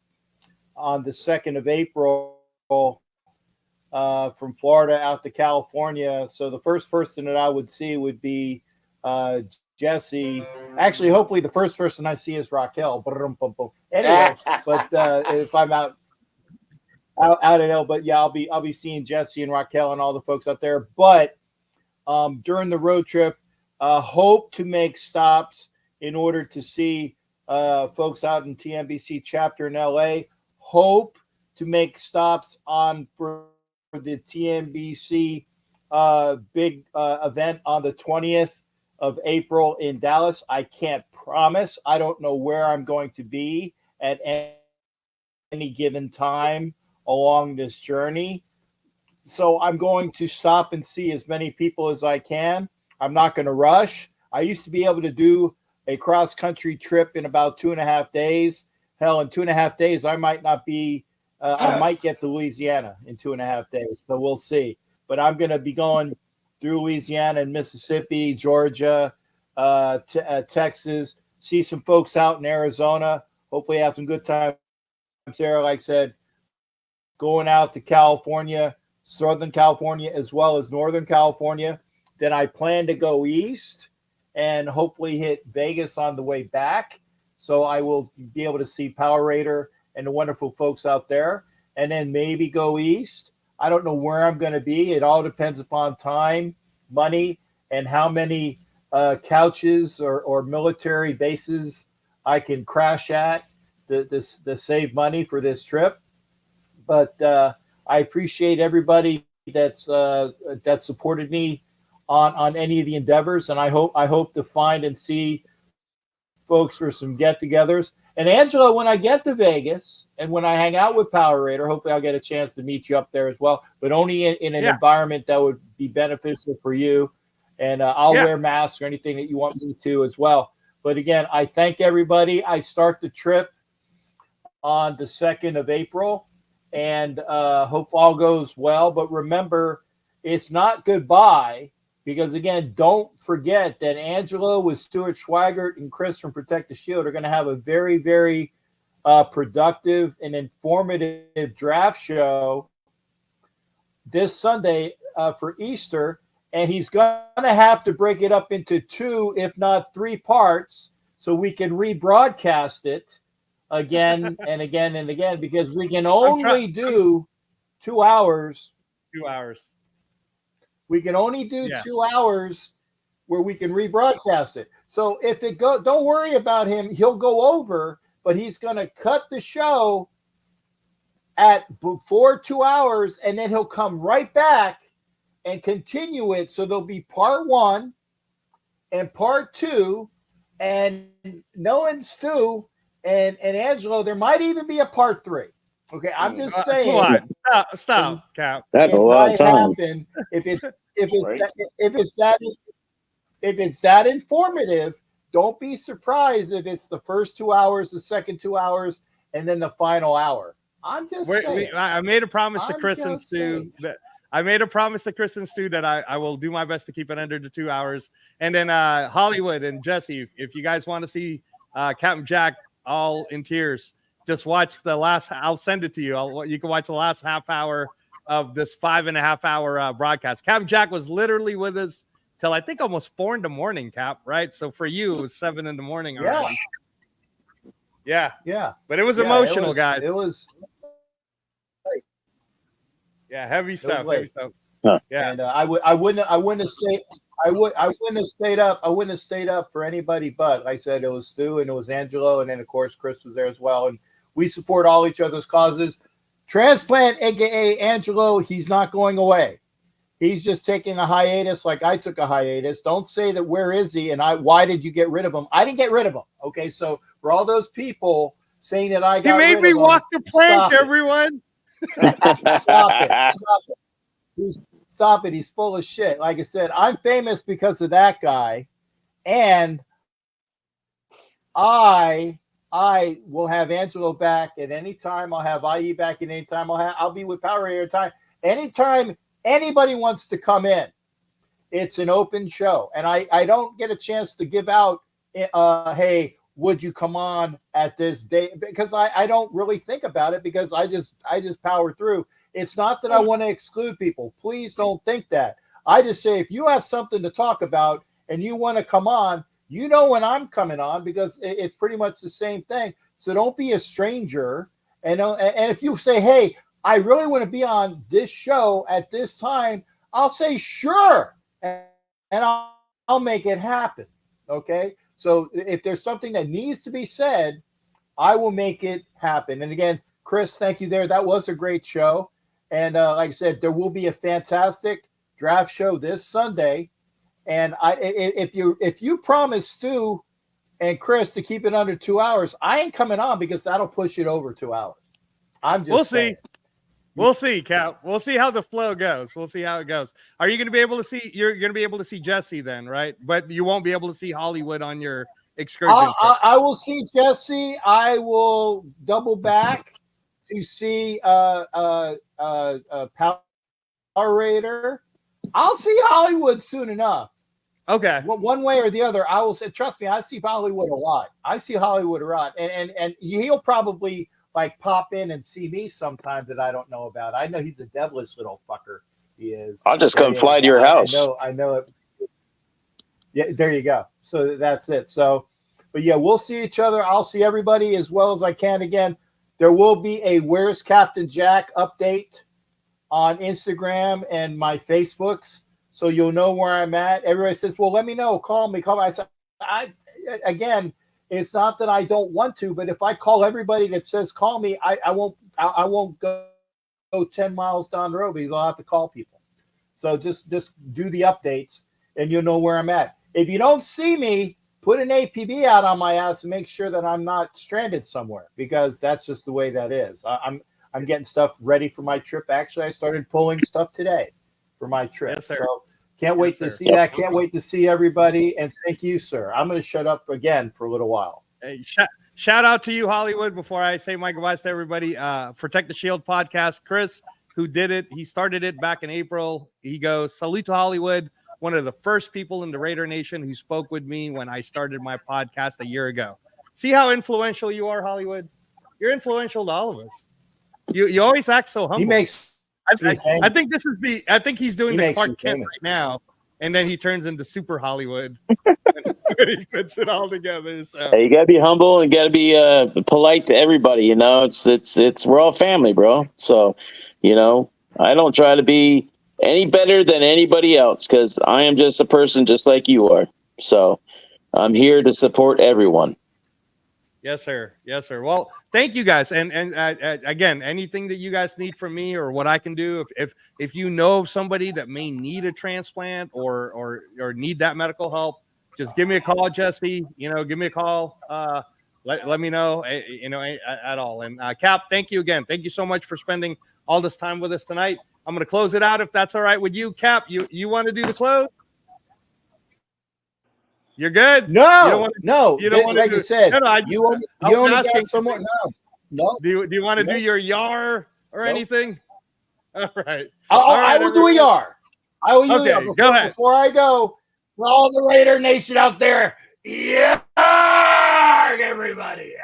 on the 2nd of April from Florida out to California. So the first person that I would see would be Jesse. Actually, hopefully the first person I see is Raquel. Anyway, but if I'm out at L, but yeah, I'll be seeing Jesse and Raquel and all the folks out there. But during the road trip, hope to make stops in order to see folks out in TNBC chapter in LA. Hope to make stops for the TNBC big event on the 20th of April in Dallas. I can't promise. I don't know where I'm going to be at any given time along this journey. So I'm going to stop and see as many people as I can. I'm not going to rush. I used to be able to do a cross-country trip in about 2.5 days. Hell, in 2.5 days, I might not be, I might get to Louisiana in 2.5 days. So we'll see. But I'm going to be going through Louisiana and Mississippi, Georgia, Texas, see some folks out in Arizona. Hopefully have some good times there. Like I said, going out to California, Southern California, as well as Northern California. Then I plan to go east and hopefully hit Vegas on the way back. So I will be able to see Power Raider and the wonderful folks out there, and then maybe go east. I don't know where I'm going to be. It all depends upon time, money, and how many couches or military bases I can crash at to save money for this trip. But I appreciate everybody that supported me on any of the endeavors, and I hope to find and see folks for some get-togethers. And Angelo, when I get to Vegas and when I hang out with Power Raider, hopefully I'll get a chance to meet you up there as well, but only in an environment that would be beneficial for you. And I'll wear masks or anything that you want me to as well. But again, I thank everybody. I start the trip on the 2nd of April, and hope all goes well. But remember, it's not goodbye, because again, don't forget that Angelo with Stuart Schweigert and Chris from Protect the Shield are going to have a very, very productive and informative draft show this Sunday for Easter. And he's going to have to break it up into 2, if not 3 parts, so we can rebroadcast it again and again and again, because we can only do 2 hours. 2 hours. We can only do 2 hours where we can rebroadcast it. So if it don't worry about him. He'll go over, but he's going to cut the show before 2 hours, and then he'll come right back and continue it. So there'll be part 1 and part 2, and knowing Stu and Angelo, there might even be a part 3. Okay, I'm just saying. Come on. Stop, Cap. That's a lot of time. If it's that informative, don't be surprised if it's the first 2 hours, the second 2 hours, and then the final hour. I'm just saying. I made a promise to Chris and Stu that I will do my best to keep it under the 2 hours. And then Hollywood and Jesse, if you guys want to see Captain Jack all in tears, just watch the last. I'll send it to you. You can watch the last half hour of this 5.5 hour broadcast. Captain Jack was literally with us till I think almost 4 a.m, Cap. Right? So for you, it was 7 a.m. already. Yeah. But it was emotional, guys. It was. Yeah, heavy stuff. Huh. Yeah, and I wouldn't have stayed. I wouldn't have stayed up. I wouldn't have stayed up for anybody but. Like I said, it was Stu and it was Angelo, and then of course Chris was there as well. And we support all each other's causes. Transplant, aka Angelo, he's not going away. He's just taking a hiatus, like I took a hiatus. Don't say that. Where is he? And why did you get rid of him? I didn't get rid of him. Okay, so for all those people saying that I got, he made me walk the plank, everyone. Stop it. He's full of shit. Like I said, I'm famous because of that guy, and I will have Angelo back at any time. I'll have IE back at any time. I'll be with Power Raider time. Anytime anybody wants to come in, it's an open show. And I don't get a chance to give out, hey, would you come on at this day? Because I don't really think about it, because I just power through. It's not that I want to exclude people. Please don't think that. I just say if you have something to talk about and you want to come on, you know when I'm coming on because it's pretty much the same thing. So don't be a stranger. And if you say, hey, I really want to be on this show at this time, I'll say sure, and I'll make it happen. Okay? So if there's something that needs to be said, I will make it happen. And again, Chris, thank you there. That was a great show. And like I said, there will be a fantastic draft show this Sunday. And if you promise Stu and Chris to keep it under 2 hours, I ain't coming on because that'll push it over 2 hours. I'm just saying. We'll see, Cap. We'll see how the flow goes. We'll see how it goes. Are you going to be able to see? You're going to be able to see Jesse then, right? But you won't be able to see Hollywood on your excursion. I will see Jesse. I will double back to see Power Raider. I'll see Hollywood soon enough. Okay. One way or the other, I will say. Trust me, I see Hollywood a lot. And he'll probably like pop in and see me sometime that I don't know about. I know he's a devilish little fucker. He is. I'll just come fly to your house. I know it. Yeah, there you go. So that's it. So, but yeah, we'll see each other. I'll see everybody as well as I can. Again, there will be a Where's Captain Jack update on Instagram and my Facebooks, so you'll know where I'm at. Everybody says, well, let me know. Call me. I said, again, it's not that I don't want to, but if I call everybody that says call me, I won't go 10 miles down the road because I'll have to call people. So just do the updates and you'll know where I'm at. If you don't see me, put an APB out on my ass and make sure that I'm not stranded somewhere because that's just the way that is. I'm getting stuff ready for my trip. Actually, I started pulling stuff today for my trip. Yes, sir. So can't wait to see that. Can't wait to see everybody. And thank you, sir. I'm going to shut up again for a little while. Hey, shout out to you, Hollywood. Before I say my goodbyes to everybody, Protect the Shield podcast, Chris, who did it. He started it back in April. He goes, salute to Hollywood, one of the first people in the Raider Nation who spoke with me when I started my podcast a year ago. See how influential you are, Hollywood? You're influential to all of us. You always act so humble. He makes. I think this is the. I think he's doing the Clark Kent famous right now, and then he turns into Super Hollywood. He puts it all together. So hey, you gotta be humble and gotta be polite to everybody. You know, it's we're all family, bro. So, you know, I don't try to be any better than anybody else because I am just a person just like you are. So, I'm here to support everyone. Yes, sir. Yes, sir. Well, thank you guys. And again, anything that you guys need from me or what I can do, if you know of somebody that may need a transplant or need that medical help, just give me a call, Jesse. You know, give me a call. Let me know. You know, at all. And Cap, thank you again. Thank you so much for spending all this time with us tonight. I'm going to close it out if that's all right with you, Cap. You want to do the close? You're good. No. You don't want like to you said. No, you only got someone. No. Do you want to do your yar or anything? All right. I will do a yar. I will do okay, yar. Go ahead. Before I go, for all the Raider Nation out there, yeah, everybody.